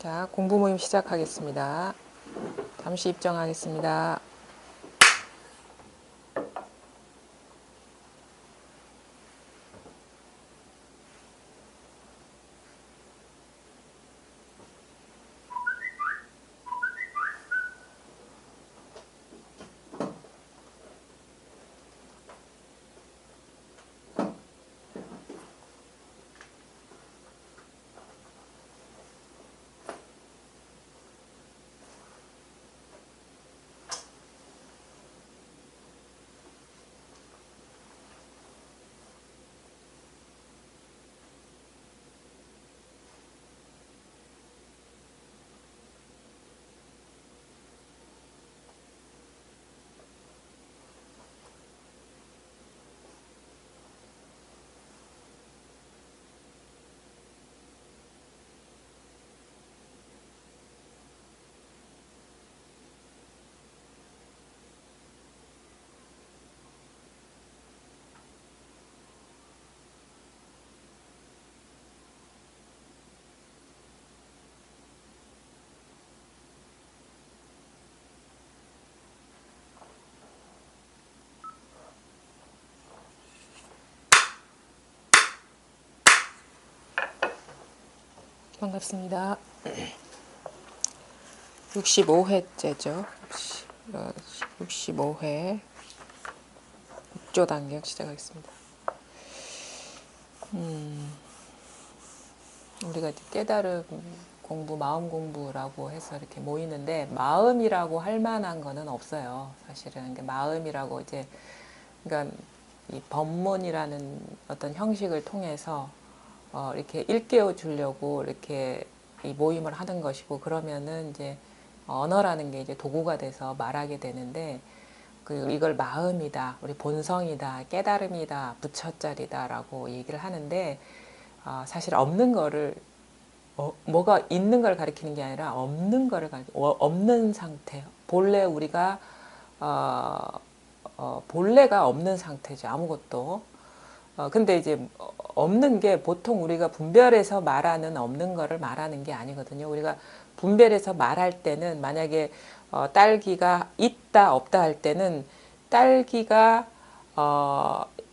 자, 공부 모임 시작하겠습니다. 잠시 입정하겠습니다. 반갑습니다. 65회째죠. 65회 6조 단경 시작하겠습니다. 우리가 이제 깨달음 공부, 마음 공부라고 해서 이렇게 모이는데 마음이라고 할 만한 거는 없어요. 사실은 마음이라고 이제 그러니까 이 법문이라는 어떤 형식을 통해서 이렇게 일깨워 주려고 이렇게 이 모임을 하는 것이고, 그러면은 이제 언어라는 게 이제 도구가 돼서 말하게 되는데, 이걸 마음이다, 우리 본성이다, 깨달음이다, 부처자리다라고 얘기를 하는데, 사실 없는 거를 뭐가 있는 걸 가리키는 게 아니라 없는 거를 없는 상태. 본래 우리가 본래가 없는 상태죠. 아무것도. 근데 이제 없는 게 보통 우리가 분별해서 말하는 없는 거를 말하는 게 아니거든요. 우리가 분별해서 말할 때는 만약에 딸기가 있다 없다 할 때는 딸기가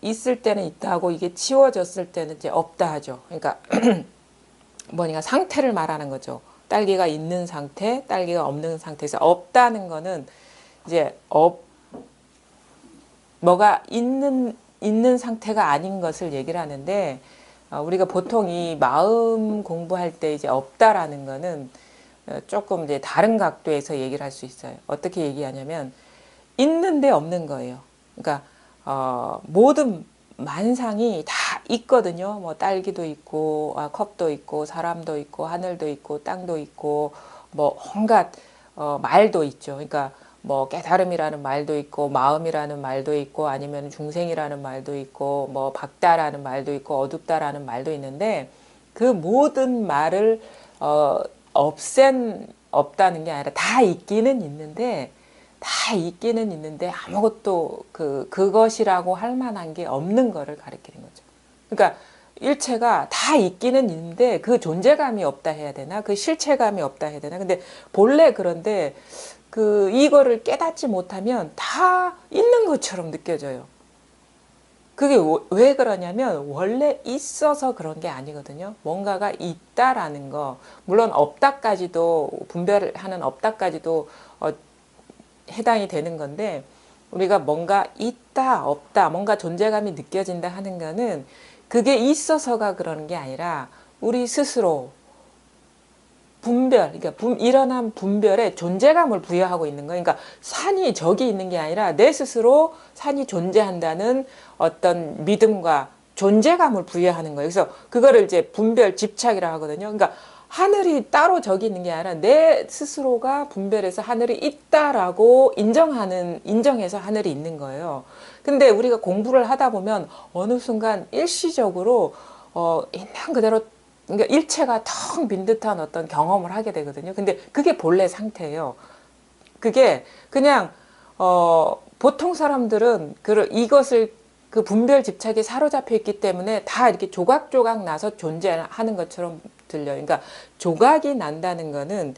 있을 때는 있다 하고 이게 치워졌을 때는 이제 없다 하죠. 그러니까 뭐니까 상태를 말하는 거죠. 딸기가 있는 상태, 딸기가 없는 상태에서 없다는 거는 이제 뭐가 있는 상태가 아닌 것을 얘기를 하는데, 우리가 보통 이 마음 공부할 때 이제 없다라는 거는 조금 이제 다른 각도에서 얘기를 할 수 있어요. 어떻게 얘기하냐면 있는데 없는 거예요. 그러니까 모든 만상이 다 있거든요. 뭐 딸기도 있고 컵도 있고 사람도 있고 하늘도 있고 땅도 있고 뭐 온갖 말도 있죠. 그러니까 뭐 깨달음이라는 말도 있고 마음이라는 말도 있고 아니면 중생이라는 말도 있고 뭐 밝다라는 말도 있고 어둡다라는 말도 있는데, 그 모든 말을 없다는 게 아니라 다 있기는 있는데 아무것도 그것이라고 할 만한 게 없는 거를 가리키는 거죠. 그러니까 일체가 다 있기는 있는데 그 존재감이 없다 해야 되나? 그 실체감이 없다 해야 되나? 근데 본래 그런데 이거를 깨닫지 못하면 다 있는 것처럼 느껴져요. 그게 왜 그러냐면 원래 있어서 그런 게 아니거든요. 뭔가가 있다라는 거, 물론 없다까지도 분별하는 없다까지도 해당이 되는 건데, 우리가 뭔가 있다 없다 뭔가 존재감이 느껴진다 하는 거는 그게 있어서가 그러는 게 아니라 우리 스스로 분별, 그러니까 일어난 분별에 존재감을 부여하고 있는 거예요. 그러니까 산이 저기 있는 게 아니라 내 스스로 산이 존재한다는 어떤 믿음과 존재감을 부여하는 거예요. 그래서 그거를 이제 분별 집착이라고 하거든요. 그러니까 하늘이 따로 저기 있는 게 아니라 내 스스로가 분별해서 하늘이 있다라고 인정해서 하늘이 있는 거예요. 근데 우리가 공부를 하다 보면 어느 순간 일시적으로 있는 그대로, 그러니까 일체가 텅 빈 듯한 어떤 경험을 하게 되거든요. 근데 그게 본래 상태예요. 그게 그냥 보통 사람들은 이것을 그 분별 집착에 사로잡혀 있기 때문에 다 이렇게 조각조각 나서 존재하는 것처럼 들려요. 그러니까 조각이 난다는 거는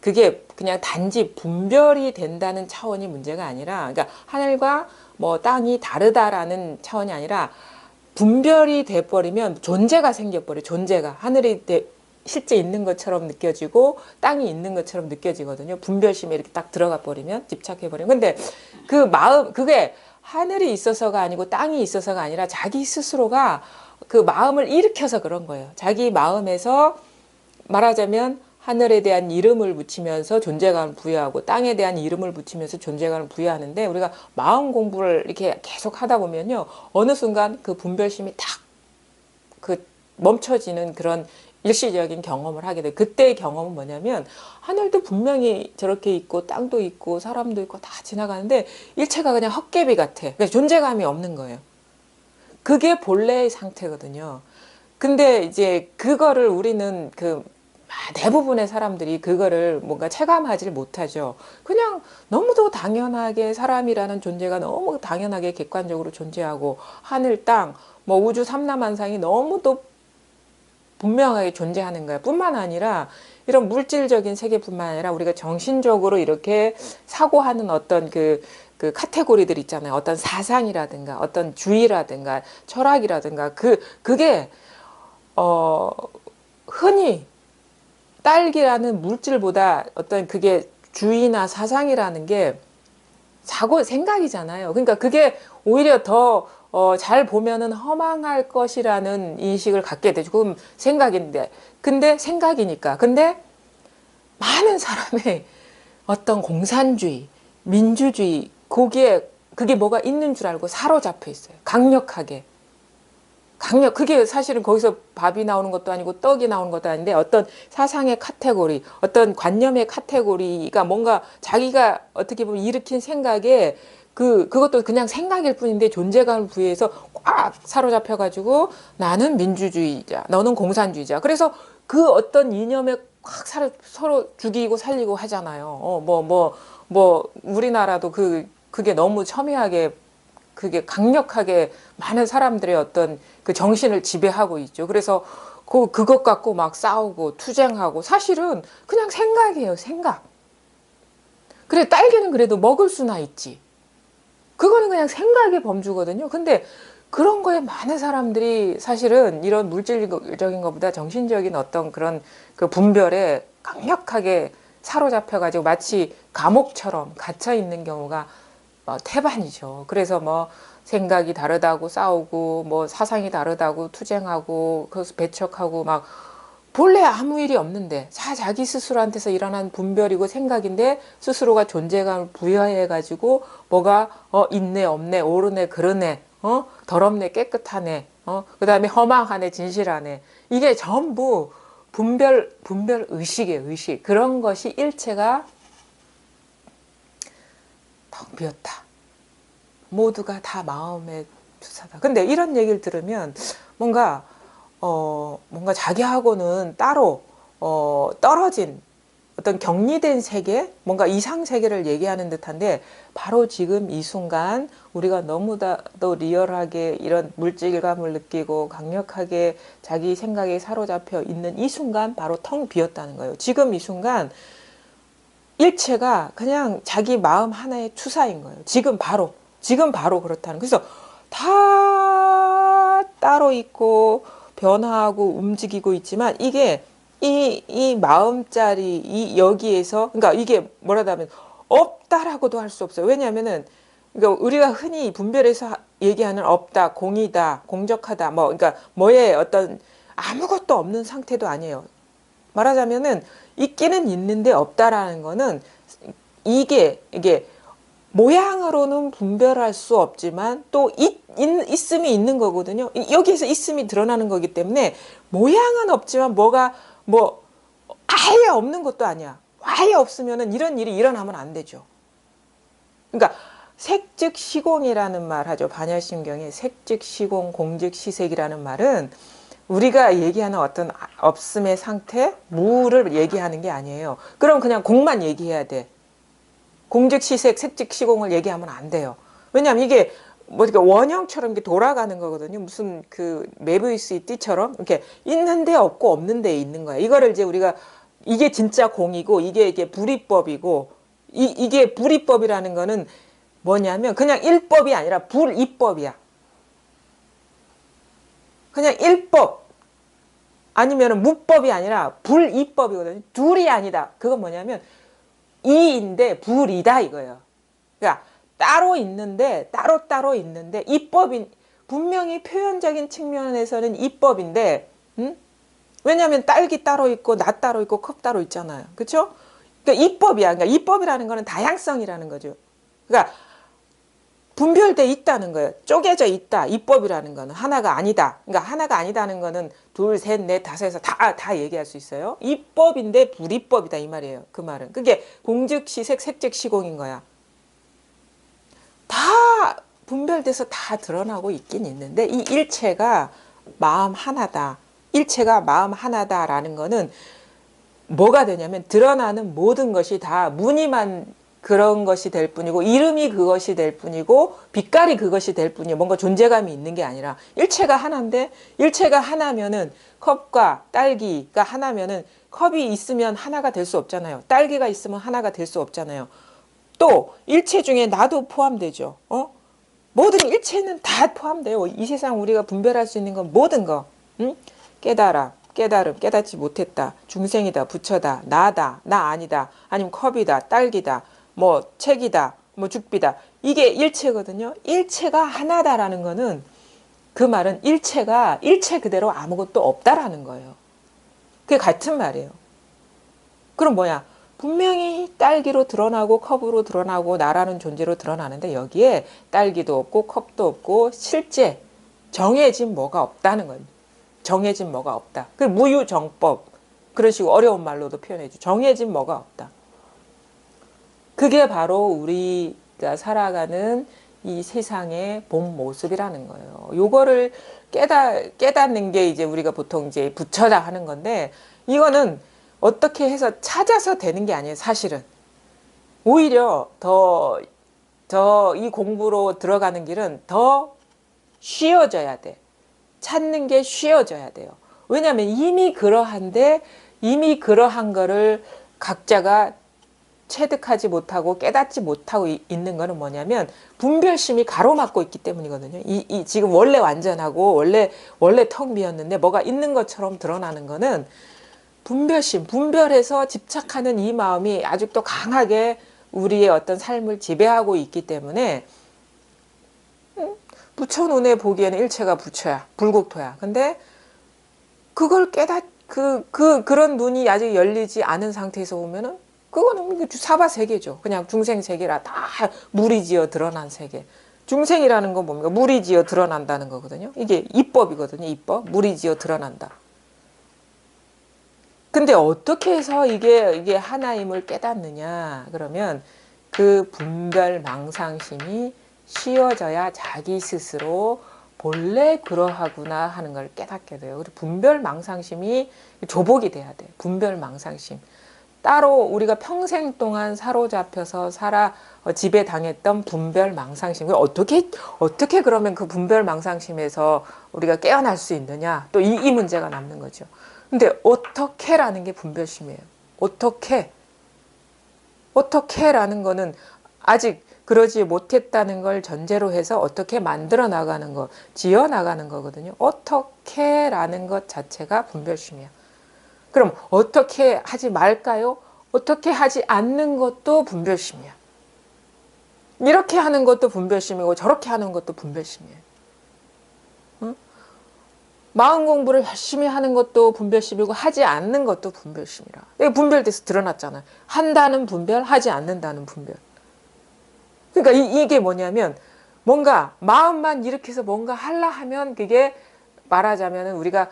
그게 그냥 단지 분별이 된다는 차원이 문제가 아니라, 그러니까 하늘과 뭐 땅이 다르다라는 차원이 아니라 분별이 돼버리면 존재가 생겨버려. 존재가 하늘이 실제 있는 것처럼 느껴지고 땅이 있는 것처럼 느껴지거든요. 분별심에 이렇게 딱 들어가 버리면, 집착해버리면. 근데 그 마음, 그게 하늘이 있어서가 아니고 땅이 있어서가 아니라 자기 스스로가 그 마음을 일으켜서 그런 거예요. 자기 마음에서 말하자면 하늘에 대한 이름을 붙이면서 존재감을 부여하고 땅에 대한 이름을 붙이면서 존재감을 부여하는데, 우리가 마음 공부를 이렇게 계속 하다 보면요, 어느 순간 그 분별심이 탁 그 멈춰지는 그런 일시적인 경험을 하게 돼요. 그때의 경험은 뭐냐면, 하늘도 분명히 저렇게 있고 땅도 있고 사람도 있고 다 지나가는데 일체가 그냥 헛개비 같아. 그러니까 존재감이 없는 거예요. 그게 본래의 상태거든요. 근데 이제 그거를 우리는 대부분의 사람들이 그거를 뭔가 체감하지 못하죠. 그냥 너무도 당연하게 사람이라는 존재가 너무 당연하게 객관적으로 존재하고, 하늘, 땅, 뭐 우주 삼라만상이 너무도 분명하게 존재하는 거야. 뿐만 아니라 이런 물질적인 세계뿐만 아니라 우리가 정신적으로 이렇게 사고하는 어떤 그 카테고리들 있잖아요. 어떤 사상이라든가 어떤 주의라든가 철학이라든가 그게 흔히 딸기라는 물질보다 어떤 그게 주의나 사상이라는 게 생각이잖아요. 그러니까 그게 오히려 더 잘 보면은 허망할 것이라는 인식을 갖게 되죠. 그럼 생각인데. 근데 생각이니까. 근데 많은 사람의 어떤 공산주의, 민주주의, 그게 뭐가 있는 줄 알고 사로잡혀 있어요. 강력하게. 그게 사실은 거기서 밥이 나오는 것도 아니고 떡이 나오는 것도 아닌데, 어떤 사상의 카테고리, 어떤 관념의 카테고리가 뭔가 자기가 어떻게 보면 일으킨 생각에 그것도 그냥 생각일 뿐인데 존재감을 부여해서 꽉 사로잡혀가지고 나는 민주주의자, 너는 공산주의자. 그래서 그 어떤 이념에 꽉 서로 죽이고 살리고 하잖아요. 우리나라도 그게 너무 첨예하게 그게 강력하게 많은 사람들의 어떤 그 정신을 지배하고 있죠. 그래서 그것 갖고 막 싸우고 투쟁하고, 사실은 그냥 생각이에요, 생각. 그래, 딸기는 그래도 먹을 수나 있지. 그거는 그냥 생각의 범주거든요. 근데 그런 거에 많은 사람들이 사실은 이런 물질적인 것보다 정신적인 어떤 그런 그 분별에 강력하게 사로잡혀가지고 마치 감옥처럼 갇혀 있는 경우가 태반이죠. 그래서 뭐 생각이 다르다고 싸우고, 뭐 사상이 다르다고 투쟁하고, 그래서 배척하고, 막 본래 아무 일이 없는데 자기 스스로한테서 일어난 분별이고 생각인데, 스스로가 존재감을 부여해 가지고 뭐가 있네 없네 옳으네 그러네 더럽네 깨끗하네 그다음에 허망하네 진실하네, 이게 전부 분별 의식이에요. 의식. 그런 것이 일체가 텅 비었다. 모두가 다 마음의 주사다. 근데 이런 얘기를 들으면 뭔가 자기하고는 따로 떨어진 어떤 격리된 세계, 뭔가 이상 세계를 얘기하는 듯한데, 바로 지금 이 순간 우리가 너무나도 리얼하게 이런 물질감을 느끼고 강력하게 자기 생각에 사로잡혀 있는 이 순간 바로 텅 비었다는 거예요. 지금 이 순간 일체가 그냥 자기 마음 하나의 추사인 거예요. 지금 바로 그렇다는. 그래서 다 따로 있고 변화하고 움직이고 있지만, 이게 이 마음자리 여기에서, 그러니까 이게 뭐라도 하면 없다라고도 할 수 없어요. 왜냐하면은 그러니까 우리가 흔히 분별해서 얘기하는 없다, 공이다, 공적하다, 그러니까 뭐에 어떤 아무것도 없는 상태도 아니에요. 말하자면은 있기는 있는데 없다라는 거는 이게 모양으로는 분별할 수 없지만 또 있음이 있는 거거든요. 여기에서 있음이 드러나는 거기 때문에 모양은 없지만 뭐가 아예 없는 것도 아니야. 아예 없으면은 이런 일이 일어나면 안 되죠. 그러니까 색즉 시공이라는 말 하죠. 반야심경에 색즉 시공, 공즉 시색이라는 말은 우리가 얘기하는 어떤 없음의 상태, 무를 얘기하는 게 아니에요. 그럼 그냥 공만 얘기해야 돼. 공즉 시색, 색즉 시공을 얘기하면 안 돼요. 왜냐하면 이게 뭐 이렇게 원형처럼 이렇게 돌아가는 거거든요. 무슨 그 메비우스 띠처럼 이렇게 있는데 없고 없는데 있는 거야. 이거를 이제 우리가 이게 진짜 공이고 이게 불이법이고 이게 불이법이라는 거는 뭐냐면 그냥 일법이 아니라 불이법이야. 그냥 일법 아니면 무법이 아니라 불이법이거든요. 둘이 아니다. 그건 뭐냐면 이인데 불이다 이거예요. 그러니까 따로 있는데 따로 있는데 이법인 분명히 표현적인 측면에서는 이법인데 왜냐하면 딸기 따로 있고 나 따로 있고 컵 따로 있잖아요. 그렇죠? 그러니까 이법이야. 그러니까 이법이라는 거는 다양성이라는 거죠. 그러니까 분별돼 있다는 거예요. 쪼개져 있다. 이법이라는 거는 하나가 아니다. 그러니까 하나가 아니다는 거는 둘, 셋, 넷, 다섯에서 다 얘기할 수 있어요. 이법인데 불이법이다 이 말이에요. 그 말은. 그게 공즉시색, 색즉시공인 거야. 다 분별돼서 다 드러나고 있긴 있는데 이 일체가 마음 하나다. 일체가 마음 하나다라는 거는 뭐가 되냐면 드러나는 모든 것이 다 무늬만 그런 것이 될 뿐이고 이름이 그것이 될 뿐이고 빛깔이 그것이 될 뿐이에요. 뭔가 존재감이 있는 게 아니라 일체가 하나인데 일체가 하나면은 컵과 딸기가 하나면은 컵이 있으면 하나가 될 수 없잖아요. 딸기가 있으면 하나가 될 수 없잖아요. 또 일체 중에 나도 포함되죠. 모든 일체는 다 포함돼요. 이 세상 우리가 분별할 수 있는 건 모든 거. 깨달아, 깨달음, 깨닫지 못했다, 중생이다, 부처다, 나다, 나 아니다, 아니면 컵이다, 딸기다, 뭐 책이다, 뭐 죽비다. 이게 일체거든요. 일체가 하나다라는 거는 그 말은 일체가 일체 그대로 아무것도 없다라는 거예요. 그게 같은 말이에요. 그럼 뭐야? 분명히 딸기로 드러나고 컵으로 드러나고 나라는 존재로 드러나는데 여기에 딸기도 없고 컵도 없고 실제 정해진 뭐가 없다는 거예요. 정해진 뭐가 없다. 그 무유정법 그런 식으로 어려운 말로도 표현해줘. 정해진 뭐가 없다. 그게 바로 우리가 살아가는 이 세상의 본 모습이라는 거예요. 요거를 깨닫는 게 이제 우리가 보통 이제 부처다 하는 건데 이거는 어떻게 해서 찾아서 되는 게 아니에요. 사실은 오히려 더 이 공부로 들어가는 길은 더 쉬워져야 돼. 찾는 게 쉬워져야 돼요. 왜냐하면 이미 그러한데 이미 그러한 거를 각자가 체득하지 못하고 깨닫지 못하고 있는 거는 뭐냐면 분별심이 가로막고 있기 때문이거든요. 지금 원래 완전하고 원래 텅 비었는데 뭐가 있는 것처럼 드러나는 거는 분별심, 분별해서 집착하는 이 마음이 아직도 강하게 우리의 어떤 삶을 지배하고 있기 때문에 부처 눈에 보기에는 일체가 부처야, 불국토야. 근데 그걸 그런 눈이 아직 열리지 않은 상태에서 보면은 그거는 사바세계죠. 그냥 중생세계라 다 무리지어 드러난 세계. 중생이라는 건 뭡니까? 무리지어 드러난다는 거거든요. 이게 이법이거든요. 이법. 무리지어 드러난다. 근데 어떻게 해서 이게 하나임을 깨닫느냐? 그러면 그 분별 망상심이 쉬워져야 자기 스스로 본래 그러하구나 하는 걸 깨닫게 돼요. 그리고 분별 망상심이 조복이 돼야 돼. 분별 망상심. 따로 우리가 평생 동안 사로잡혀서 지배당했던 분별 망상심. 어떻게 그러면 그 분별 망상심에서 우리가 깨어날 수 있느냐? 또 이 문제가 남는 거죠. 근데 어떻게라는 게 분별심이에요. 어떻게라는 거는 아직 그러지 못했다는 걸 전제로 해서 어떻게 만들어 나가는 거, 지어 나가는 거거든요. 어떻게라는 것 자체가 분별심이야. 그럼 어떻게 하지 말까요? 어떻게 하지 않는 것도 분별심이야. 이렇게 하는 것도 분별심이고 저렇게 하는 것도 분별심이에요. 응? 마음 공부를 열심히 하는 것도 분별심이고 하지 않는 것도 분별심이라. 이게 분별돼서 드러났잖아요. 한다는 분별, 하지 않는다는 분별. 그러니까 이게 뭐냐면 뭔가 마음만 이렇게 해서 뭔가 하려 하면 그게 말하자면 우리가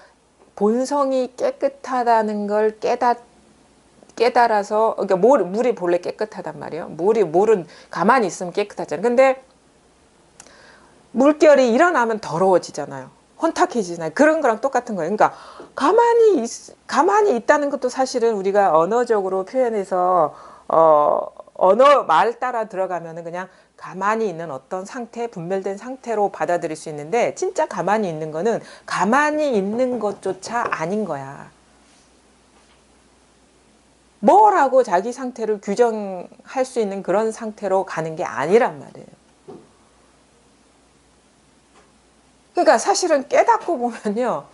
본성이 깨끗하다는 걸 깨달아서 그러니까 물이 본래 깨끗하단 말이에요. 물은 가만히 있으면 깨끗하잖아요. 근데 물결이 일어나면 더러워지잖아요. 혼탁해지잖아요. 그런 거랑 똑같은 거예요. 그러니까 가만히 있다는 것도 사실은 우리가 언어적으로 표현해서 언어 말 따라 들어가면은 그냥 가만히 있는 어떤 상태, 분별된 상태로 받아들일 수 있는데 진짜 가만히 있는 거는 가만히 있는 것조차 아닌 거야. 뭐라고 자기 상태를 규정할 수 있는 그런 상태로 가는 게 아니란 말이에요. 그러니까 사실은 깨닫고 보면요.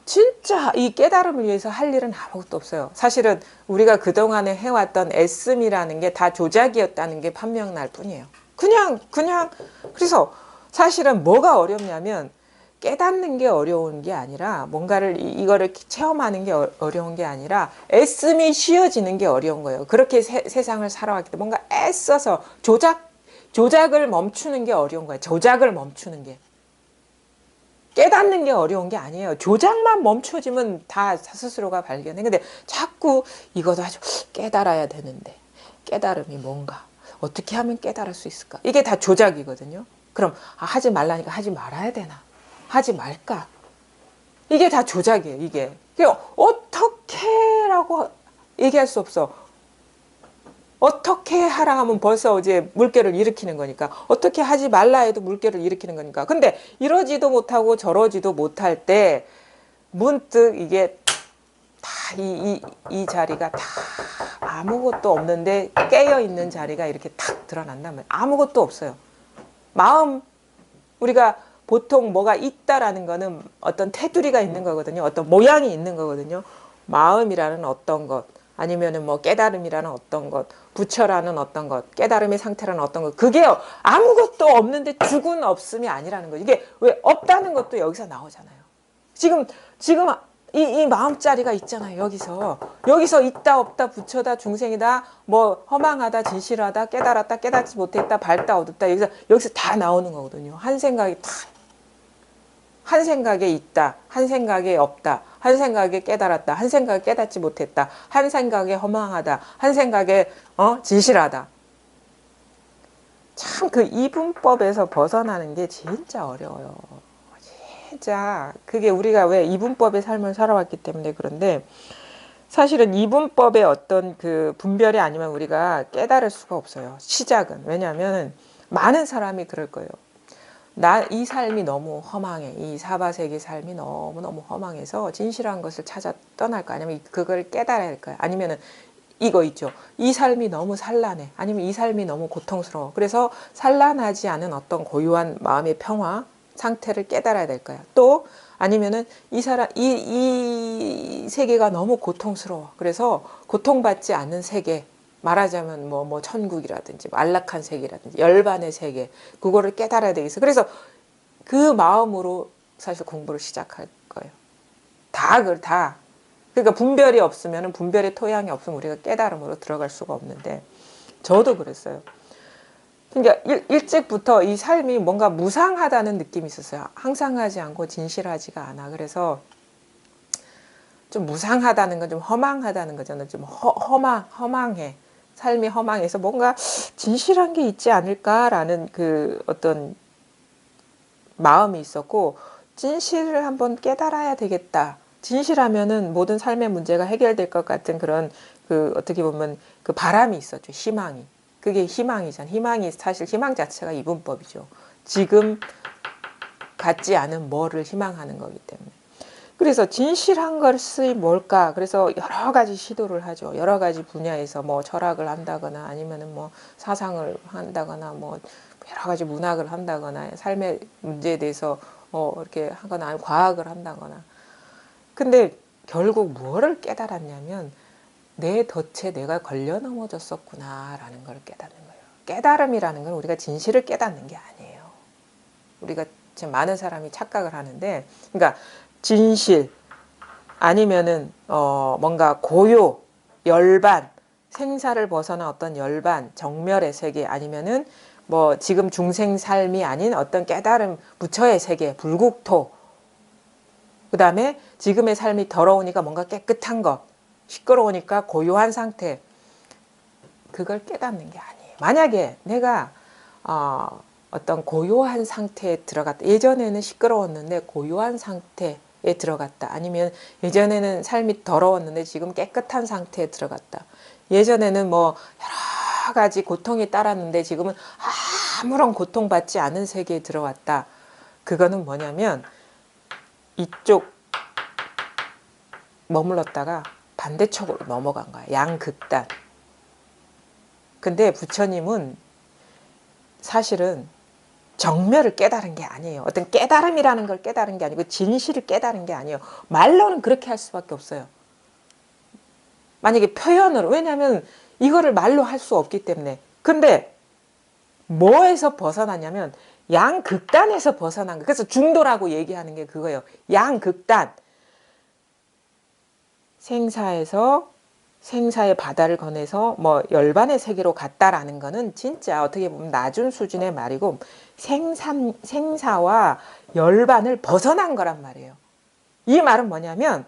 진짜 이 깨달음을 위해서 할 일은 아무것도 없어요. 사실은 우리가 그동안에 해왔던 애씀이라는 게 다 조작이었다는 게 판명 날 뿐이에요. 그냥 그래서 사실은 뭐가 어렵냐면 깨닫는 게 어려운 게 아니라 뭔가를 이거를 체험하는 게 어려운 게 아니라 애씀이 쉬어지는 게 어려운 거예요. 그렇게 세상을 살아왔기 때문에 뭔가 애써서 조작을 멈추는 게 어려운 거예요. 조작을 멈추는 게. 깨닫는 게 어려운 게 아니에요. 조작만 멈춰지면 다 스스로가 발견해. 근데 자꾸 이것도 아주 깨달아야 되는데 깨달음이 뭔가 어떻게 하면 깨달을 수 있을까? 이게 다 조작이거든요. 그럼 하지 말라니까 하지 말아야 되나? 하지 말까? 이게 다 조작이에요. 이게 어떻게라고 얘기할 수 없어. 어떻게 하라 하면 벌써 이제 물결을 일으키는 거니까 어떻게 하지 말라 해도 물결을 일으키는 거니까 근데 이러지도 못하고 저러지도 못할 때 문득 이게 다 이 자리가 다 아무것도 없는데 깨어있는 자리가 이렇게 탁 드러난단 말이에요. 아무것도 없어요. 마음 우리가 보통 뭐가 있다라는 거는 어떤 테두리가 있는 거거든요. 어떤 모양이 있는 거거든요. 마음이라는 어떤 것 아니면은 뭐 깨달음이라는 어떤 것, 부처라는 어떤 것, 깨달음의 상태라는 어떤 것, 그게 아무것도 없는데 죽은 없음이 아니라는 거. 이게 왜 없다는 것도 여기서 나오잖아요. 지금 이 마음자리가 있잖아요. 여기서 있다 없다 부처다 중생이다 뭐 허망하다 진실하다 깨달았다 깨닫지 못했다 밝다 어둡다 여기서 다 나오는 거거든요. 한 생각이 다 한 생각에 있다, 한 생각에 없다, 한 생각에 깨달았다, 한 생각에 깨닫지 못했다, 한 생각에 허망하다, 한 생각에 진실하다. 참 그 이분법에서 벗어나는 게 진짜 어려워요. 진짜 그게 우리가 왜 이분법의 삶을 살아왔기 때문에 그런데 사실은 이분법의 어떤 그 분별이 아니면 우리가 깨달을 수가 없어요. 시작은. 왜냐하면 많은 사람이 그럴 거예요. 이 삶이 너무 험황해. 이 사바세계 삶이 너무너무 험황해서 진실한 것을 찾아 떠날 거 아니면 그걸 깨달아야 할 거야. 아니면은 이거 있죠. 이 삶이 너무 산란해. 아니면 이 삶이 너무 고통스러워. 그래서 산란하지 않은 어떤 고유한 마음의 평화 상태를 깨달아야 될 거야. 또 아니면은 이 세계가 너무 고통스러워. 그래서 고통받지 않는 세계 말하자면 뭐 천국이라든지 안락한 세계라든지 열반의 세계 그거를 깨달아야 되겠어. 그래서 그 마음으로 사실 공부를 시작할 거예요. 다. 그러니까 분별이 없으면 분별의 토양이 없으면 우리가 깨달음으로 들어갈 수가 없는데 저도 그랬어요. 그러니까 일찍부터 이 삶이 뭔가 무상하다는 느낌이 있었어요. 항상하지 않고 진실하지가 않아. 그래서 좀 무상하다는 건 좀 허망하다는 거잖아요. 좀 허망해. 삶이 허망해서 뭔가 진실한 게 있지 않을까라는 그 어떤 마음이 있었고 진실을 한번 깨달아야 되겠다. 진실하면은 모든 삶의 문제가 해결될 것 같은 그런 그 어떻게 보면 그 바람이 있었죠. 희망이. 그게 희망이잖아요. 희망이 사실 희망 자체가 이분법이죠. 지금 갖지 않은 뭐를 희망하는 거기 때문에. 그래서 진실한 것이 뭘까? 그래서 여러 가지 시도를 하죠. 여러 가지 분야에서 뭐 철학을 한다거나 아니면은 뭐 사상을 한다거나 뭐 여러 가지 문학을 한다거나 삶의 문제에 대해서 이렇게 하거나 아니면 과학을 한다거나. 근데 결국 뭐를 깨달았냐면 내 덫에 내가 걸려 넘어졌었구나라는 걸 깨닫는 거예요. 깨달음이라는 건 우리가 진실을 깨닫는 게 아니에요. 우리가 지금 많은 사람이 착각을 하는데, 그러니까 진실 아니면은 뭔가 고요, 열반, 생사를 벗어난 어떤 열반, 정멸의 세계 아니면은 뭐 지금 중생 삶이 아닌 어떤 깨달음, 부처의 세계, 불국토. 그다음에 지금의 삶이 더러우니까 뭔가 깨끗한 것, 시끄러우니까 고요한 상태. 그걸 깨닫는 게 아니에요. 만약에 내가 어떤 고요한 상태에 들어갔다. 예전에는 시끄러웠는데 고요한 상태에 들어갔다. 아니면 예전에는 삶이 더러웠는데 지금 깨끗한 상태에 들어갔다. 예전에는 뭐 여러 가지 고통이 따랐는데 지금은 아무런 고통받지 않은 세계에 들어왔다. 그거는 뭐냐면 이쪽 머물렀다가 반대쪽으로 넘어간 거야. 양극단. 근데 부처님은 사실은 정멸을 깨달은 게 아니에요. 어떤 깨달음이라는 걸 깨달은 게 아니고 진실을 깨달은 게 아니에요. 말로는 그렇게 할 수밖에 없어요. 만약에 표현으로, 왜냐하면 이거를 말로 할 수 없기 때문에. 근데 뭐에서 벗어나냐면 양극단에서 벗어난 거예요. 그래서 중도라고 얘기하는 게 그거예요. 양극단. 생사의 바다를 건너서 뭐 열반의 세계로 갔다라는 거는 진짜 어떻게 보면 낮은 수준의 말이고 생사와 열반을 벗어난 거란 말이에요. 이 말은 뭐냐면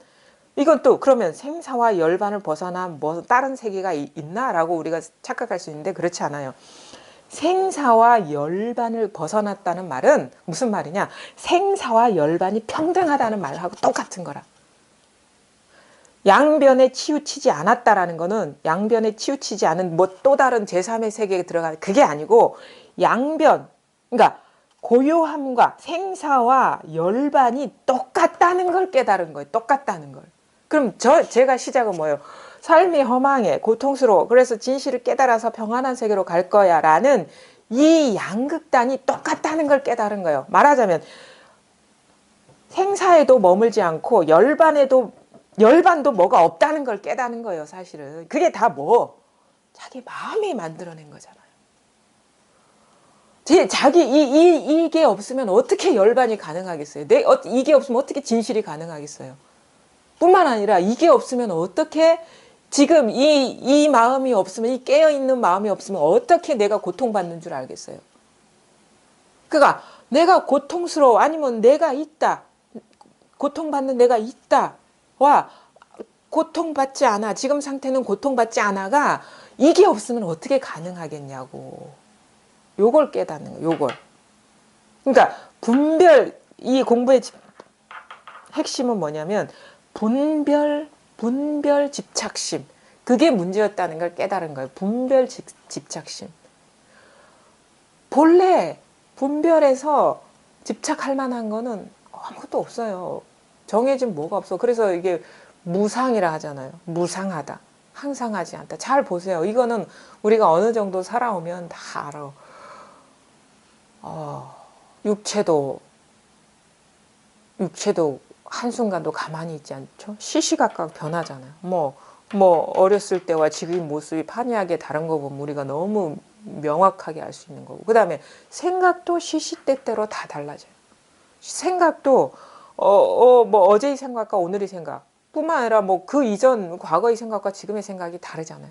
이건 또 그러면 생사와 열반을 벗어난 뭐 다른 세계가 있나라고 우리가 착각할 수 있는데 그렇지 않아요. 생사와 열반을 벗어났다는 말은 무슨 말이냐? 생사와 열반이 평등하다는 말하고 똑같은 거라. 양변에 치우치지 않았다라는 거는 양변에 치우치지 않은 뭐 또 다른 제3의 세계에 들어가는 그게 아니고 양변, 그러니까 고요함과 생사와 열반이 똑같다는 걸 깨달은 거예요. 똑같다는 걸. 그럼 제가 시작은 뭐예요? 삶이 허망해, 고통스러워. 그래서 진실을 깨달아서 평안한 세계로 갈 거야 라는 이 양극단이 똑같다는 걸 깨달은 거예요. 말하자면 생사에도 머물지 않고 열반도 뭐가 없다는 걸 깨닫는 거예요, 사실은. 그게 다 뭐? 자기 마음이 만들어낸 거잖아요. 이게 없으면 어떻게 열반이 가능하겠어요? 이게 없으면 어떻게 진실이 가능하겠어요? 뿐만 아니라 이게 없으면 어떻게 지금 이 마음이 없으면, 이 깨어있는 마음이 없으면 어떻게 내가 고통받는 줄 알겠어요? 그러니까 내가 고통스러워, 아니면 내가 있다, 고통받는 내가 있다, 와 고통받지 않아, 지금 상태는 고통받지 않아가 이게 없으면 어떻게 가능하겠냐고. 요걸 깨닫는 거예요. 요걸. 그러니까 이 공부의 핵심은 뭐냐면 분별 집착심. 그게 문제였다는 걸 깨달은 거예요. 분별 집착심. 본래 분별에서 집착할 만한 거는 아무것도 없어요. 정해진 뭐가 없어. 그래서 이게 무상이라 하잖아요. 무상하다. 항상 하지 않다. 잘 보세요. 이거는 우리가 어느 정도 살아오면 다 알아. 육체도 한순간도 가만히 있지 않죠. 시시각각 변하잖아요. 뭐 어렸을 때와 지금 모습이 판이하게 다른 거 보면 우리가 너무 명확하게 알 수 있는 거고. 그 다음에 생각도 시시때때로 다 달라져요. 생각도 뭐 어제의 생각과 오늘의 생각 뿐만 아니라 뭐 그 이전 과거의 생각과 지금의 생각이 다르잖아요.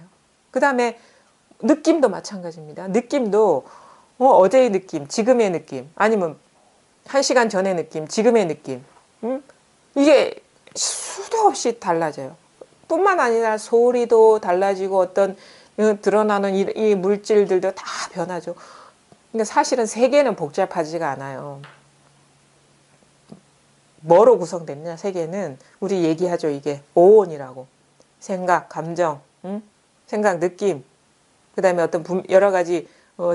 그 다음에 느낌도 마찬가지입니다. 느낌도 어제의 느낌, 지금의 느낌, 아니면 1시간 전의 느낌, 지금의 느낌, 이게 수도 없이 달라져요. 뿐만 아니라 소리도 달라지고 어떤 드러나는 이 물질들도 다 변하죠. 그러니까 사실은 세계는 복잡하지가 않아요. 뭐로 구성됐냐? 세계는 우리 얘기하죠. 이게 오온이라고. 생각, 감정, 생각, 느낌, 그 다음에 어떤 여러 가지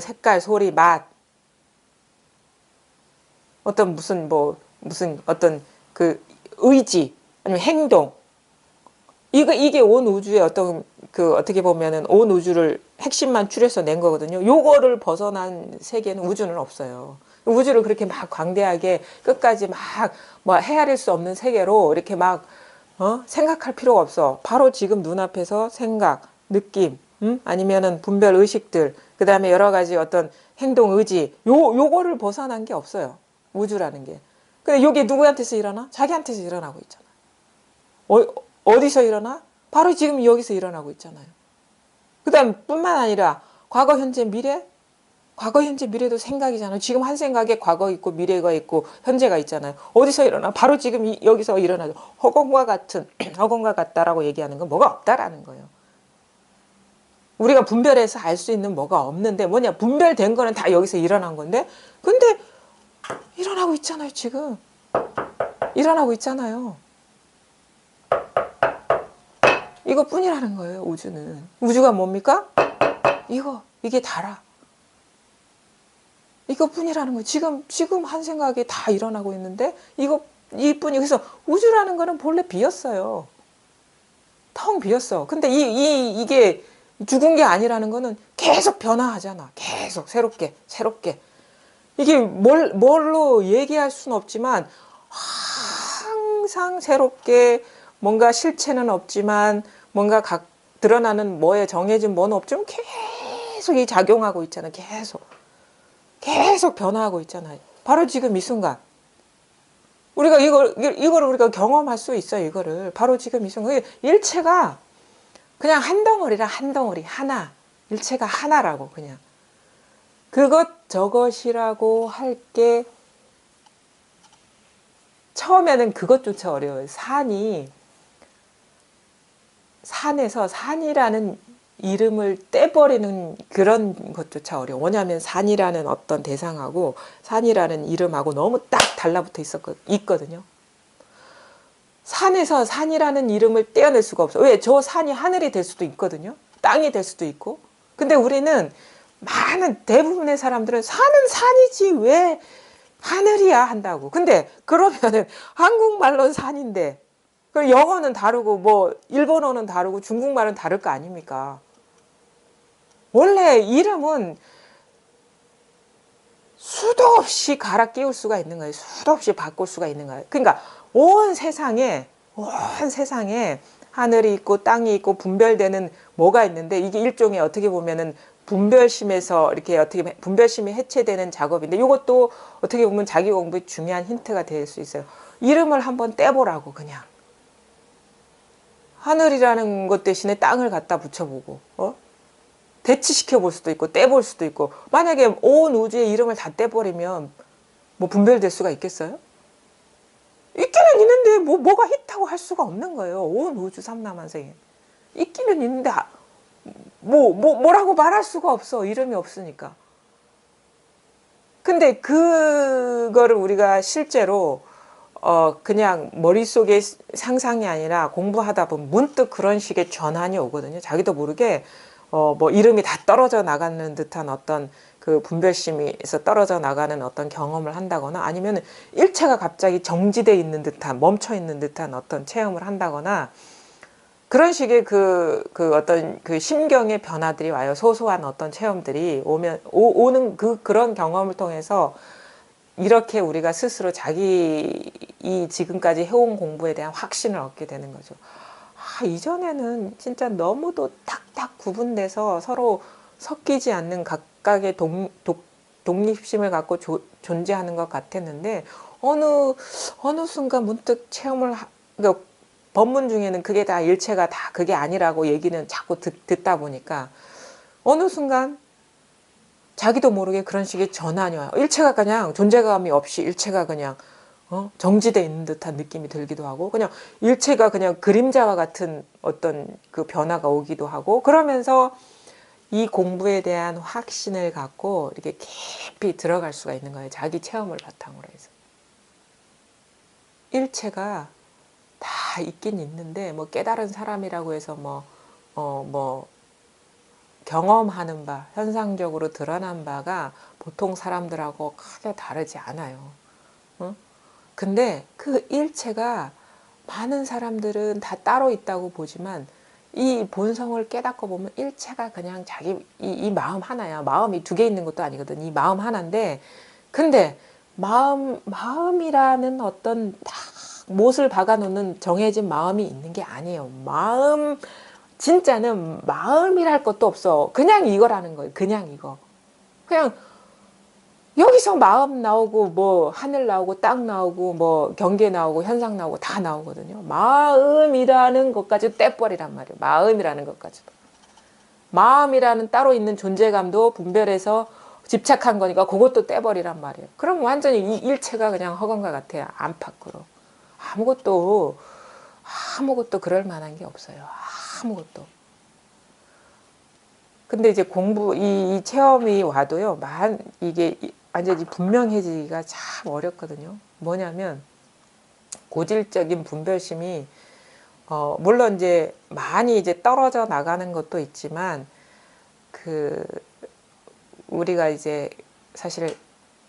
색깔, 소리, 맛, 어떤 무슨 어떤 그 의지, 아니면 행동. 이게 온 우주의 어떤 어떻게 보면은 온 우주를 핵심만 추려서 낸 거거든요. 요거를 벗어난 세계는 우주는 없어요. 우주를 그렇게 막 광대하게 끝까지 막 뭐 헤아릴 수 없는 세계로 이렇게 막 생각할 필요가 없어. 바로 지금 눈앞에서 생각, 느낌, 아니면은 분별 의식들, 그 다음에 여러 가지 어떤 행동 의지, 요거를 벗어난 게 없어요. 우주라는 게. 근데 요게 누구한테서 일어나? 자기한테서 일어나고 있잖아요. 어디서 일어나? 바로 지금 여기서 일어나고 있잖아요. 그 다음 뿐만 아니라 과거, 현재, 미래? 과거, 현재, 미래도 생각이잖아요. 지금 한 생각에 과거 있고 미래가 있고 현재가 있잖아요. 어디서 일어나? 바로 지금 여기서 일어나죠. 허공과 같다라고 얘기하는 건 뭐가 없다라는 거예요. 우리가 분별해서 알 수 있는 뭐가 없는데 뭐냐? 분별된 거는 다 여기서 일어난 건데 근데 일어나고 있잖아요. 지금. 일어나고 있잖아요. 이것뿐이라는 거예요. 우주는. 우주가 뭡니까? 이게 다라. 이것뿐이라는 거예요. 지금 한 생각이 다 일어나고 있는데 이뿐이. 그래서 우주라는 거는 본래 비었어요. 텅 비었어. 근데 이게 죽은 게 아니라는 거는 계속 변화하잖아. 계속 새롭게. 이게 뭘로 얘기할 수는 없지만 항상 새롭게 뭔가 실체는 없지만 뭔가 드러나는 뭐에 정해진 뭐는 없지만 계속 이 작용하고 있잖아. 계속 변화하고 있잖아요. 바로 지금 이 순간. 우리가 이걸 우리가 경험할 수 있어요. 이거를. 바로 지금 이 순간. 일체가 그냥 한 덩어리라, 한 덩어리. 하나. 일체가 하나라고, 그냥. 저것이라고 할 게, 처음에는 그것조차 어려워요. 산에서 산이라는 이름을 떼버리는 그런 것조차 어려워. 왜냐하면 산이라는 어떤 대상하고 산이라는 이름하고 너무 딱 달라붙어 있거든요. 산에서 산이라는 이름을 떼어낼 수가 없어. 왜? 저 산이 하늘이 될 수도 있거든요. 땅이 될 수도 있고. 근데 우리는 대부분의 사람들은 산은 산이지 왜 하늘이야 한다고. 근데 그러면은 한국말로는 산인데 그 영어는 다르고 뭐 일본어는 다르고 중국말은 다를 거 아닙니까? 원래 이름은 수도 없이 갈아 끼울 수가 있는 거예요. 수도 없이 바꿀 수가 있는 거예요. 그러니까 온 세상에 하늘이 있고 땅이 있고 분별되는 뭐가 있는데 이게 일종의 어떻게 보면은 분별심에서 이렇게 어떻게 분별심이 해체되는 작업인데 이것도 어떻게 보면 자기 공부의 중요한 힌트가 될 수 있어요. 이름을 한번 떼보라고 그냥. 하늘이라는 것 대신에 땅을 갖다 붙여보고 대치시켜 볼 수도 있고 떼볼 수도 있고 만약에 온 우주의 이름을 다 떼버리면 뭐 분별될 수가 있겠어요? 있기는 있는데 뭐가 있다고 할 수가 없는 거예요. 온 우주 삼라만상에 있기는 있는데 뭐라고 말할 수가 없어. 이름이 없으니까. 근데 그거를 우리가 실제로 그냥 머릿속에 상상이 아니라 공부하다 보면 문득 그런 식의 전환이 오거든요. 자기도 모르게 뭐 이름이 다 떨어져 나가는 듯한 어떤 그 분별심에서 떨어져 나가는 어떤 경험을 한다거나 아니면 일체가 갑자기 정지돼 있는 듯한 멈춰 있는 듯한 어떤 체험을 한다거나 그런 식의 그 어떤 그 심경의 변화들이 와요. 소소한 어떤 체험들이 오는 그런 경험을 통해서 이렇게 우리가 스스로 이 지금까지 해온 공부에 대한 확신을 얻게 되는 거죠. 이전에는 진짜 너무도 탁탁 구분돼서 서로 섞이지 않는 각각의 독립심을 갖고 존재하는 것 같았는데 어느 순간 문득 그러니까 법문 중에는 그게 다 일체가 다 그게 아니라고 얘기는 자꾸 듣다 보니까 어느 순간 자기도 모르게 그런 식의 전환이 와요. 일체가 그냥 존재감이 없이 일체가 그냥 정지돼 있는 듯한 느낌이 들기도 하고 그냥 일체가 그냥 그림자와 같은 어떤 그 변화가 오기도 하고 그러면서 이 공부에 대한 확신을 갖고 이렇게 깊이 들어갈 수가 있는 거예요. 자기 체험을 바탕으로 해서. 일체가 다 있긴 있는데 뭐 깨달은 사람이라고 해서 뭐 경험하는 바, 현상적으로 드러난 바가 보통 사람들하고 크게 다르지 않아요. 근데 그 일체가 많은 사람들은 다 따로 있다고 보지만 이 본성을 깨닫고 보면 일체가 그냥 자기 이 마음 하나야. 마음이 두 개 있는 것도 아니거든. 이 마음 하나인데 근데 마음이라는 어떤 딱 못을 박아놓는 정해진 마음이 있는 게 아니에요. 진짜는 마음이랄 것도 없어. 그냥 이거라는 거예요. 그냥 이거. 그냥 여기서 마음 나오고 뭐 하늘 나오고 땅 나오고 뭐 경계 나오고 현상 나오고 다 나오거든요. 마음이라는 것까지 떼버리란 말이에요. 마음이라는 것까지도. 마음이라는 따로 있는 존재감도 분별해서 집착한 거니까 그것도 떼버리란 말이에요. 그럼 완전히 이 일체가 그냥 허건과 같아요. 안팎으로. 아무것도 그럴 만한 게 없어요. 아무것도. 근데 이제 이 체험이 와도요, 이게 완전히 분명해지기가 참 어렵거든요. 뭐냐면, 고질적인 분별심이, 물론 이제 많이 이제 떨어져 나가는 것도 있지만, 우리가 이제 사실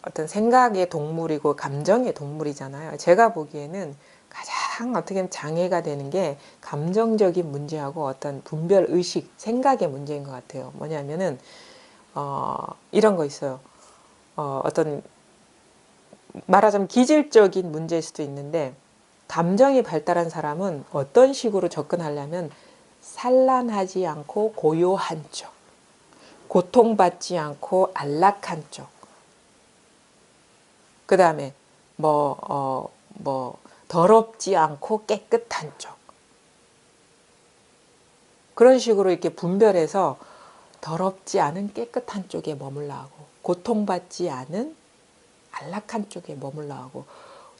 어떤 생각의 동물이고 감정의 동물이잖아요. 제가 보기에는 가장 어떻게 보면 장애가 되는 게 감정적인 문제하고 어떤 분별 의식, 생각의 문제인 것 같아요. 뭐냐면은 이런 거 있어요. 어떤 말하자면 기질적인 문제일 수도 있는데 감정이 발달한 사람은 어떤 식으로 접근하려면 산란하지 않고 고요한 쪽, 고통받지 않고 안락한 쪽, 그 다음에 뭐 더럽지 않고 깨끗한 쪽, 그런 식으로 이렇게 분별해서 더럽지 않은 깨끗한 쪽에 머물러 하고 고통받지 않은 안락한 쪽에 머물러 하고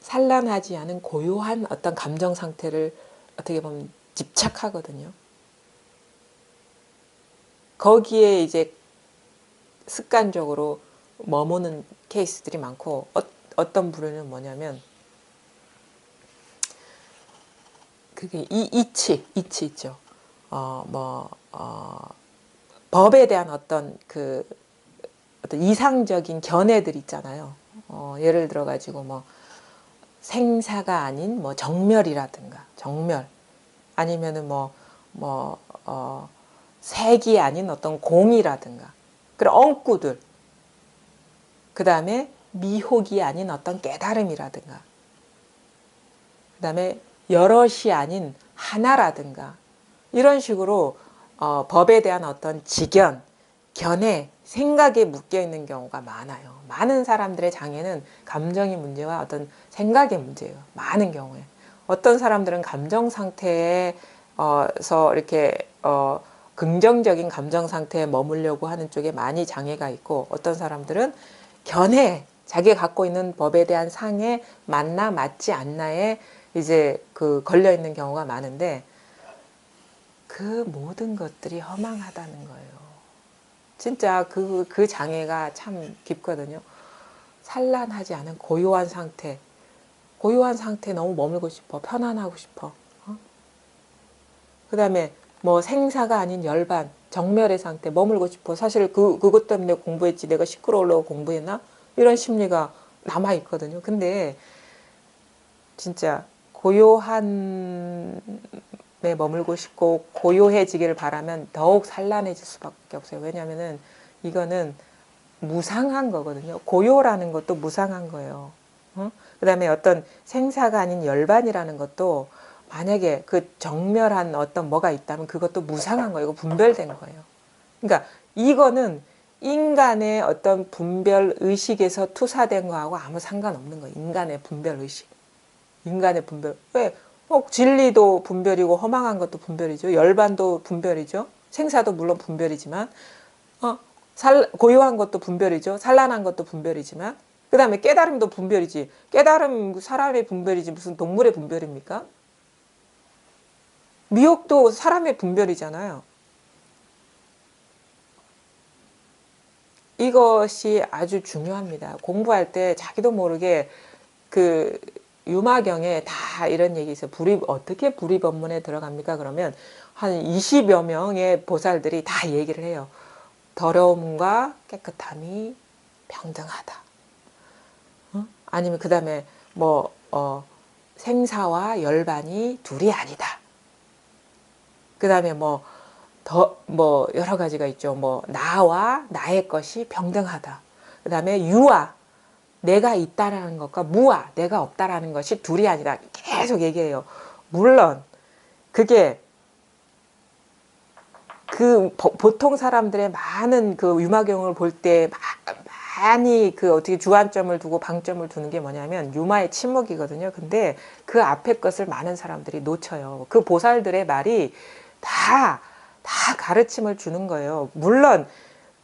산란하지 않은 고요한 어떤 감정 상태를 어떻게 보면 집착하거든요. 거기에 이제 습관적으로 머무는 케이스들이 많고 어떤 부류는 뭐냐면 그게 이치 있죠. 법에 대한 어떤 어떤 이상적인 견해들 있잖아요. 예를 들어 가지고 뭐 생사가 아닌 뭐 정멸이라든가 정멸 아니면은 색이 아닌 어떤 공이라든가 그런 엉구들, 그 다음에 미혹이 아닌 어떤 깨달음이라든가, 그 다음에 여럿이 아닌 하나라든가 이런 식으로 법에 대한 어떤 직견, 견해, 생각에 묶여 있는 경우가 많아요. 많은 사람들의 장애는 감정의 문제와 어떤 생각의 문제예요. 많은 경우에. 어떤 사람들은 감정 상태에서 이렇게 긍정적인 감정 상태에 머물려고 하는 쪽에 많이 장애가 있고, 어떤 사람들은 견해, 자기가 갖고 있는 법에 대한 상에 맞나 맞지 않나에 이제 걸려 있는 경우가 많은데, 그 모든 것들이 허망하다는 거예요. 진짜 그 장애가 참 깊거든요. 산란하지 않은 고요한 상태, 고요한 상태에 너무 머물고 싶어, 편안하고 싶어. 그 다음에 뭐 생사가 아닌 열반, 정멸의 상태 머물고 싶어. 사실 그것 때문에 공부했지, 내가 시끄러우려고 공부했나? 이런 심리가 남아 있거든요. 근데 진짜 고요한 에 머물고 싶고 고요해지기를 바라면 더욱 산란해질 수밖에 없어요. 왜냐하면은 이거는 무상한 거거든요. 고요라는 것도 무상한 거예요. 그 다음에 어떤 생사가 아닌 열반이라는 것도 만약에 그 정멸한 어떤 뭐가 있다면 그것도 무상한 거예요. 분별된 거예요. 그러니까 이거는 인간의 어떤 분별 의식에서 투사된 거하고 아무 상관없는 거예요. 인간의 분별 의식. 인간의 분별. 왜? 진리도 분별이고 허망한 것도 분별이죠. 열반도 분별이죠. 생사도 물론 분별이지만 고요한 것도 분별이죠. 산란한 것도 분별이지만, 그 다음에 깨달음도 분별이지. 깨달음 사람의 분별이지 무슨 동물의 분별입니까? 미혹도 사람의 분별이잖아요. 이것이 아주 중요합니다. 공부할 때 자기도 모르게 유마경에 다 이런 얘기 있어요. 어떻게 불입원문에 들어갑니까? 그러면 한 20여 명의 보살들이 다 얘기를 해요. 더러움과 깨끗함이 평등하다. 아니면 그 다음에 생사와 열반이 둘이 아니다. 그 다음에 여러 가지가 있죠. 나와 나의 것이 평등하다. 그 다음에 유아, 내가 있다라는 것과 무아, 내가 없다라는 것이 둘이 아니다. 계속 얘기해요. 물론 그게 보통 사람들의 많은 유마경을 볼 때 많이 어떻게 주안점을 두고 방점을 두는 게 뭐냐면 유마의 침묵이거든요. 근데 그 앞에 것을 많은 사람들이 놓쳐요. 그 보살들의 말이 다 가르침을 주는 거예요. 물론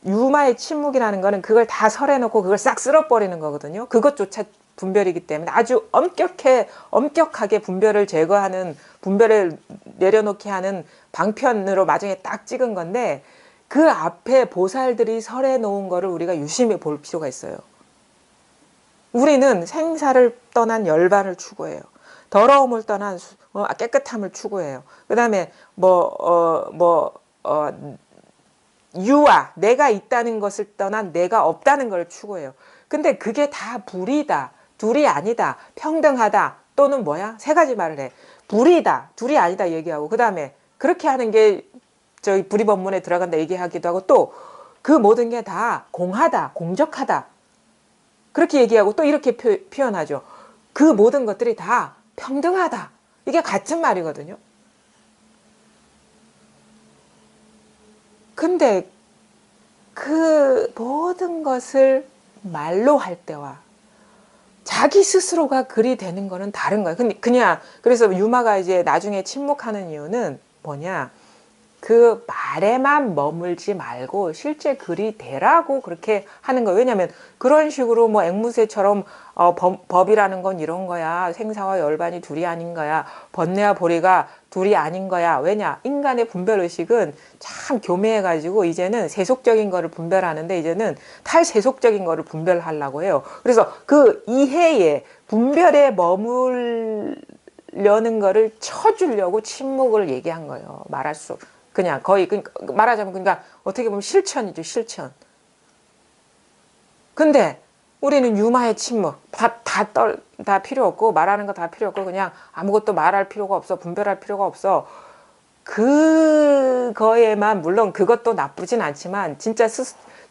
유마의 침묵이라는 거는 그걸 다 설해놓고 그걸 싹 쓸어버리는 거거든요. 그것조차 분별이기 때문에 아주 엄격하게 분별을 제거하는, 분별을 내려놓게 하는 방편으로 마중에 딱 찍은 건데, 그 앞에 보살들이 설해놓은 거를 우리가 유심히 볼 필요가 있어요. 우리는 생사를 떠난 열반을 추구해요. 더러움을 떠난 깨끗함을 추구해요. 그 다음에 유아, 내가 있다는 것을 떠난 내가 없다는 걸 추구해요. 근데 그게 다 불이다, 둘이 아니다, 평등하다, 또는 뭐야? 세 가지 말을 해. 불이다, 둘이 아니다 얘기하고, 그 다음에 그렇게 하는 게 저희 불이법문에 들어간다 얘기하기도 하고, 또 그 모든 게 다 공하다, 공적하다, 그렇게 얘기하고 또 이렇게 표현하죠. 그 모든 것들이 다 평등하다. 이게 같은 말이거든요. 근데 그 모든 것을 말로 할 때와 자기 스스로가 글이 되는 거는 다른 거예요. 그냥 그래서 유마가 이제 나중에 침묵하는 이유는 뭐냐? 그 말에만 머물지 말고 실제 글이 되라고 그렇게 하는 거예요. 왜냐하면 그런 식으로 뭐 앵무새처럼 법이라는 건 이런 거야. 생사와 열반이 둘이 아닌 거야. 번뇌와 보리가 둘이 아닌 거야. 왜냐? 인간의 분별의식은 참 교묘해가지고 이제는 세속적인 거를 분별하는데 이제는 탈세속적인 거를 분별하려고 해요. 그래서 그 이해에 분별에 머물려는 거를 쳐주려고 침묵을 얘기한 거예요. 말할 수 그냥 거의 말하자면 그러니까 어떻게 보면 실천이죠, 실천. 근데 우리는 유마의 침묵 다 필요 없고 말하는 거 다 필요 없고 그냥 아무것도 말할 필요가 없어, 분별할 필요가 없어. 그거에만 물론 그것도 나쁘진 않지만 진짜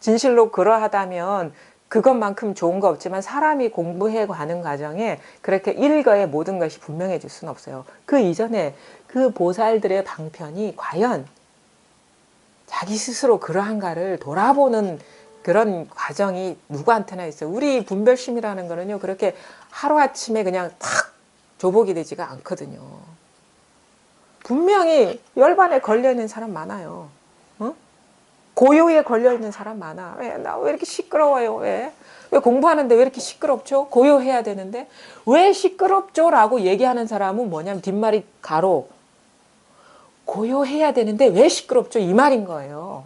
진실로 그러하다면 그것만큼 좋은 거 없지만 사람이 공부해 가는 과정에 그렇게 일거에 모든 것이 분명해질 수는 없어요. 그 이전에 그 보살들의 방편이 과연 자기 스스로 그러한가를 돌아보는 그런 과정이 누구한테나 있어요. 우리 분별심이라는 거는요, 그렇게 하루아침에 그냥 탁 조복이 되지가 않거든요. 분명히 열반에 걸려있는 사람 많아요. 어? 고요에 걸려있는 사람 많아. 나 왜 이렇게 시끄러워요? 왜 공부하는데 왜 이렇게 시끄럽죠? 고요해야 되는데. 왜 시끄럽죠? 라고 얘기하는 사람은 뭐냐면 뒷말이 가로. 고요해야 되는데 왜 시끄럽죠? 이 말인 거예요.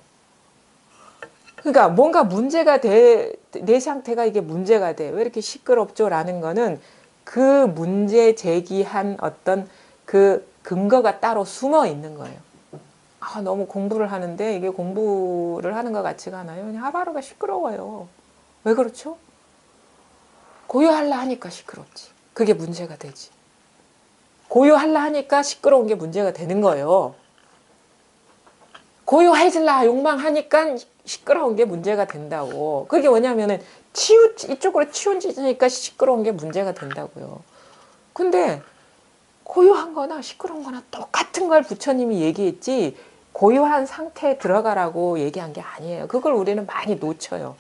그러니까 뭔가 문제가 내 상태가 이게 문제가 돼. 왜 이렇게 시끄럽죠? 라는 거는 그 문제 제기한 어떤 그 근거가 따로 숨어 있는 거예요. 아, 너무 공부를 하는데 이게 공부를 하는 것 같지가 않아요. 그냥 하루하루가 시끄러워요. 왜 그렇죠? 고요하려 하니까 시끄럽지. 그게 문제가 되지. 고요하려 하니까 시끄러운 게 문제가 되는 거예요. 고요해질라 욕망하니까 시끄러운 게 문제가 된다고. 그게 뭐냐면은 이쪽으로 치우치니까 시끄러운 게 문제가 된다고요. 근데 고요한 거나 시끄러운 거나 똑같은 걸 부처님이 얘기했지 고요한 상태에 들어가라고 얘기한 게 아니에요. 그걸 우리는 많이 놓쳐요.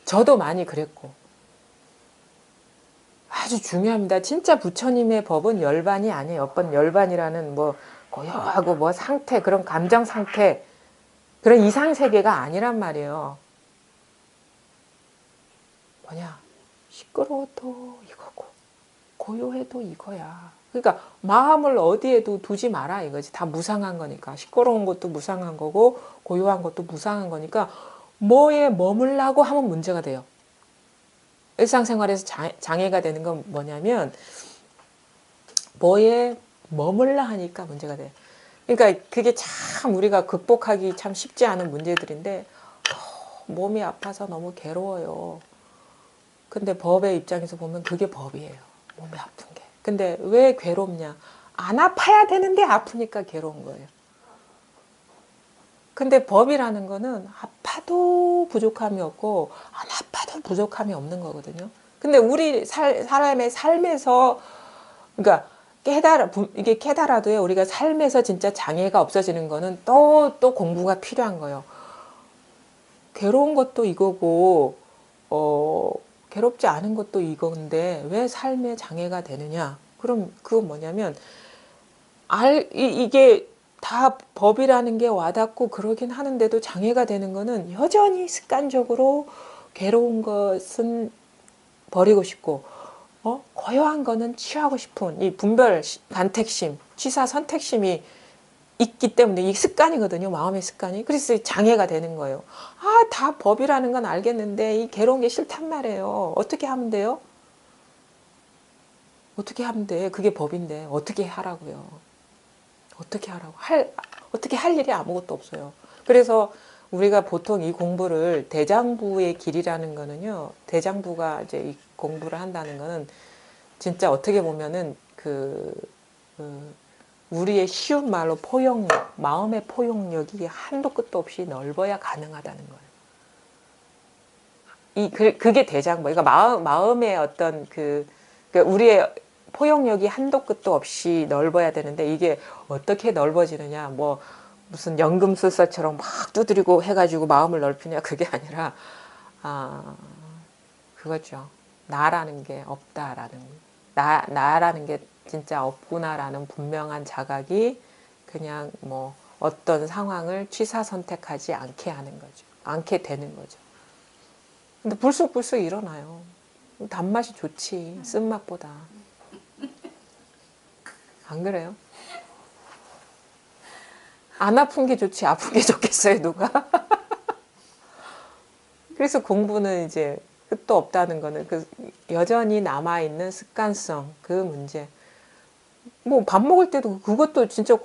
저도 많이 그랬고. 아주 중요합니다. 진짜 부처님의 법은 열반이 아니에요. 어떤 열반이라는 뭐 고요하고 뭐 상태, 그런 감정 상태, 그런 이상 세계가 아니란 말이에요. 뭐냐? 시끄러워도 이거고 고요해도 이거야. 그러니까 마음을 어디에도 두지 마라 이거지. 다 무상한 거니까. 시끄러운 것도 무상한 거고 고요한 것도 무상한 거니까 뭐에 머물라고 하면 문제가 돼요. 일상생활에서 장애가 되는 건 뭐냐면 뭐에 머물라 하니까 문제가 돼. 그러니까 그게 참 우리가 극복하기 참 쉽지 않은 문제들인데 몸이 아파서 너무 괴로워요. 근데 법의 입장에서 보면 그게 법이에요. 몸이 아픈 게. 근데 왜 괴롭냐? 안 아파야 되는데 아프니까 괴로운 거예요. 근데 법이라는 거는 아파도 부족함이 없고 안 아파도 부족함이 없는 거거든요. 근데 우리 사람의 삶에서 그러니까 이게 깨달아도요, 우리가 삶에서 진짜 장애가 없어지는 거는 또 공부가 필요한 거예요. 괴로운 것도 이거고, 괴롭지 않은 것도 이건데, 왜 삶에 장애가 되느냐? 그럼 그건 뭐냐면, 이게 다 법이라는 게 와닿고 그러긴 하는데도 장애가 되는 거는 여전히 습관적으로 괴로운 것은 버리고 싶고, 고요한 거는 취하고 싶은 이 분별, 간택심, 취사, 선택심이 있기 때문에 이 습관이거든요. 마음의 습관이. 그래서 장애가 되는 거예요. 아, 다 법이라는 건 알겠는데 이 괴로운 게 싫단 말이에요. 어떻게 하면 돼요? 어떻게 하면 돼? 그게 법인데 어떻게 하라고요? 어떻게 하라고? 어떻게 할 일이 아무것도 없어요. 그래서 우리가 보통 이 공부를 대장부의 길이라는 거는요. 대장부가 이제 이 공부를 한다는 거는 진짜 어떻게 보면은 그 우리의 쉬운 말로 포용력, 마음의 포용력이 한도 끝도 없이 넓어야 가능하다는 거예요. 그게 대장부. 그러니까 마음의 어떤 그러니까 우리의 포용력이 한도 끝도 없이 넓어야 되는데 이게 어떻게 넓어지느냐, 뭐 무슨 연금술사처럼 막 두드리고 해가지고 마음을 넓히냐, 그게 아니라 그거죠. 나라는 게 없다라는, 나라는 게 진짜 없구나라는 분명한 자각이 그냥 뭐 어떤 상황을 취사 선택하지 않게 하는 거죠. 않게 되는 거죠. 근데 불쑥불쑥 일어나요. 단맛이 좋지, 쓴맛보다. 안 그래요? 안 아픈 게 좋지 아픈 게 좋겠어요, 누가? 그래서 공부는 이제 끝도 없다는 거는 그 여전히 남아있는 습관성, 그 문제. 뭐 밥 먹을 때도 그것도 진짜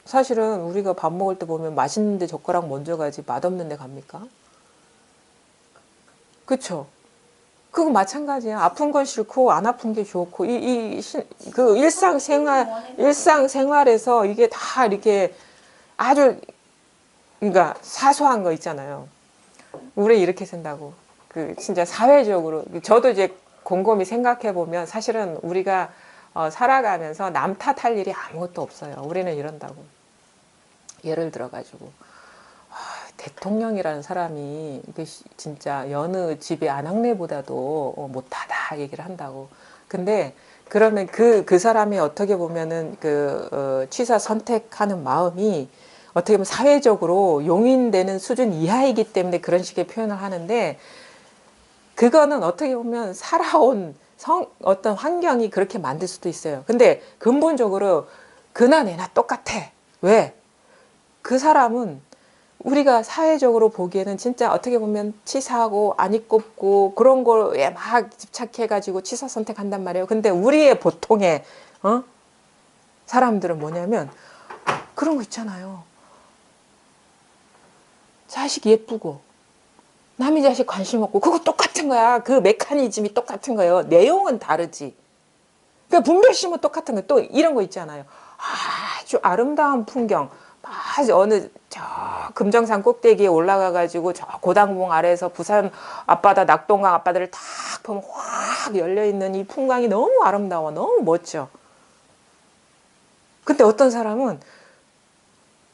사실은 우리가 밥 먹을 때 보면 맛있는데 젓가락 먼저 가지 맛없는데 갑니까? 그쵸? 그거 마찬가지야. 아픈 건 싫고 안 아픈 게 좋고 그 일상생활에서 이게 다 이렇게 아주 그러니까 사소한 거 있잖아요. 우리 이렇게 산다고. 그 진짜 사회적으로 저도 이제 곰곰이 생각해 보면 사실은 우리가 살아가면서 남 탓할 일이 아무것도 없어요. 우리는 이런다고. 예를 들어 가지고 대통령이라는 사람이 진짜 여느 집의 아낙네보다도 못하다 얘기를 한다고. 근데 그러면 그 사람이 어떻게 보면은 취사 선택하는 마음이 어떻게 보면 사회적으로 용인되는 수준 이하이기 때문에 그런 식의 표현을 하는데, 그거는 어떻게 보면 살아온 어떤 환경이 그렇게 만들 수도 있어요. 근데 근본적으로 그나 내나 똑같아. 왜? 그 사람은 우리가 사회적으로 보기에는 진짜 어떻게 보면 치사하고 안이 꼽고 그런 거에 막 집착해가지고 치사 선택한단 말이에요. 근데 우리의 보통의 사람들은 뭐냐면 그런 거 있잖아요. 자식 예쁘고 남의 자식 관심 없고 그거 똑같은 거야. 그 메커니즘이 똑같은 거예요. 내용은 다르지. 그러니까 분별심은 똑같은 거예요. 또 이런 거 있잖아요. 아주 아름다운 풍경, 아주 어느 저 금정산 꼭대기에 올라가가지고 저 고당봉 아래에서 부산 앞바다, 낙동강 앞바다를 탁 보면 확 열려있는 이 풍광이 너무 아름다워. 너무 멋져. 근데 어떤 사람은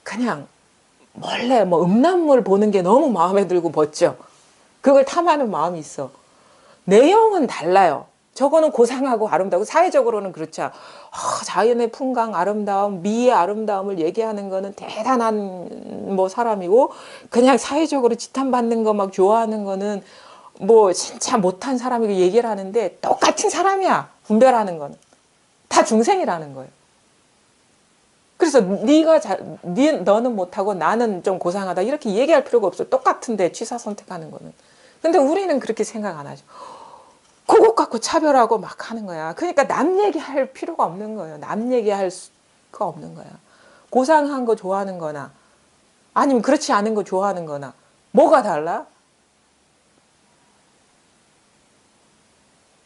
그냥 원래 뭐 음란물 보는 게 너무 마음에 들고 멋져. 그걸 탐하는 마음이 있어. 내용은 달라요. 저거는 고상하고 아름다고, 사회적으로는 그렇죠. 자연의 풍광, 아름다움, 미의 아름다움을 얘기하는 거는 대단한 뭐 사람이고, 그냥 사회적으로 지탄받는 거 막 좋아하는 거는 뭐 진짜 못한 사람이고 얘기를 하는데 똑같은 사람이야. 분별하는 거는 다 중생이라는 거예요. 그래서 너는 못하고 나는 좀 고상하다 이렇게 얘기할 필요가 없어. 똑같은데 취사 선택하는 거는. 근데 우리는 그렇게 생각 안 하죠. 그것 갖고 차별하고 막 하는 거야. 그러니까 남 얘기할 필요가 없는 거예요. 남 얘기할 수가 없는 거야. 고상한 거 좋아하는 거나 아니면 그렇지 않은 거 좋아하는 거나 뭐가 달라?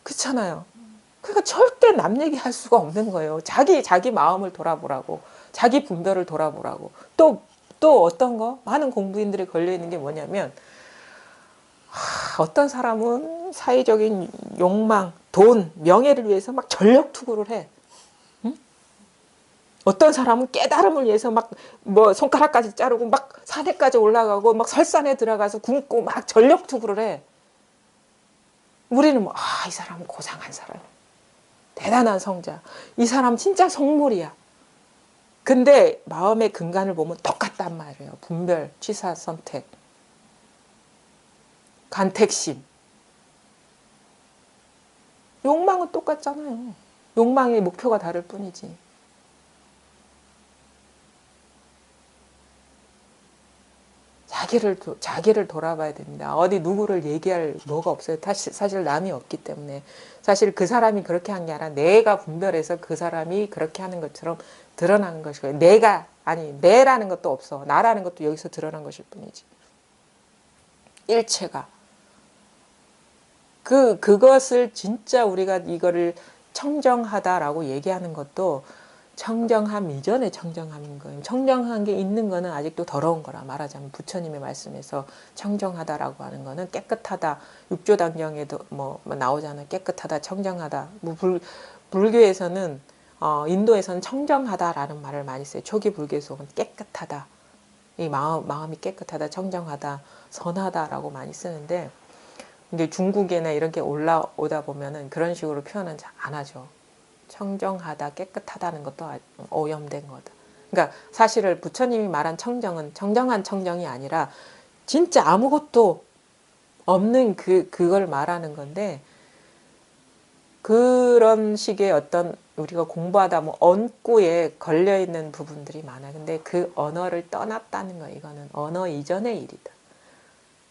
그렇잖아요. 그러니까 절대 남 얘기할 수가 없는 거예요. 자기 마음을 돌아보라고. 자기 분별을 돌아보라고. 또 어떤 거? 많은 공부인들이 걸려있는 게 뭐냐면, 어떤 사람은 사회적인 욕망, 돈, 명예를 위해서 막 전력 투구를 해. 응? 어떤 사람은 깨달음을 위해서 막 뭐 손가락까지 자르고 막 산에까지 올라가고 막 설산에 들어가서 굶고 막 전력 투구를 해. 우리는 뭐, 이 사람은 고상한 사람. 대단한 성자. 이 사람 진짜 성물이야. 근데 마음의 근간을 보면 똑같단 말이에요. 분별, 취사, 선택, 간택심. 욕망은 똑같잖아요. 욕망의 목표가 다를 뿐이지. 자기를 돌아봐야 됩니다. 어디 누구를 얘기할 뭐가 없어요. 사실 남이 없기 때문에. 사실 그 사람이 그렇게 한 게 아니라 내가 분별해서 그 사람이 그렇게 하는 것처럼 드러나는 것이고요. 내가 아니 내라는 것도 없어. 나라는 것도 여기서 드러난 것일 뿐이지. 일체가. 그것을 진짜 우리가 이거를 청정하다라고 얘기하는 것도 청정함 이전의 청정함인 거예요. 청정한 게 있는 거는 아직도 더러운 거라 말하자면 부처님의 말씀에서 청정하다라고 하는 거는 깨끗하다. 육조당경에도 뭐 나오잖아요. 깨끗하다, 청정하다. 뭐 불교에서는 인도에서는 청정하다라는 말을 많이 써요. 초기 불교에서는 깨끗하다. 이 마음이 깨끗하다, 청정하다, 선하다라고 많이 쓰는데 근데 중국에나 이런 게 올라오다 보면은 그런 식으로 표현은 잘 안 하죠. 청정하다, 깨끗하다는 것도 오염된 거다. 그러니까 사실은 부처님이 말한 청정은 정정한 청정이 아니라 진짜 아무것도 없는 그걸 말하는 건데 그런 식의 어떤 우리가 공부하다 뭐 언구에 걸려있는 부분들이 많아요. 근데 그 언어를 떠났다는 거예요. 이거는 언어 이전의 일이다.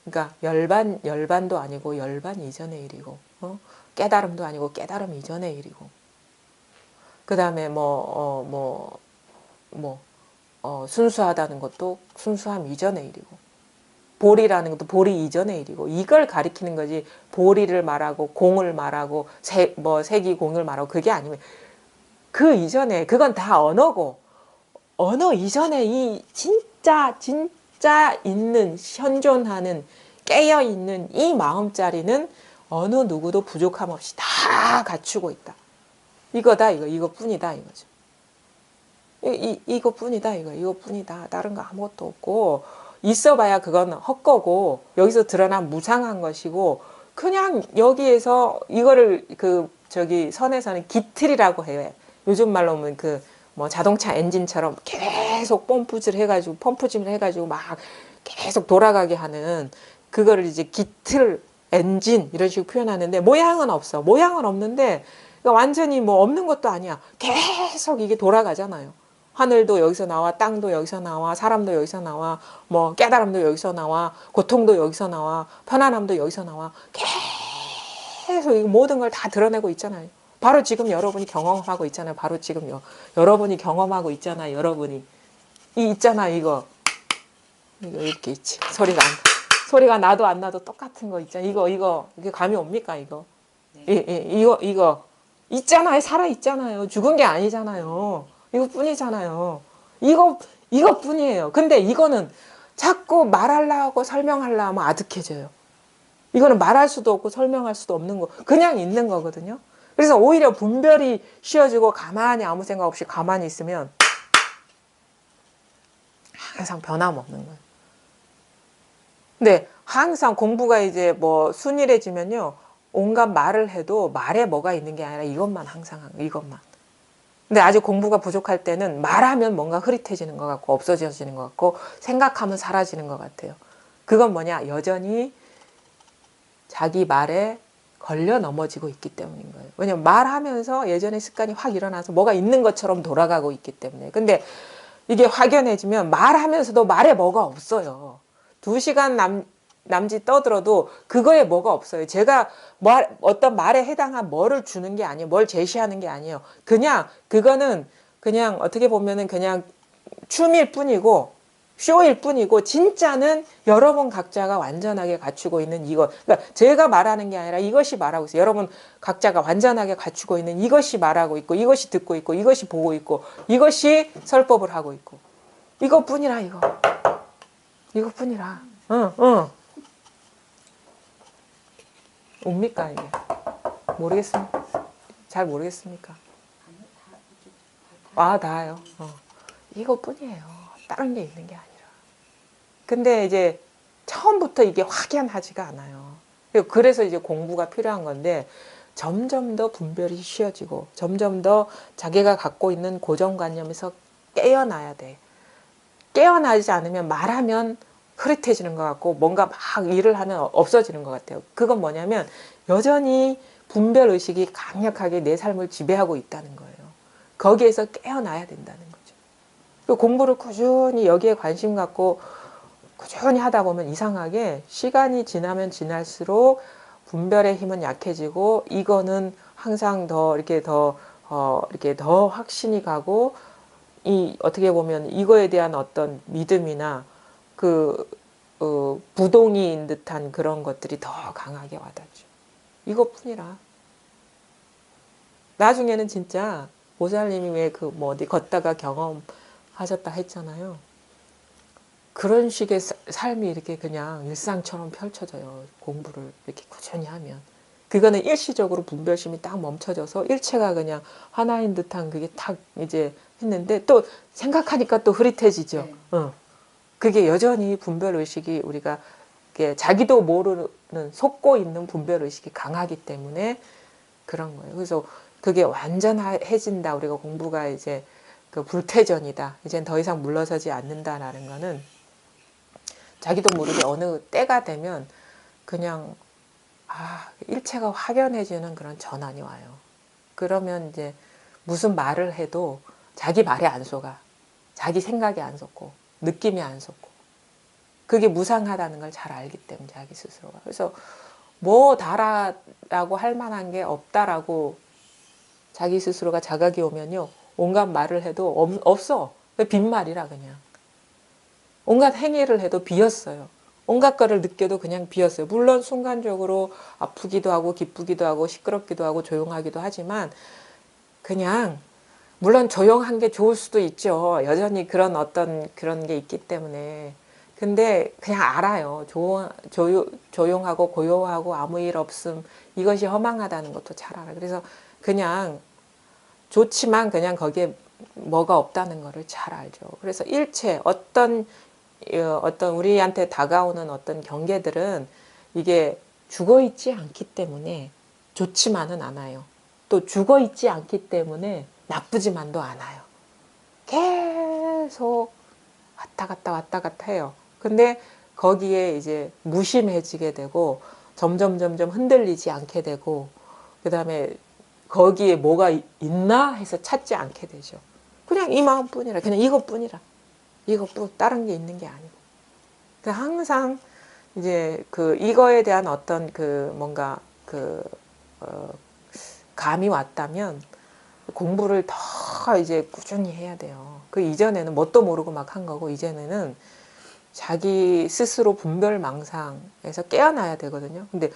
그러니까 열반도 아니고 열반 이전의 일이고 깨달음도 아니고 깨달음 이전의 일이고 그 다음에 순수하다는 것도 순수함 이전의 일이고 보리라는 것도 보리 이전의 일이고 이걸 가리키는 거지. 보리를 말하고 공을 말하고 색이 공을 말하고 그게 아니면 그 이전에 그건 다 언어고 언어 이전에 이 진짜 있는 현존하는 깨어있는 이 마음자리는 어느 누구도 부족함 없이 다 갖추고 있다. 이거다 이거뿐이다 이거죠. 이거뿐이다 이거뿐이다. 다른 거 아무것도 없고 있어봐야 그건 헛거고 여기서 드러난 무상한 것이고 그냥 여기에서 이거를 선에서는 기틀이라고 해요. 요즘 말로 하면 자동차 엔진처럼 계속 펌프질 해가지고 막 계속 돌아가게 하는 그거를 이제 기틀 엔진 이런 식으로 표현하는데 모양은 없어. 모양은 없는데 완전히 뭐 없는 것도 아니야. 계속 이게 돌아가잖아요. 하늘도 여기서 나와, 땅도 여기서 나와, 사람도 여기서 나와, 뭐 깨달음도 여기서 나와, 고통도 여기서 나와, 편안함도 여기서 나와. 계속 이 모든 걸 다 드러내고 있잖아요. 바로 지금 여러분이 경험하고 있잖아요. 바로 지금 여러분이 경험하고 있잖아요. 여러분이 있잖아요. 이거 이렇게 있지. 소리가 나도 안 나도 똑같은 거 있잖아요. 이게 감이 옵니까 이거? 네. 이거 있잖아요. 살아 있잖아요. 죽은 게 아니잖아요. 이거뿐이잖아요. 이거뿐이에요. 근데 이거는 자꾸 말하려고 설명하려고 하면 아득해져요. 이거는 말할 수도 없고 설명할 수도 없는 거. 그냥 있는 거거든요. 그래서 오히려 분별이 쉬어지고 가만히 아무 생각 없이 가만히 있으면 항상 변함없는 거예요. 근데 항상 공부가 이제 뭐 순일해지면요. 온갖 말을 해도 말에 뭐가 있는 게 아니라 이것만 항상 하는 거, 이것만. 근데 아직 공부가 부족할 때는 말하면 뭔가 흐릿해지는 것 같고 없어지는 것 같고 생각하면 사라지는 것 같아요. 그건 뭐냐? 여전히 자기 말에 걸려 넘어지고 있기 때문인 거예요. 왜냐면 말하면서 예전의 습관이 확 일어나서 뭐가 있는 것처럼 돌아가고 있기 때문에. 근데 이게 확연해지면 말하면서도 말에 뭐가 없어요. 2시간 남짓 떠들어도 그거에 뭐가 없어요. 제가 어떤 말에 해당한 뭐를 주는 게 아니에요. 뭘 제시하는 게 아니에요. 그거는 그냥 어떻게 보면은 그냥 춤일 뿐이고 쇼일 뿐이고 진짜는 여러분 각자가 완전하게 갖추고 있는 이것. 그러니까 제가 말하는 게 아니라 이것이 말하고 있어요. 여러분 각자가 완전하게 갖추고 있는 이것이 말하고 있고 이것이 듣고 있고 이것이 보고 있고 이것이 설법을 하고 있고 이것뿐이라 이것뿐이라. 응. 옵니까 이게? 모르겠습니까? 잘 모르겠습니까? 다요. 이것뿐이에요. 다른 게 있는 게 아니라. 근데 이제 처음부터 이게 확연하지가 않아요. 그래서 이제 공부가 필요한 건데 점점 더 분별이 쉬워지고 점점 더 자기가 갖고 있는 고정관념에서 깨어나야 돼. 깨어나지 않으면 말하면 흐릿해지는 것 같고 뭔가 막 일을 하면 없어지는 것 같아요. 그건 뭐냐면 여전히 분별의식이 강력하게 내 삶을 지배하고 있다는 거예요. 거기에서 깨어나야 된다는 거죠. 공부를 꾸준히 여기에 관심 갖고 꾸준히 하다 보면 이상하게 시간이 지나면 지날수록 분별의 힘은 약해지고 이거는 항상 더 이렇게 더 확신이 가고 이 어떻게 보면 이거에 대한 어떤 믿음이나 그 부동이인 듯한 그런 것들이 더 강하게 와닿죠. 이것뿐이라. 나중에는 진짜 보살님이 왜 그 뭐 어디 걷다가 경험하셨다 했잖아요. 그런 식의 삶이 이렇게 그냥 일상처럼 펼쳐져요. 공부를 이렇게 꾸준히 하면. 그거는 일시적으로 분별심이 딱 멈춰져서 일체가 그냥 하나인 듯한 그게 딱 이제 했는데 또 생각하니까 또 흐릿해지죠. 그게 여전히 분별의식이 우리가 자기도 모르는 속고 있는 분별의식이 강하기 때문에 그런 거예요. 그래서 그게 완전해진다. 우리가 공부가 이제 그 불태전이다. 이젠 더 이상 물러서지 않는다라는 거는 자기도 모르게 어느 때가 되면 그냥 일체가 확연해지는 그런 전환이 와요. 그러면 이제 무슨 말을 해도 자기 말에 안 속아. 자기 생각에 안 속고 느낌이 안 속고 그게 무상하다는 걸 잘 알기 때문에 자기 스스로가. 그래서 뭐 다라고 할 만한 게 없다라고 자기 스스로가 자각이 오면요. 온갖 말을 해도 없어. 빈말이라 그냥. 온갖 행위를 해도 비었어요. 온갖 거를 느껴도 그냥 비었어요. 물론 순간적으로 아프기도 하고 기쁘기도 하고 시끄럽기도 하고 조용하기도 하지만 그냥 물론 조용한 게 좋을 수도 있죠. 여전히 그런 어떤 그런 게 있기 때문에. 근데 그냥 알아요. 조용하고 고요하고 아무 일 없음 이것이 허망하다는 것도 잘 알아요. 그래서 그냥 좋지만 그냥 거기에 뭐가 없다는 거를 잘 알죠. 그래서 일체 어떤 우리한테 다가오는 어떤 경계들은 이게 죽어있지 않기 때문에 좋지만은 않아요. 또 죽어있지 않기 때문에 나쁘지만도 않아요. 계속 왔다 갔다 왔다 갔다 해요. 근데 거기에 이제 무심해지게 되고 점점 흔들리지 않게 되고 그 다음에 거기에 뭐가 있나 해서 찾지 않게 되죠. 그냥 이 마음뿐이라 그냥 이것뿐이라 이것뿐 다른 게 있는 게 아니고 항상 이제 그 이거에 대한 어떤 그 뭔가 그 감이 왔다면 공부를 더 이제 꾸준히 해야 돼요. 그 이전에는 뭣도 모르고 막 한 거고 이제는 자기 스스로 분별망상에서 깨어나야 되거든요. 근데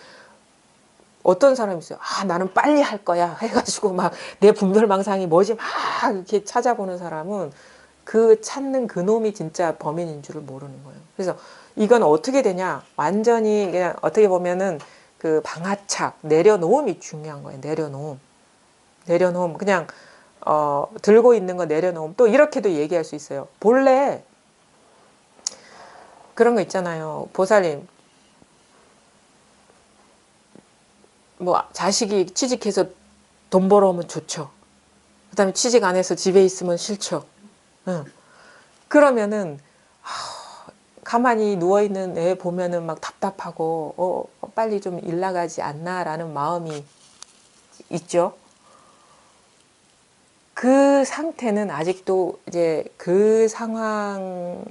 어떤 사람이 있어요. 나는 빨리 할 거야 해가지고 막 내 분별망상이 뭐지 막 이렇게 찾아보는 사람은 그 찾는 그 놈이 진짜 범인인 줄을 모르는 거예요. 그래서 이건 어떻게 되냐? 완전히 그냥 어떻게 보면은 그 방아착 내려놓음이 중요한 거예요. 내려놓음 그냥 들고 있는 거 내려놓음. 또 이렇게도 얘기할 수 있어요. 본래 그런 거 있잖아요. 보살님 뭐 자식이 취직해서 돈 벌어오면 좋죠. 그 다음에 취직 안 해서 집에 있으면 싫죠. 응. 그러면은 가만히 누워있는 애 보면은 막 답답하고 빨리 좀 일 나가지 않나 라는 마음이 있죠. 그 상태는 아직도 이제 그 상황을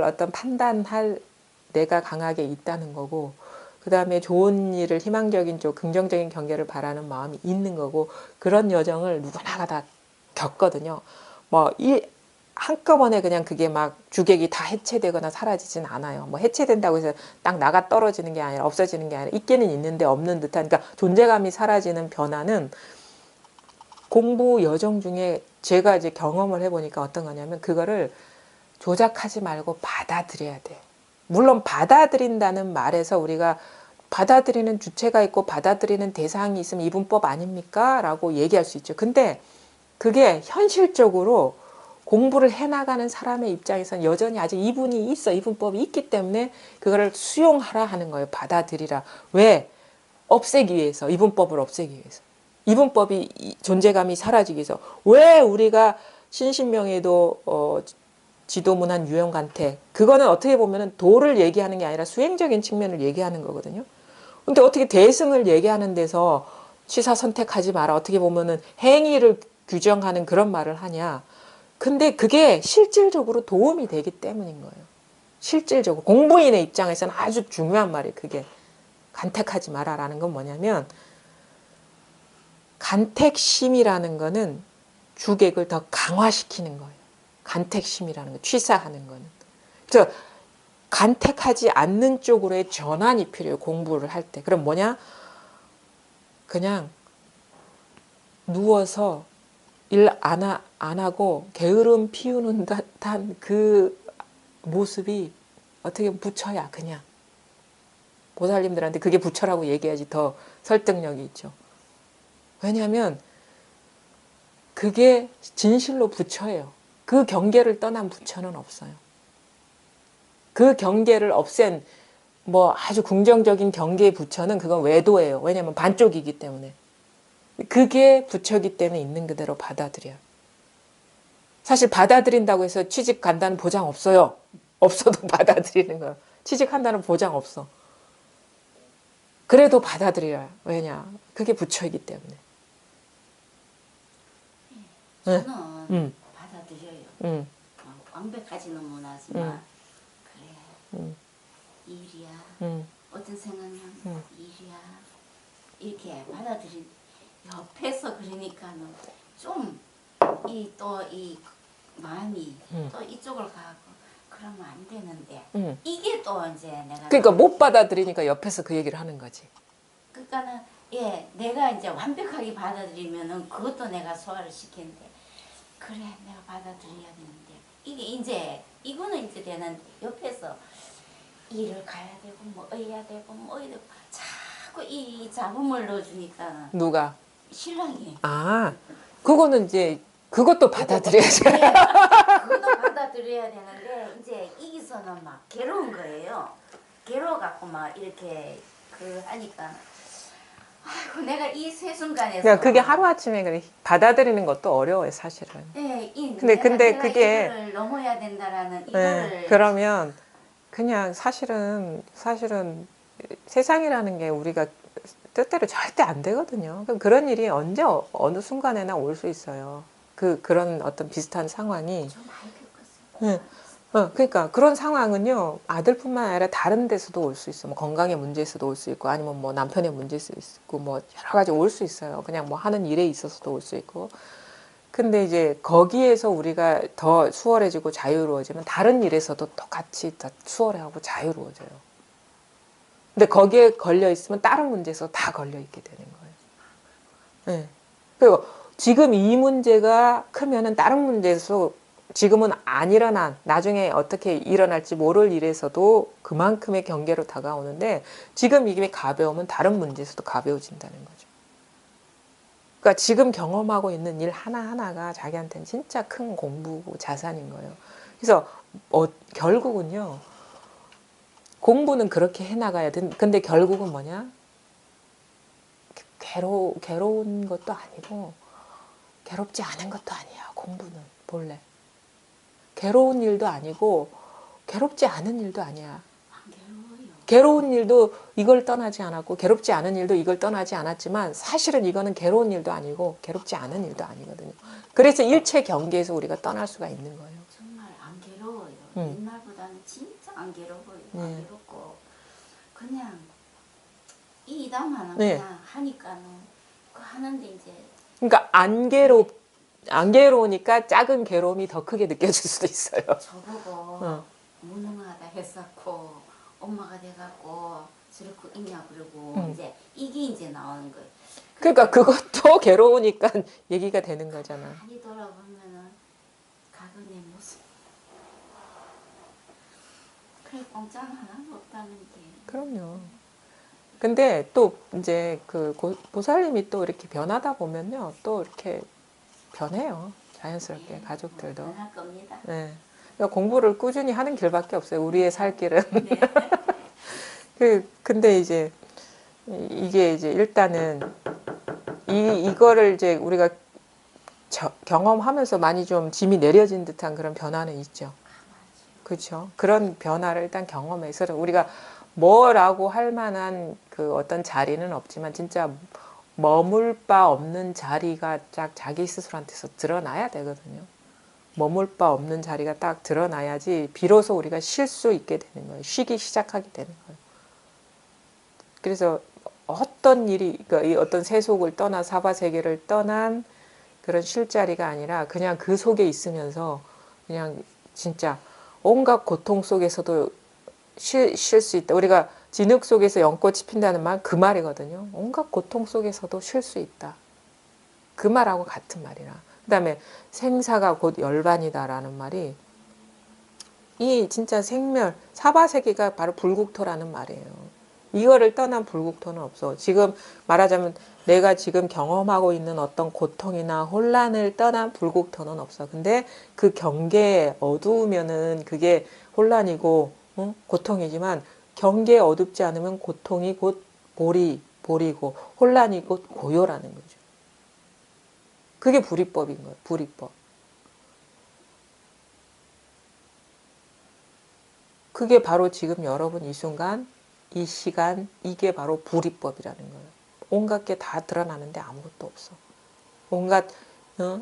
어떤 판단할 내가 강하게 있다는 거고 그 다음에 좋은 일을 희망적인 쪽 긍정적인 경계를 바라는 마음이 있는 거고 그런 여정을 누구나가 다 겪거든요. 뭐 한꺼번에 그냥 그게 막 주객이 다 해체되거나 사라지진 않아요. 뭐 해체된다고 해서 딱 나가 떨어지는 게 아니라 없어지는 게 아니라 있기는 있는데 없는 듯한 그러니까 존재감이 사라지는 변화는 공부 여정 중에 제가 이제 경험을 해보니까 어떤 거냐면 그거를 조작하지 말고 받아들여야 돼요. 물론 받아들인다는 말에서 우리가 받아들이는 주체가 있고 받아들이는 대상이 있으면 이분법 아닙니까? 라고 얘기할 수 있죠. 근데 그게 현실적으로 공부를 해나가는 사람의 입장에서는 여전히 아직 이분이 있어. 이분법이 있기 때문에 그거를 수용하라 하는 거예요. 받아들이라. 왜? 없애기 위해서. 이분법을 없애기 위해서. 이분법이 존재감이 사라지기 위해서. 왜 우리가 신신명예도 지도문안 유형간택 그거는 어떻게 보면 도를 얘기하는 게 아니라 수행적인 측면을 얘기하는 거거든요. 근데 어떻게 대승을 얘기하는 데서 취사 선택하지 마라. 어떻게 보면은 행위를 규정하는 그런 말을 하냐. 근데 그게 실질적으로 도움이 되기 때문인 거예요. 실질적으로. 공부인의 입장에서는 아주 중요한 말이에요. 그게. 간택하지 마라라는 건 뭐냐면 간택심이라는 거는 주객을 더 강화시키는 거예요. 간택심이라는 거, 취사하는 거는. 그래서 간택하지 않는 쪽으로의 전환이 필요해요. 공부를 할 때. 그럼 뭐냐? 그냥 누워서 일 안 하고 게으름 피우는 듯한 그 모습이 어떻게 보면 부처야, 그냥. 보살님들한테 그게 부처라고 얘기해야지 더 설득력이 있죠. 왜냐하면 그게 진실로 부처예요. 그 경계를 떠난 부처는 없어요. 그 경계를 없앤 뭐 아주 긍정적인 경계의 부처는 그건 외도예요. 왜냐하면 반쪽이기 때문에. 그게 부처기 때문에 있는 그대로 받아들여요. 사실 받아들인다고 해서 취직 간다는 보장 없어요. 없어도 받아들이는 거예요. 취직한다는 보장 없어. 그래도 받아들여요. 왜냐? 그게 부처이기 때문에. 저는 받아들여요. 응. 완벽하지는 못하지만 그래 일이야. 어떤 생각은 일이야. 이렇게 받아들인 옆에서 그러니까는 좀 이 마음이 또 이쪽으로 가고 그러면 안 되는데 이게 또 이제 내가 그러니까 못 받아들이니까 옆에서 그 얘기를 하는 거지. 그러니까는 예 내가 이제 완벽하게 받아들이면은 그것도 내가 소화를 시키는데 그래 내가 받아들여야 되는데 이게 이제 이거는 이제 되는데 옆에서 일을 가야 되고 뭐 해야 되고 뭐 해야 되고 자꾸 이 잡음을 넣어주니까 누가? 신랑이 아, 그거는 이제 그것도 받아들여야지. 예, 그것도 받아들여야 되는데 이제 이기서는 막 괴로운 거예요. 괴로워갖고 막 이렇게 그 하니까 아이고 내가 이 세 순간에서 그러니까 그게 하루아침에 그래 받아들이는 것도 어려워요, 사실은. 예, 근데 내가 그게 이거를 넘어야 된다라는 네, 이거를 그러면 그냥 사실은 세상이라는 게 우리가 뜻대로 절대 안 되거든요. 그럼 그런 일이 언제 어느 순간에나 올 수 있어요. 그런 어떤 비슷한 상황이. 좀 많이 겪었어요. 그러니까 그런 상황은요 아들뿐만 아니라 다른 데서도 올 수 있어. 뭐 건강의 문제에서도 올 수 있고 아니면 뭐 남편의 문제일 수 있고 뭐 여러 가지 올 수 있어요. 그냥 뭐 하는 일에 있어서도 올 수 있고. 근데 이제 거기에서 우리가 더 수월해지고 자유로워지면 다른 일에서도 똑같이 더 수월하고 자유로워져요. 근데 거기에 걸려 있으면 다른 문제에서 다 걸려 있게 되는 거예요. 네. 그리고 지금 이 문제가 크면은 다른 문제에서 지금은 안 일어난 나중에 어떻게 일어날지 모를 일에서도 그만큼의 경계로 다가오는데 지금 이게 가벼우면 다른 문제에서도 가벼워진다는 거죠. 그러니까 지금 경험하고 있는 일 하나하나가 자기한테는 진짜 큰 공부고 자산인 거예요. 그래서 결국은요. 공부는 그렇게 해나가야 돼. 근데 결국은 뭐냐? 괴로운 것도 아니고 괴롭지 않은 것도 아니야. 공부는 본래. 괴로운 일도 아니고 괴롭지 않은 일도 아니야. 안 괴로워요. 괴로운 일도 이걸 떠나지 않았고 괴롭지 않은 일도 이걸 떠나지 않았지만 사실은 이거는 괴로운 일도 아니고 괴롭지 않은 일도 아니거든요. 그래서 일체 경계에서 우리가 떠날 수가 있는 거예요. 정말 안 괴로워요. 옛날보다는 진짜 안 괴로워요. 안 괴롭고 그냥 이 이담하는 그냥 하니까는 그 하는데 이제 그러니까 안 괴로우니까 작은 괴로움이 더 크게 느껴질 수도 있어요. 저보고 무능하다 했었고 엄마가 돼갖고 저렇게 있냐 그러고 이제 이게 이제 나오는 거예요. 그러니까 그것도 괴로우니까 얘기가 되는 거잖아. 많이 돌아보면은 가근의 모습. 그래 공짜는 하나도 없다는 게. 그럼요. 근데 또 이제 그 보살님이 또 이렇게 변하다 보면요. 또 이렇게 변해요. 자연스럽게 가족들도. 변할 겁니다. 네. 그러니까 공부를 꾸준히 하는 길밖에 없어요. 우리의 살 길은. 네. 근데 이제 이게 이제 일단은 이거를 이제 우리가 경험하면서 많이 좀 짐이 내려진 듯한 그런 변화는 있죠. 그렇죠. 그런 변화를 일단 경험해서 우리가 뭐라고 할 만한 그 어떤 자리는 없지만 진짜 머물 바 없는 자리가 딱 자기 스스로한테서 드러나야 되거든요. 머물 바 없는 자리가 딱 드러나야지 비로소 우리가 쉴 수 있게 되는 거예요. 쉬기 시작하게 되는 거예요. 그래서 어떤 일이, 그러니까 이 어떤 세속을 떠나 사바세계를 떠난 그런 쉴 자리가 아니라 그냥 그 속에 있으면서 그냥 진짜 온갖 고통 속에서도 쉴 수 있다. 우리가 진흙 속에서 연꽃이 핀다는 말 그 말이거든요. 온갖 고통 속에서도 쉴 수 있다. 그 말하고 같은 말이라. 그다음에 생사가 곧 열반이다라는 말이 이 진짜 생멸 사바세계가 바로 불국토라는 말이에요. 이거를 떠난 불국토는 없어. 지금 말하자면 내가 지금 경험하고 있는 어떤 고통이나 혼란을 떠난 불국토는 없어. 근데 그 경계에 어두우면은 그게 혼란이고 고통이지만 경계에 어둡지 않으면 고통이 곧 보리고 혼란이 곧 고요라는 거죠. 그게 불이법인 거예요. 불이법. 그게 바로 지금 여러분 이 순간, 이 시간, 이게 바로 불이법이라는 거예요. 온갖 게 다 드러나는데 아무것도 없어. 온갖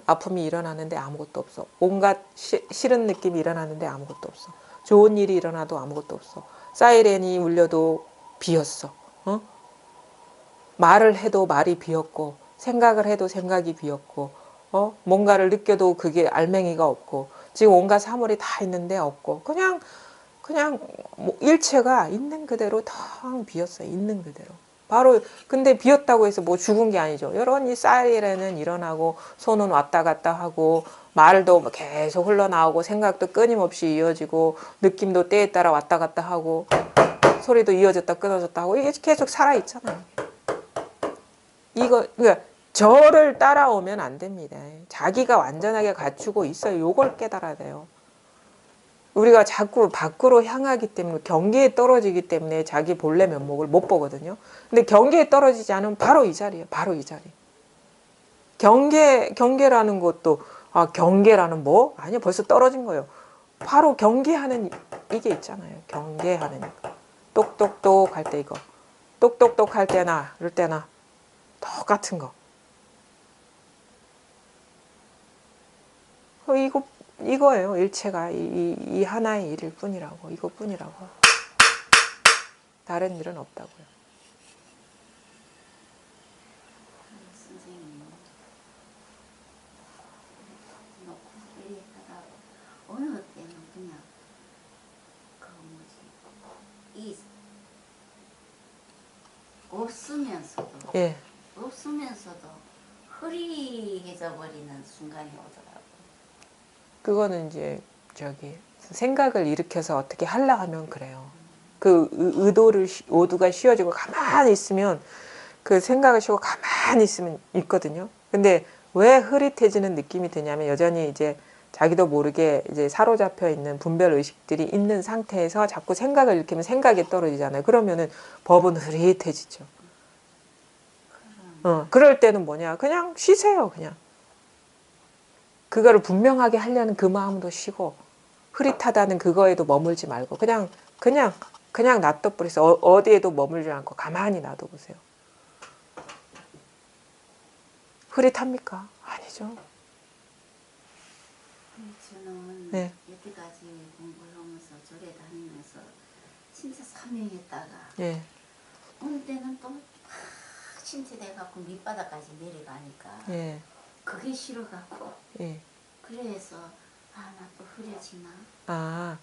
아픔이 일어나는데 아무것도 없어. 온갖 싫은 느낌이 일어나는데 아무것도 없어. 좋은 일이 일어나도 아무것도 없어. 사이렌이 울려도 비었어. 말을 해도 말이 비었고 생각을 해도 생각이 비었고 뭔가를 느껴도 그게 알맹이가 없고 지금 온갖 사물이 다 있는데 없고 그냥 뭐 일체가 있는 그대로 텅 비었어요. 있는 그대로. 바로 근데 비었다고 해서 뭐 죽은 게 아니죠. 여러분이 사이렌은 일어나고 손은 왔다 갔다 하고 말도 계속 흘러나오고 생각도 끊임없이 이어지고 느낌도 때에 따라 왔다 갔다 하고 소리도 이어졌다 끊어졌다 하고 이게 계속 살아있잖아요. 이거 그러니까 저를 따라오면 안 됩니다. 자기가 완전하게 갖추고 있어요. 요걸 깨달아야 돼요. 우리가 자꾸 밖으로 향하기 때문에 경계에 떨어지기 때문에 자기 본래 면목을 못 보거든요. 근데 경계에 떨어지지 않으면 바로 이 자리예요. 바로 이 자리. 경계라는 것도 경계라는 뭐? 아니요. 벌써 떨어진 거예요. 바로 경계하는 이게 있잖아요. 경계하는 거. 똑똑똑 할 때 이거. 똑똑똑 할 때나 이럴 때나 똑같은 거. 이거예요. 일체가 이 하나의 일일 뿐이라고. 이것뿐이라고. 다른 일은 없다고요. 선생님 놓고 얘기하다가 어느 때는 그냥 그 뭐지 이 없으면서도 예. 없으면서도 흐리해져 버리는 순간이 오더라고. 그거는 이제 생각을 일으켜서 어떻게 하려 하면 그래요. 그 오두가 씌워지고 가만히 있으면 그 생각을 쉬고 가만히 있으면 있거든요. 근데 왜 흐릿해지는 느낌이 드냐면 여전히 이제 자기도 모르게 이제 사로잡혀 있는 분별 의식들이 있는 상태에서 자꾸 생각을 일으키면 생각이 떨어지잖아요. 그러면은 법은 흐릿해지죠. 그럴 때는 뭐냐? 그냥 쉬세요, 그냥. 그거를 분명하게 하려는 그 마음도 쉬고 흐릿하다는 그거에도 머물지 말고 그냥 놔둬버리세요. 어디에도 머물지 않고 가만히 놔둬보세요. 흐릿합니까? 아니죠. 저는 네. 여태까지 공부를 하면서 절에 다니면서 진짜 사명했다가 예. 어느 때는 또 막 침체돼갖고 밑바닥까지 내려가니까 예. 그게 싫어갖고 예. 그래서 나 또 흐려지나?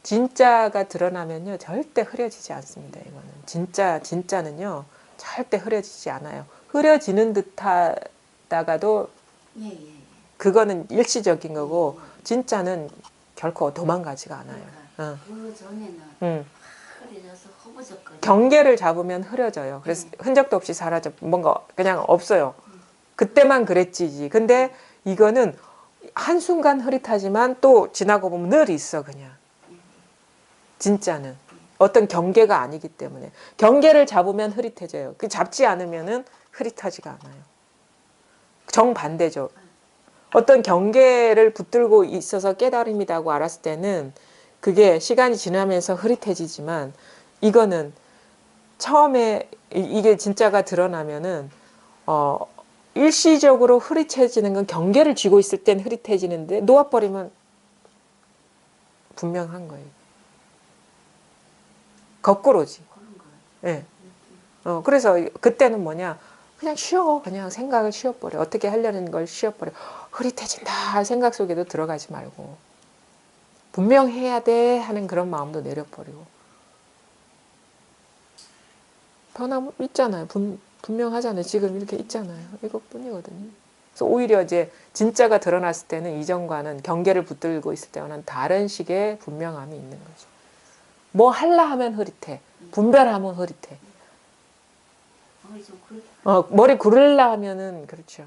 진짜가 드러나면요 절대 흐려지지 않습니다. 이거는 진짜는요 절대 흐려지지 않아요. 흐려지는 듯하다가도 예. 그거는 일시적인 거고 진짜는 결코 도망가지가 않아요. 그러니까 그 전에는 흐려져서 허브적거리고 경계를 잡으면 흐려져요. 그래서 흔적도 없이 사라져 뭔가 그냥 없어요. 그때만 그랬지. 근데 이거는 한순간 흐릿하지만 또 지나고 보면 늘 있어 그냥. 진짜는 어떤 경계가 아니기 때문에 경계를 잡으면 흐릿해져요. 그 잡지 않으면은 흐릿하지가 않아요. 정반대죠. 어떤 경계를 붙들고 있어서 깨달음이라고 알았을 때는 그게 시간이 지나면서 흐릿해지지만 이거는 처음에 이게 진짜가 드러나면은 일시적으로 흐릿해지는 건 경계를 쥐고 있을 땐 흐릿해지는데 놓아버리면 분명한 거예요. 거꾸로지. 그런 거 예. 그래서 그때는 뭐냐 그냥 쉬어. 그냥 생각을 쉬어버려. 어떻게 하려는 걸 쉬어버려. 흐릿해진다 생각 속에도 들어가지 말고 분명해야 돼 하는 그런 마음도 내려버리고 변함 있잖아요. 분명하잖아요. 지금 이렇게 있잖아요. 이것뿐이거든요. 그래서 오히려 이제 진짜가 드러났을 때는 이전과는 경계를 붙들고 있을 때와는 다른 식의 분명함이 있는 거죠. 뭐 할라 하면 흐릿해. 분별하면 흐릿해. 머리 굴릴라 하면은 그렇죠.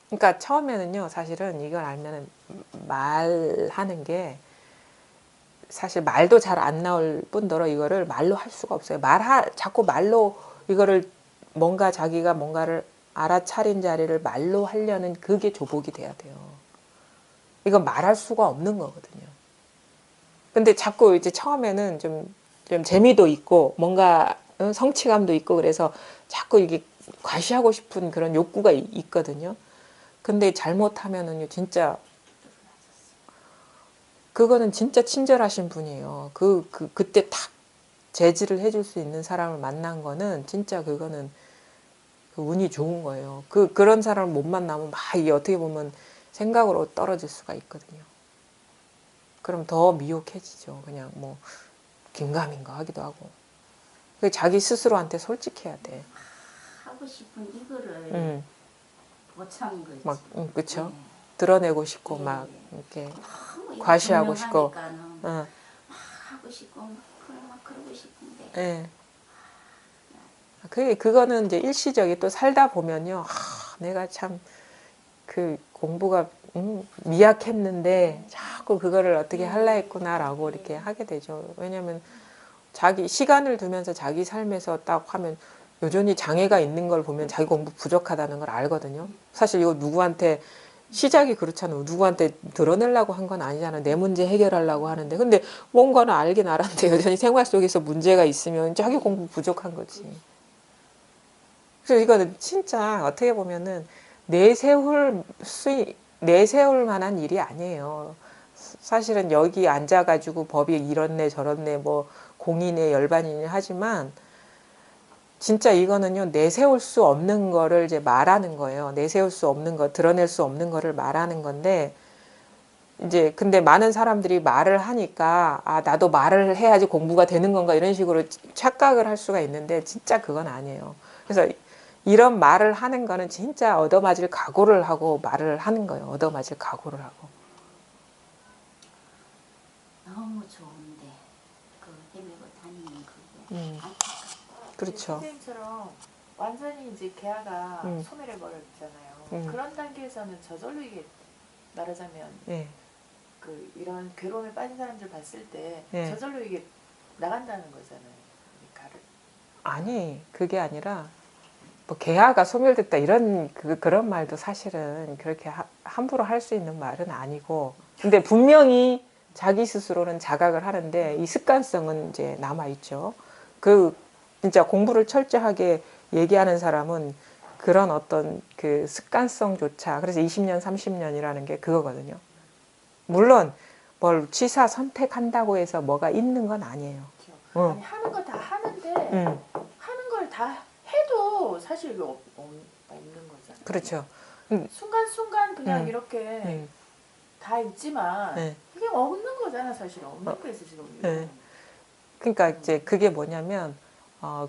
그러니까 처음에는요, 사실은 이걸 알면은 말하는 게 사실 말도 잘 안 나올 뿐더러 이거를 말로 할 수가 없어요. 자꾸 말로 이거를 뭔가 자기가 뭔가를 알아차린 자리를 말로 하려는 그게 조복이 돼야 돼요. 이건 말할 수가 없는 거거든요. 근데 자꾸 이제 처음에는 좀 재미도 있고 뭔가 성취감도 있고 그래서 자꾸 이게 과시하고 싶은 그런 욕구가 있거든요. 근데 잘못하면은요, 진짜 그거는 진짜 친절하신 분이에요. 그때 탁 제지를 해줄 수 있는 사람을 만난 거는 진짜 그거는 그 운이 좋은 거예요. 그런 사람을 못 만나면 막 이게 어떻게 보면 생각으로 떨어질 수가 있거든요. 그럼 더 미혹해지죠. 그냥 뭐 긴가민가 하기도 하고. 자기 스스로한테 솔직해야 돼. 하고 싶은 이거를 못 참은 거지. 막, 그쵸? 예. 드러내고 싶고, 예, 막, 예. 이렇게, 너무 이거 과시하고 싶고, 분명하니까는 어, 하고 싶고 막 그러고 싶은데 예. 그거는 이제 일시적이 또 살다 보면요. 내가 참 그 공부가 미약했는데 자꾸 그거를 어떻게 할라 했구나라고 이렇게 하게 되죠. 왜냐하면 자기 시간을 두면서 자기 삶에서 딱 하면 여전히 장애가 있는 걸 보면 자기 공부 부족하다는 걸 알거든요. 사실 이거 누구한테 시작이 그렇잖아요. 누구한테 드러내려고 한 건 아니잖아요. 내 문제 해결하려고 하는데. 근데 뭔가는 알긴 알았는데 여전히 생활 속에서 문제가 있으면 자기 공부 부족한 거지. 그래서 이거는 진짜 어떻게 보면은 내세울 만한 일이 아니에요. 사실은 여기 앉아가지고 법이 이렇네 저렇네 뭐 공이네 열반이네 하지만 진짜 이거는요 내세울 수 없는 거를 이제 말하는 거예요. 내세울 수 없는 거, 드러낼 수 없는 거를 말하는 건데 이제 근데 많은 사람들이 말을 하니까 아 나도 말을 해야지 공부가 되는 건가 이런 식으로 착각을 할 수가 있는데 진짜 그건 아니에요. 그래서 이런 말을 하는 거는 진짜 얻어맞을 각오를 하고 말을 하는 거예요. 얻어맞을 각오를 하고. 너무 좋은데 그 헤매고 다니는 그게 안타깝고. 그렇죠. 선생님처럼 완전히 이제 개화가 소멸해 버렸잖아요. 그런 단계에서는 저절로 이게 말하자면 예. 그 이런 괴로움에 빠진 사람들 봤을 때 예. 저절로 이게 나간다는 거잖아요. 이 가를. 아니 그게 아니라 뭐 개화가 소멸됐다 이런 그런 말도 사실은 그렇게 함부로 할 수 있는 말은 아니고 근데 분명히 자기 스스로는 자각을 하는데 이 습관성은 이제 남아 있죠. 진짜 공부를 철저하게 얘기하는 사람은 그런 어떤 그 습관성조차 그래서 20년 30년이라는 게 그거거든요. 물론 뭘 취사 선택한다고 해서 뭐가 있는 건 아니에요. 아니 하는 거 다 하는데 하는 걸 다 해도 사실 이게 없는 거잖아요. 그렇죠. 순간순간 그냥 이렇게 다 있지만 이게 없는 거잖아 사실. 없는 거에서 지금. 그러니까 이제 그게 뭐냐면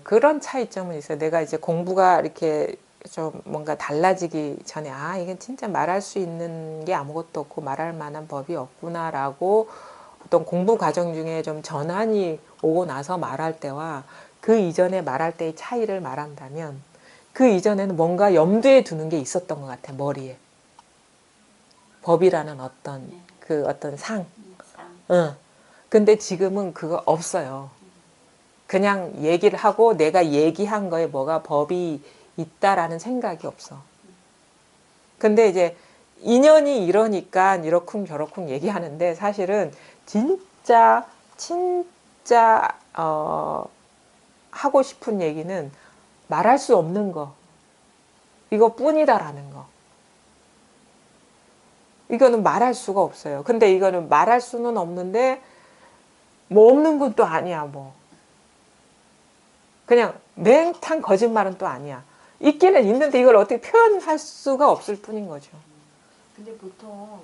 그런 차이점은 있어요. 내가 이제 공부가 이렇게 좀 뭔가 달라지기 전에 아 이게 진짜 말할 수 있는 게 아무것도 없고 말할 만한 법이 없구나라고 어떤 공부 과정 중에 좀 전환이 오고 나서 말할 때와 그 이전에 말할 때의 차이를 말한다면 그 이전에는 뭔가 염두에 두는 게 있었던 것 같아 머리에 법이라는 어떤 상. 근데 지금은 그거 없어요. 그냥 얘기를 하고 내가 얘기한 거에 뭐가 법이 있다라는 생각이 없어. 근데 이제 인연이 이러니까 이러쿵 저러쿵 얘기하는데 사실은 진짜 하고 싶은 얘기는 말할 수 없는 거 이거뿐이다라는 거. 이거는 말할 수가 없어요. 근데 이거는 말할 수는 없는데 뭐 없는 건 또 아니야 뭐. 그냥 맹탕 거짓말은 또 아니야. 있기는 있는데 이걸 어떻게 표현할 수가 없을 뿐인 거죠. 근데 보통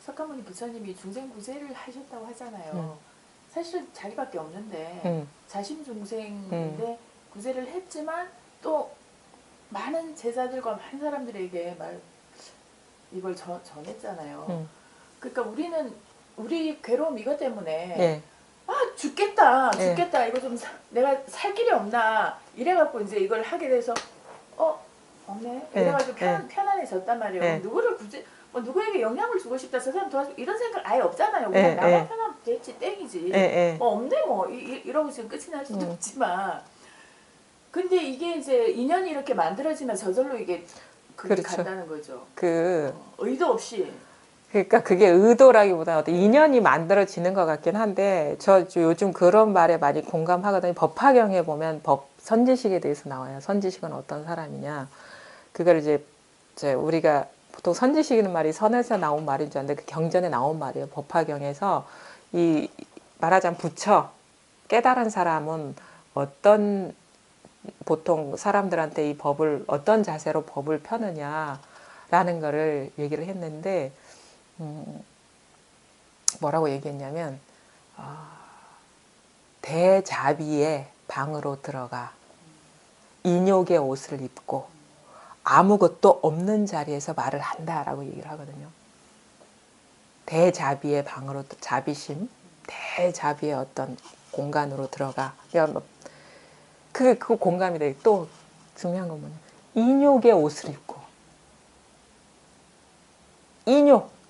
석가모니 부처님이 중생구제를 하셨다고 하잖아요. 사실은 자기밖에 없는데 자신 중생인데 구제를 했지만 또 많은 제자들과 많은 사람들에게 이걸 전했잖아요. 그러니까 우리 괴로움 이것 때문에 네. 아 죽겠다 이거 좀 내가 살 길이 없나 이래갖고 이제 이걸 하게 돼서 없네 이래가지고 편안해졌단 말이에요. 네. 누구를 굳이 뭐 누구에게 영향을 주고 싶다 저 사람 도와주고 이런 생각 아예 없잖아요. 그냥 나만 편하면 됐지 땡이지. 없네 뭐 이러고 지금 끝이 날 수도 있지만 근데 이게 이제 인연이 이렇게 만들어지면 저절로 이게 그게 그렇죠. 간다는 거죠. 의도 없이. 그러니까 그게 의도라기보다 어떤 인연이 만들어지는 것 같긴 한데 저 요즘 그런 말에 많이 공감하거든요. 법화경에 보면 선지식에 대해서 나와요. 선지식은 어떤 사람이냐. 그걸 이제 우리가 보통 선지식이라는 말이 선에서 나온 말인 줄 아는데 그 경전에 나온 말이에요. 법화경에서 이 말하자면 부처 깨달은 사람은 보통 사람들한테 이 법을 어떤 자세로 법을 펴느냐라는 거를 얘기를 했는데 뭐라고 얘기했냐면 대자비의 방으로 들어가 인욕의 옷을 입고 아무것도 없는 자리에서 말을 한다라고 얘기를 하거든요. 대자비의 방으로 자비심, 대자비의 어떤 공간으로 들어가. 그 공감이 돼. 또 중요한 건 뭐냐? 인욕의 옷을 입고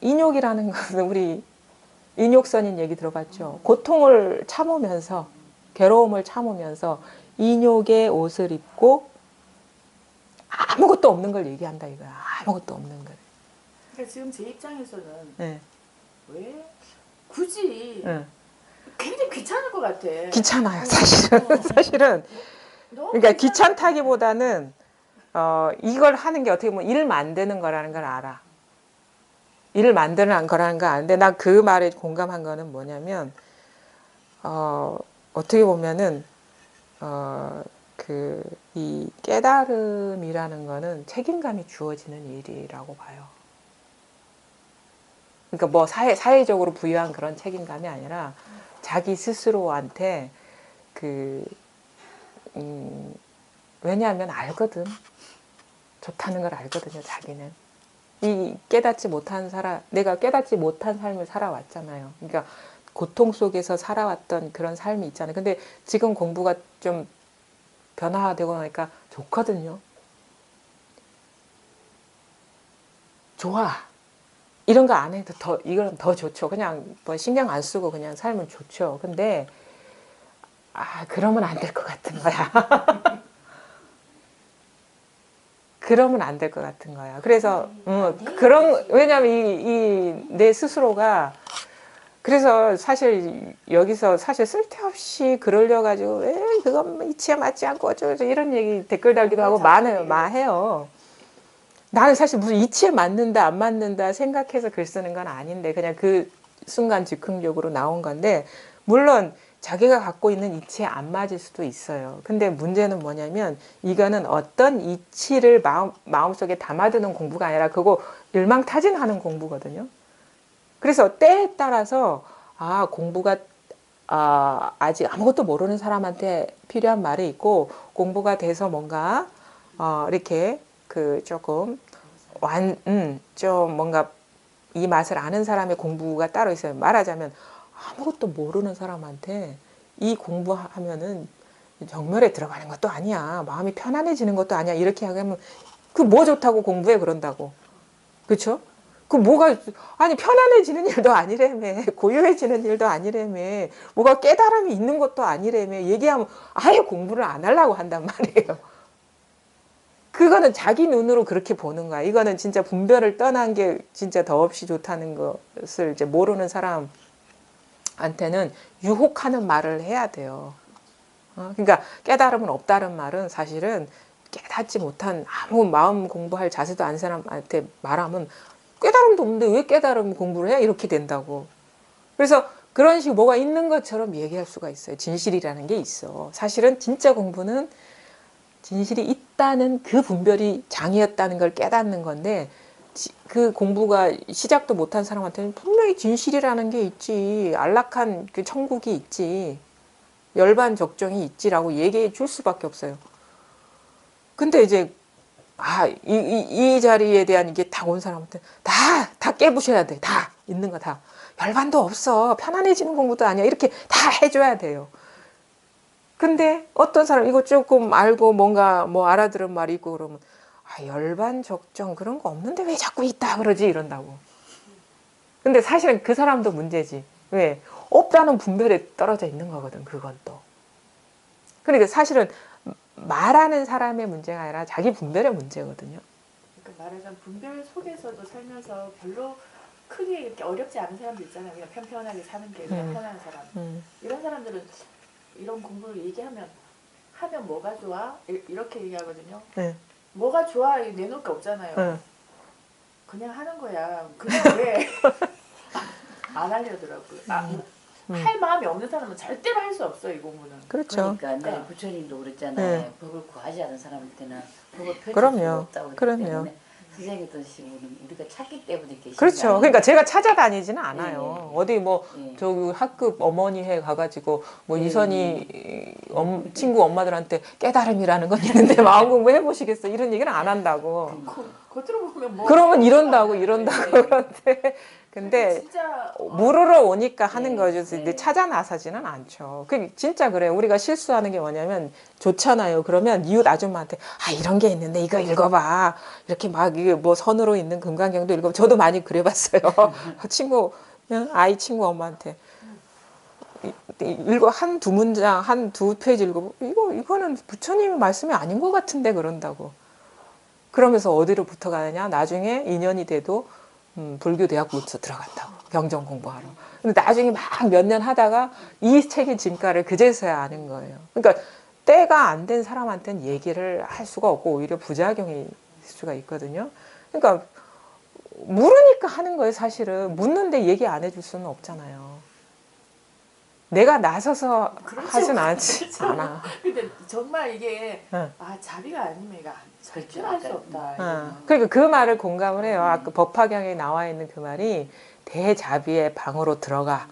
인욕이라는 것은 우리 인욕선인 얘기 들어봤죠. 고통을 참으면서 괴로움을 참으면서 인욕의 옷을 입고 아무것도 없는 걸 얘기한다 이거야. 아무것도 없는 걸. 그러니까 지금 제 입장에서는 네. 왜 굳이 네. 굉장히 귀찮을 것 같아. 귀찮아요, 사실은. 그러니까 귀찮다기보다는 이걸 하는 게 어떻게 보면 일을 만드는 거라는 걸 알아. 일을 만드는 거라는 걸 아는데 나 그 말에 공감한 거는 뭐냐면 어떻게 보면은 이 깨달음이라는 거는 책임감이 주어지는 일이라고 봐요. 그러니까 뭐 사회적으로 부여한 그런 책임감이 아니라 자기 스스로한테 왜냐하면 알거든. 좋다는 걸 알거든요, 자기는. 내가 깨닫지 못한 삶을 살아왔잖아요. 그러니까 고통 속에서 살아왔던 그런 삶이 있잖아요. 근데 지금 공부가 좀 변화되고 나니까 좋거든요. 좋아. 이런 거 안 해도 이건 더 좋죠. 그냥 뭐 신경 안 쓰고 그냥 살면 좋죠. 근데 그러면 안 될 것 같은 거야. 그러면 안 될 것 같은 거야. 그래서 왜냐면 내 스스로가 그래서 사실 여기서 쓸데없이 글 올려가지고 왜 그건 이치에 맞지 않고 어쩌고 이런 얘기 댓글 달기도 하고 해요. 나는 사실 무슨 이치에 맞는다 안 맞는다 생각해서 글 쓰는 건 아닌데 그냥 그 순간 즉흥적으로 나온 건데 물론 자기가 갖고 있는 이치에 안 맞을 수도 있어요. 근데 문제는 뭐냐면 이거는 어떤 이치를 마음속에 담아두는 공부가 아니라 그거 일망타진하는 공부거든요. 그래서 때에 따라서 공부가 아직 아무것도 모르는 사람한테 필요한 말이 있고 공부가 돼서 뭔가 이렇게 조금 좀 뭔가 이 맛을 아는 사람의 공부가 따로 있어요. 말하자면 아무것도 모르는 사람한테 이 공부하면은 정멸에 들어가는 것도 아니야. 마음이 편안해지는 것도 아니야. 이렇게 하면 그 뭐 좋다고 공부해 그런다고. 그렇죠? 그 편안해지는 일도 아니라며. 고요해지는 일도 아니라며. 뭐가 깨달음이 있는 것도 아니라며. 얘기하면 아예 공부를 안 하려고 한단 말이에요. 그거는 자기 눈으로 그렇게 보는 거야. 이거는 진짜 분별을 떠난 게 진짜 더없이 좋다는 것을 이제 모르는 사람한테는 유혹하는 말을 해야 돼요. 그러니까 깨달음은 없다는 말은 사실은 깨닫지 못한 아무 마음 공부할 자세도 안 사람한테 말하면 깨달음도 없는데 왜 깨달음 공부를 해? 이렇게 된다고. 그래서 그런 식으로 뭐가 있는 것처럼 얘기할 수가 있어요. 진실이라는 게 있어. 사실은 진짜 공부는 진실이 있다는 그 분별이 장애였다는 걸 깨닫는 건데 그 공부가 시작도 못한 사람한테는 분명히 진실이라는 게 있지. 안락한 그 천국이 있지. 열반 적정이 있지라고 얘기해 줄 수밖에 없어요. 근데 이제 이 자리에 대한 이게 다 온 사람한테 다 깨부셔야 돼. 다 있는 거 다. 열반도 없어. 편안해지는 공부도 아니야. 이렇게 다 해줘야 돼요. 근데 어떤 사람 이거 조금 알고 뭔가 뭐 알아들은 말이 있고 그러면 열반 적정 그런 거 없는데 왜 자꾸 있다 그러지 이런다고. 근데 사실은 그 사람도 문제지. 왜? 없다는 분별에 떨어져 있는 거거든. 그건 또. 그러니까 사실은 말하는 사람의 문제가 아니라 자기 분별의 문제거든요. 그러니까 말하자면 분별 속에서도 살면서 별로 크게 이렇게 어렵지 않은 사람들 있잖아요. 그냥 편편하게 사는 게 그냥 편한 사람. 이런 사람들은 이런 공부를 얘기하면 하면 뭐가 좋아? 이렇게 얘기하거든요. 네. 뭐가 좋아? 내놓을 게 없잖아요. 그냥 하는 거야. 그냥 왜 안 하려더라고요. 할 마음이 없는 사람은 절대로 할 수 없어 이 공부는. 그렇죠. 그러니까 내 부처님도 그랬잖아요. 법을 구하지 않은 사람한테는 법을 펼칠 그럼요. 수가 없다고 했기 그럼요. 때문에 선생님 뜻이고는 우리가 찾기 때문에 계신 게 그렇죠. 아니에요. 그러니까 제가 찾아다니지는 않아요. 예. 어디 뭐 예. 저기 학급 어머니회 가가지고 뭐 예. 이선희 친구 엄마들한테 깨달음이라는 건 있는데 마음 공부 해보시겠어 이런 얘기는 안 한다고. 겉으로 보면 뭐 그러면 이런다고 네. 그런데 근데 진짜 물으러 오니까 하는 네, 거죠. 네. 근데 찾아 나서지는 않죠. 그 진짜 그래요. 우리가 실수하는 게 뭐냐면 좋잖아요. 그러면 이웃 아줌마한테 이런 게 있는데 이거 읽어봐. 이렇게 막 이게 뭐 선으로 있는 금강경도 읽어. 저도 많이 그래봤어요. 아이 친구 엄마한테 읽어 한 두 문장 한 두 페이지 읽어. 이거는 부처님의 말씀이 아닌 것 같은데 그런다고. 그러면서 어디로 붙어가느냐? 나중에 2년이 돼도 불교 대학부터 들어간다고 경전 공부하러. 근데 나중에 막 몇 년 하다가 이 책의 진가를 그제서야 아는 거예요. 그러니까 때가 안 된 사람한테는 얘기를 할 수가 없고 오히려 부작용이 있을 수가 있거든요. 그러니까 물으니까 하는 거예요. 사실은 묻는데 얘기 안 해줄 수는 없잖아요. 내가 나서서 그렇죠. 하진 않아. 근데 정말 이게 응. 자비가 아니면 이거 절대 그렇죠. 할 수 없다. 이거는. 그러니까 그 말을 공감을 해요. 아까 법화경에 나와 있는 그 말이 대자비의 방으로 들어가.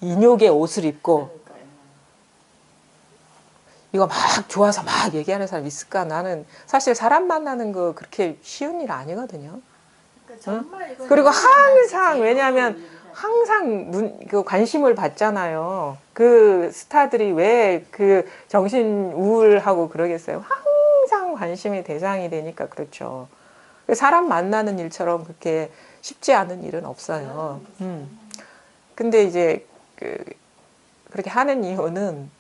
인욕의 옷을 입고 그러니까요. 이거 막 좋아서 막 얘기하는 사람 있을까? 나는 사실 사람 만나는 거 그렇게 쉬운 일 아니거든요. 그러니까 정말 이거는 그리고 항상 제일 왜냐하면 어려운 일이라. 항상 그 관심을 받잖아요. 그 스타들이 왜 그 정신 우울하고 그러겠어요. 항상 관심의 대상이 되니까 그렇죠. 사람 만나는 일처럼 그렇게 쉽지 않은 일은 없어요. 근데 이제 그렇게 하는 이유는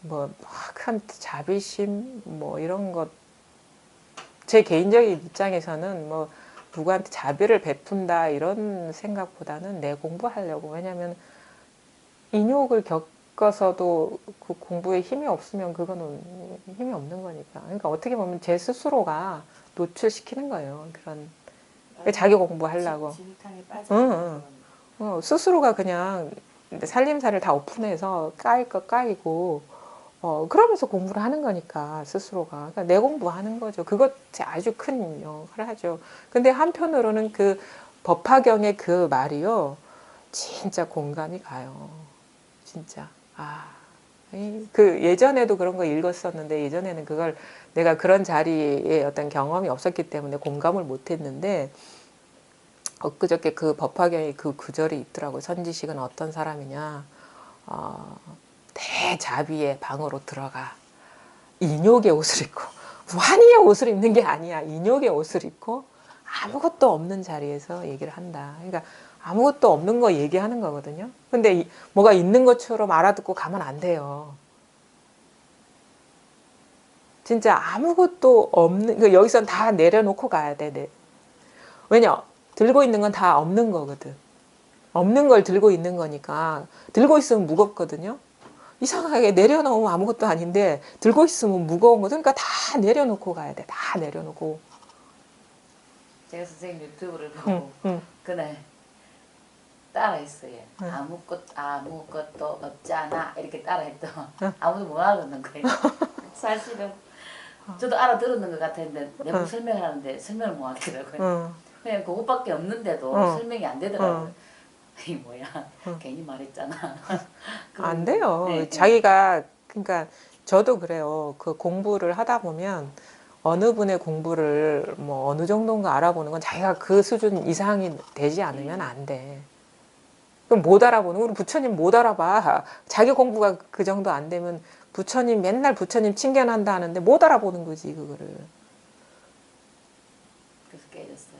뭐 큰 자비심 뭐 이런 것 제 개인적인 입장에서는 뭐 누구한테 자비를 베푼다 이런 생각보다는 내 공부하려고. 왜냐하면 인욕을 겪어서도 그 공부에 힘이 없으면 그거는 힘이 없는 거니까. 그러니까 어떻게 보면 제 스스로가 노출시키는 거예요. 그런 자기 공부하려고. 진탕에 빠져. 스스로가 그냥 살림살이를 다 오픈해서 까일 거 까이고 그러면서 공부를 하는 거니까 스스로가. 그러니까 내 공부하는 거죠. 그것 아주 큰 역할을 하죠. 근데 한편으로는 그 법화경의 그 말이요. 진짜 공감이 가요. 진짜. 그 예전에도 그런 거 읽었었는데 예전에는 그걸 내가 그런 자리에 어떤 경험이 없었기 때문에 공감을 못 했는데 엊그저께 그 법화경에 그 구절이 있더라고요. 선지식은 어떤 사람이냐. 대자비의 방으로 들어가. 인욕의 옷을 입고. 환희의 옷을 입는 게 아니야. 인욕의 옷을 입고 아무것도 없는 자리에서 얘기를 한다. 그러니까 아무것도 없는 거 얘기하는 거거든요. 근데 뭐가 있는 것처럼 알아듣고 가면 안 돼요. 진짜 아무것도 없는, 여기선 다 내려놓고 가야 돼. 왜냐? 들고 있는 건 다 없는 거거든. 없는 걸 들고 있는 거니까. 들고 있으면 무겁거든요. 이상하게 내려놓으면 아무것도 아닌데 들고 있으면 무거운 거죠. 그러니까 다 내려놓고 가야 돼. 다 내려놓고. 제가 선생님 유튜브를 보고 그날 따라했어요. 아무것도 없잖아 이렇게 따라했더 아무도 못 알아듣는 거예요. 사실은 저도 알아들었는 것 같았는데 내가 설명을 하는데 설명을 못 하겠더라고요. 그냥 그것밖에 없는데도 설명이 안 되더라고요. 이 뭐야 괜히 말했잖아. 안 돼요. 네, 자기가 그러니까 저도 그래요. 그 공부를 하다 보면 어느 분의 공부를 뭐 어느 정도인가 알아보는 건 자기가 그 수준 이상이 되지 않으면 안 돼. 그럼 못 알아보는 우리 부처님 못 알아봐. 자기 공부가 그 정도 안 되면 부처님 맨날 부처님 칭견한다 하는데 못 알아보는 거지 그거를. 그래서 깨졌어요.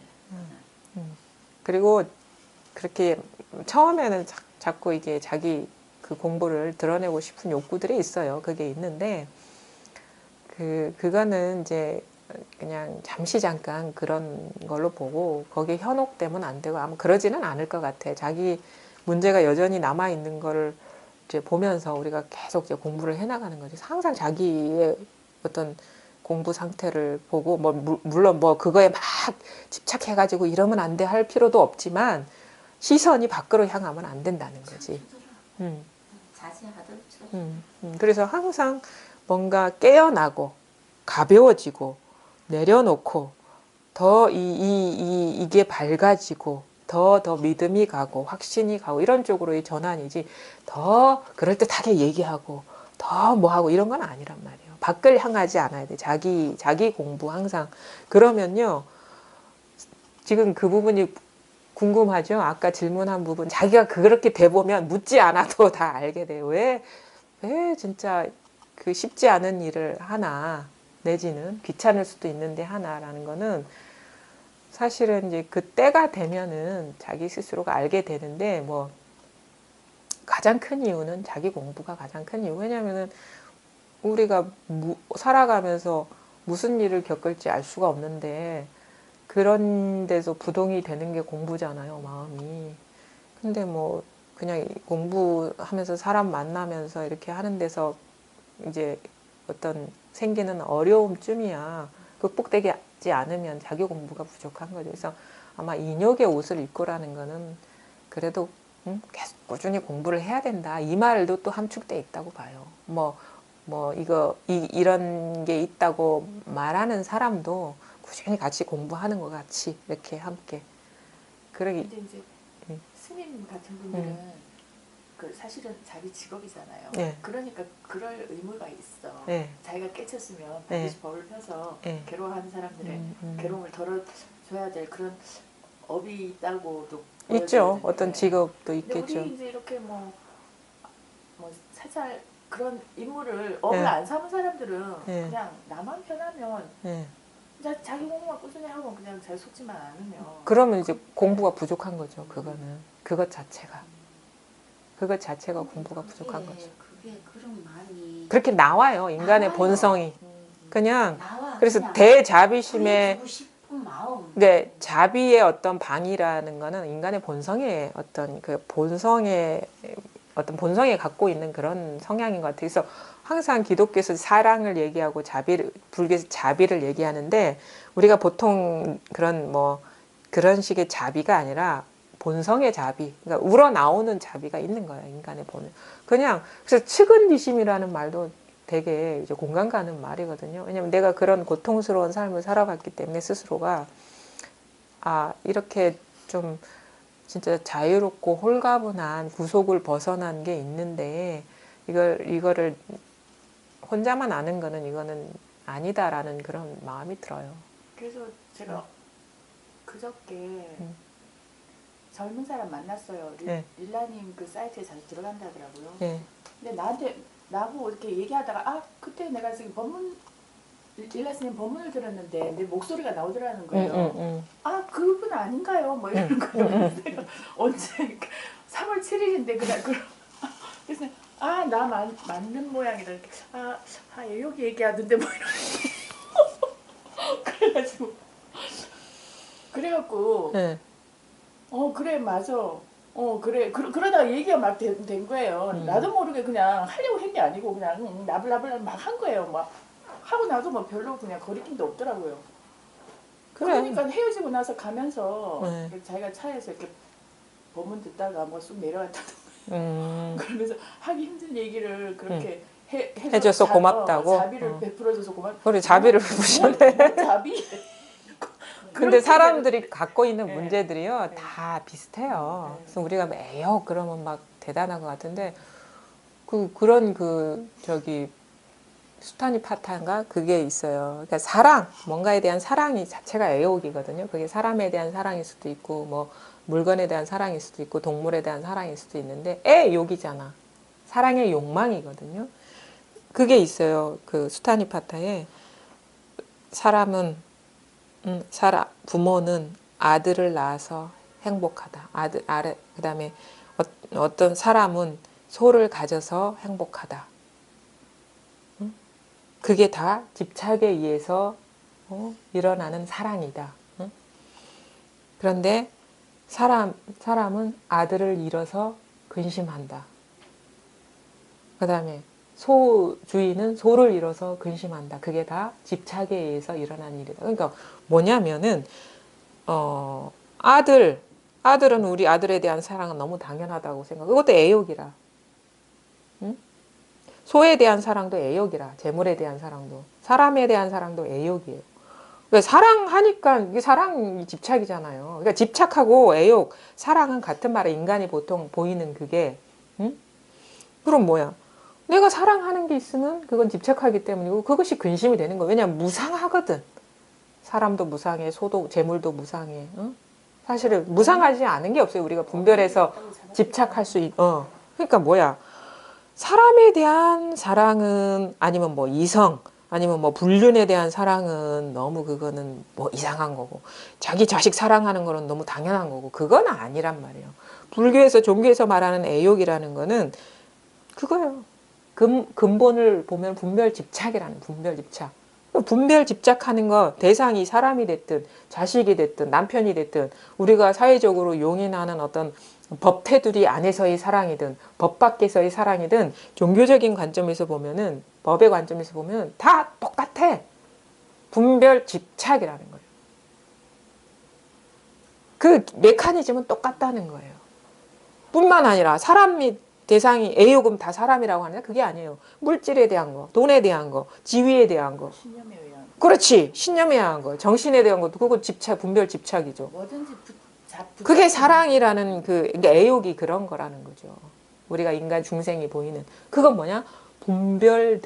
그리고 그렇게 처음에는 자꾸 이게 자기 그 공부를 드러내고 싶은 욕구들이 있어요. 그게 있는데 그거는 이제 그냥 잠시 잠깐 그런 걸로 보고 거기에 현혹되면 안 되고 아마 그러지는 않을 것 같아. 자기 문제가 여전히 남아 있는 거를 이제 보면서 우리가 계속 이제 공부를 해나가는 거지. 항상 자기의 어떤 공부 상태를 보고 뭐 물론 뭐 그거에 막 집착해가지고 이러면 안 돼 할 필요도 없지만 시선이 밖으로 향하면 안 된다는 거지. 자제하도록. 그래서 항상 뭔가 깨어나고 가벼워지고 내려놓고 더 이게 밝아지고 더 믿음이 가고 확신이 가고 이런 쪽으로의 전환이지 더 그럴듯하게 얘기하고 더 뭐하고 이런 건 아니란 말이에요. 밖을 향하지 않아야 돼. 자기 공부 항상. 그러면요. 지금 그 부분이 궁금하죠? 아까 질문한 부분. 자기가 그렇게 돼보면 묻지 않아도 다 알게 돼요. 왜 진짜 그 쉽지 않은 일을 하나 내지는 귀찮을 수도 있는데 하나라는 거는 사실은 이제 그 때가 되면은 자기 스스로가 알게 되는데 뭐 가장 큰 이유는 자기 공부가 가장 큰 이유. 왜냐면은 우리가 살아가면서 무슨 일을 겪을지 알 수가 없는데 그런 데서 부동이 되는 게 공부잖아요, 마음이. 근데 뭐 그냥 공부하면서 사람 만나면서 이렇게 하는 데서 이제 어떤 생기는 어려움쯤이야 극복되지 않으면 자기 공부가 부족한 거죠. 그래서 아마 인욕의 옷을 입고라는 거는 그래도 계속 꾸준히 공부를 해야 된다. 이 말도 또 함축돼 있다고 봐요. 이런 게 있다고 말하는 사람도 꾸준히 같이 공부하는 것 같이 이렇게 함께. 근데 이제 스님 같은 분들은 그 사실은 자기 직업이잖아요. 네. 그러니까 그럴 의무가 있어. 네. 자기가 깨쳤으면 반드시 법을 펴서 괴로워하는 사람들의 괴로움을 덜어줘야 될 그런 업이 있다고도 있죠. 보여지거든요. 어떤 직업도 있겠죠. 근데 우리 이제 이렇게 뭐 살살 그런 인물을 업을 안 삼은 사람들은 그냥 나만 편하면 자기 공부만 꾸준히 하고 그냥 잘 속지만 않으면 그러면 이제 공부가 부족한 거죠. 그거는 그것 자체가 공부가 부족한 거죠. 그게 그런 말이 그렇게 나와요. 인간의 나와요. 본성이 그냥 나와, 그래서 그냥 대자비심의 보여주고 싶은 마음. 네, 자비의 어떤 방이라는 거는 인간의 본성의 어떤 그 본성의 갖고 있는 그런 성향인 것 같아요. 그래서 항상 기독교에서 사랑을 얘기하고 불교에서 자비를 얘기하는데 우리가 보통 그런 식의 자비가 아니라 본성의 자비, 그러니까 우러나오는 자비가 있는 거예요. 인간의 본능. 그냥 그래서 측은지심이라는 말도 되게 이제 공감 가는 말이거든요. 왜냐면 내가 그런 고통스러운 삶을 살아봤기 때문에 스스로가 이렇게 좀 진짜 자유롭고 홀가분한 구속을 벗어난 게 있는데 이거를 혼자만 아는 거는 이거는 아니다라는 그런 마음이 들어요. 그래서 제가 그저께 젊은 사람 만났어요. 릴라님 그 사이트에 자주 들어간다 하더라고요. 근데 나보고 이렇게 얘기하다가 그때 내가 지금 릴라 스님 법문을 들었는데 내 목소리가 나오더라는 거예요. 그분 아닌가요? 뭐 이런 거예요. 언제 3월 7일인데 그래서 나 맞는 모양이다. 이렇게 여기 얘기하던데 뭐 이런 그래갖고 그래 맞아. 그래 그러다가 얘기가 막 된 거예요. 나도 모르게 그냥 하려고 한 게 아니고 그냥 나불나불 막 한 거예요. 막 하고 나도 뭐 별로 그냥 거리낌도 없더라고요. 그러니까 헤어지고 나서 가면서 자기가 차에서 이렇게 법문 듣다가 뭐 쑥 내려왔다는 거예요. 그러면서 하기 힘든 얘기를 그렇게 해줘서 고맙다고. 자비를 베풀어줘서 고맙. 그래 자비를 베푸셨네. 자비. 근데 사람들이 갖고 있는 네. 문제들이요 네. 다 비슷해요. 네. 그래서 우리가 매여 그러면 막 대단한 것 같은데 그런 저기 수타니 파타인가 그게 있어요. 그러니까 사랑 뭔가에 대한 사랑이 자체가 애욕이거든요. 그게 사람에 대한 사랑일 수도 있고 뭐 물건에 대한 사랑일 수도 있고 동물에 대한 사랑일 수도 있는데 애욕이잖아. 사랑의 욕망이거든요. 그게 있어요. 그 수타니 파타에 사람은 부모는 아들을 낳아서 행복하다. 그다음에 어떤 사람은 소를 가져서 행복하다. 그게 다 집착에 의해서 일어나는 사랑이다. 그런데 사람은 아들을 잃어서 근심한다. 그다음에 소주인은 소를 잃어서 근심한다. 그게 다 집착에 의해서 일어난 일이다. 그러니까 뭐냐면은 아들은 우리 아들에 대한 사랑은 너무 당연하다고 생각. 그것도 애욕이라. 응? 소에 대한 사랑도 애욕이라. 재물에 대한 사랑도. 사람에 대한 사랑도 애욕이에요. 그러니까 사랑하니까 이게 사랑이 집착이잖아요. 그러니까 집착하고 애욕, 사랑은 같은 말에 인간이 보통 보이는 그게 응? 그럼 뭐야? 내가 사랑하는 게 있으면 그건 집착하기 때문이고 그것이 근심이 되는 거예요. 왜냐하면 무상하거든. 사람도 무상해, 소도 재물도 무상해. 응? 사실은 무상하지 않은 게 없어요. 우리가 분별해서 집착할 수 그러니까 뭐야? 사람에 대한 사랑은 아니면 뭐 이성 아니면 뭐 불륜에 대한 사랑은 너무 그거는 뭐 이상한 거고 자기 자식 사랑하는 거는 너무 당연한 거고 그건 아니란 말이에요. 불교에서 종교에서 말하는 애욕이라는 거는 그거예요. 근본을 보면 분별 집착이라는 분별 집착. 분별 집착하는 거 대상이 사람이 됐든 자식이 됐든 남편이 됐든 우리가 사회적으로 용인하는 어떤 법 테두리 안에서의 사랑이든 법 밖에서의 사랑이든 종교적인 관점에서 보면은 법의 관점에서 보면 다 똑같아. 분별 집착이라는 거예요. 그 메커니즘은 똑같다는 거예요. 뿐만 아니라 사람이 대상이 애욕은 다 사람이라고 하느냐? 그게 아니에요. 물질에 대한 거, 돈에 대한 거, 지위에 대한 거. 신념에 의한. 그렇지. 신념에 의한 거, 정신에 대한 것도 그거 집착, 분별 집착이죠. 뭐든지 그게 사랑이라는 그러니까 애욕이 그런 거라는 거죠. 우리가 인간 중생이 보이는 그건 뭐냐? 분별을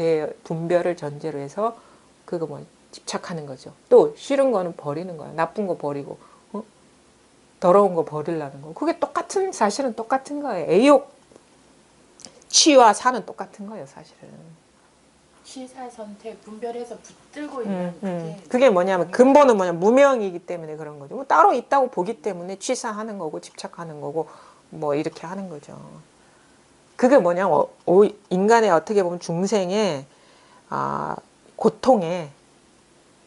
전제로 해서 그거 뭐 집착하는 거죠. 또 싫은 거는 버리는 거야. 나쁜 거 버리고 더러운 거 버리려는 거. 그게 사실은 똑같은 거예요. 애욕 취와 사는 똑같은 거예요, 사실은. 취사 선택 분별해서 붙들고 있는 그게 뭐냐면 근본은 무명이기 때문에 그런 거죠. 뭐 따로 있다고 보기 때문에 취사하는 거고 집착하는 거고 뭐 이렇게 하는 거죠. 그게 뭐냐면 인간의 어떻게 보면 중생의 고통에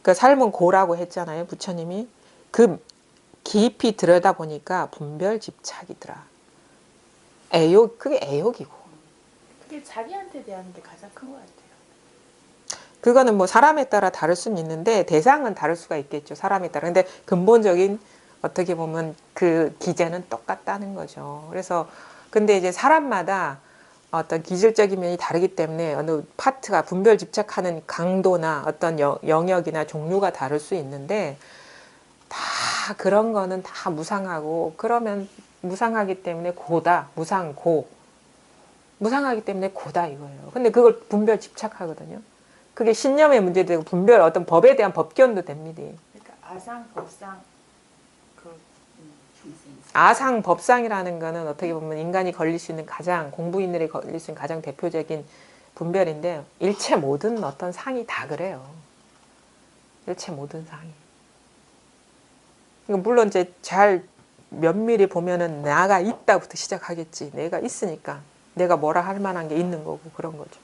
그 삶은 고라고 했잖아요, 부처님이. 그 깊이 들여다 보니까 분별 집착이더라. 그게 애욕이고. 그게 자기한테 대한 게 가장 큰 것 같아요. 그거는 뭐 사람에 따라 다를 수는 있는데 대상은 다를 수가 있겠죠. 사람에 따라. 근데 근본적인 어떻게 보면 그 기제는 똑같다는 거죠. 그래서 근데 이제 사람마다 어떤 기질적인 면이 다르기 때문에 어느 파트가 분별 집착하는 강도나 어떤 영역이나 종류가 다를 수 있는데 다 그런 거는 다 무상하고 그러면 무상하기 때문에 고다. 무상하기 때문에 고다 이거예요. 근데 그걸 분별 집착하거든요. 그게 신념의 문제도 되고 분별 어떤 법에 대한 법견도 됩니다. 그러니까 아상, 법상, 아상, 법상이라는 거는 어떻게 보면 인간이 걸릴 수 있는 공부인들이 걸릴 수 있는 가장 대표적인 분별인데 일체 모든 어떤 상이 다 그래요. 일체 모든 상이. 물론 이제 잘 면밀히 보면은 나가 있다부터 시작하겠지. 내가 있으니까 내가 뭐라 할 만한 게 있는 거고 그런 거죠.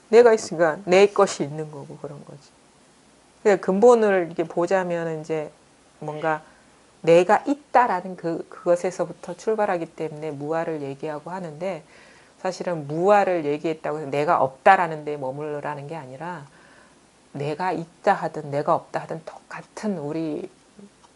내가 있으니까 내 것이 있는 거고 그런 거지. 그러니까 근본을 이렇게 보자면 이제 뭔가 내가 있다라는 그것에서부터 출발하기 때문에 무아를 얘기하고 하는데 사실은 무아를 얘기했다고 해서 내가 없다라는 데 머무르라는 게 아니라 내가 있다 하든 내가 없다 하든 똑같은 우리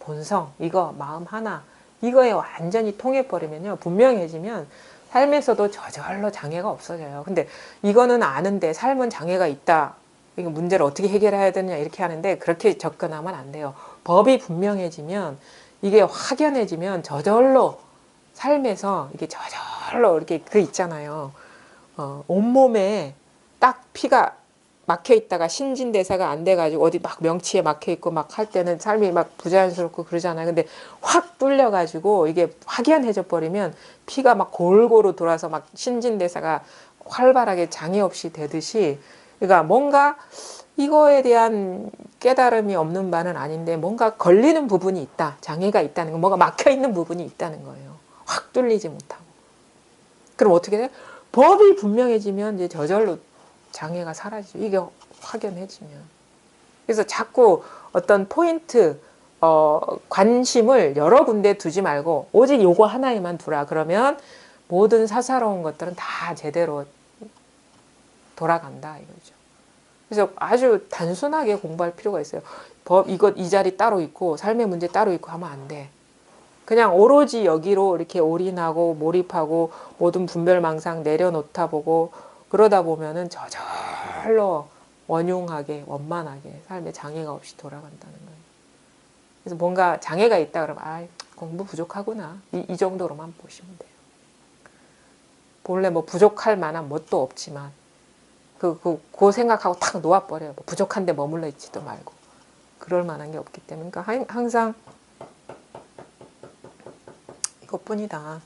본성, 이거 마음 하나 이거에 완전히 통해버리면요. 분명해지면 삶에서도 저절로 장애가 없어져요. 근데 이거는 아는데 삶은 장애가 있다. 이거 문제를 어떻게 해결해야 되느냐 이렇게 하는데 그렇게 접근하면 안 돼요. 법이 분명해지면 이게 확연해지면 저절로 삶에서 이게 저절로 이렇게 그 있잖아요. 온몸에 딱 피가 막혀 있다가 신진대사가 안 돼가지고 어디 막 명치에 막혀 있고 막 할 때는 삶이 막 부자연스럽고 그러잖아요. 근데 확 뚫려가지고 이게 확연해져 버리면 피가 막 골고루 돌아서 막 신진대사가 활발하게 장애 없이 되듯이 그러니까 뭔가 이거에 대한 깨달음이 없는 바는 아닌데 뭔가 걸리는 부분이 있다. 장애가 있다는 거. 뭔가 막혀 있는 부분이 있다는 거예요. 확 뚫리지 못하고. 그럼 어떻게 돼요? 법이 분명해지면 이제 저절로 장애가 사라지죠. 이게 확연해지면. 그래서 자꾸 어떤 포인트, 관심을 여러 군데 두지 말고 오직 요거 하나에만 두라. 그러면 모든 사사로운 것들은 다 제대로 돌아간다 이거죠. 그래서 아주 단순하게 공부할 필요가 있어요. 이 자리 따로 있고 삶의 문제 따로 있고 하면 안 돼. 그냥 오로지 여기로 이렇게 올인하고 몰입하고 모든 분별망상 내려놓다 보고 그러다 보면은 저절로 원용하게 원만하게 삶에 장애가 없이 돌아간다는 거예요. 그래서 뭔가 장애가 있다 그러면 아 공부 부족하구나 이 정도로만 보시면 돼요. 본래 뭐 부족할 만한 뭣도 없지만 그 생각하고 탁 놓아버려요. 뭐 부족한데 머물러 있지도 말고 그럴 만한 게 없기 때문에 그러니까 항상 이것뿐이다.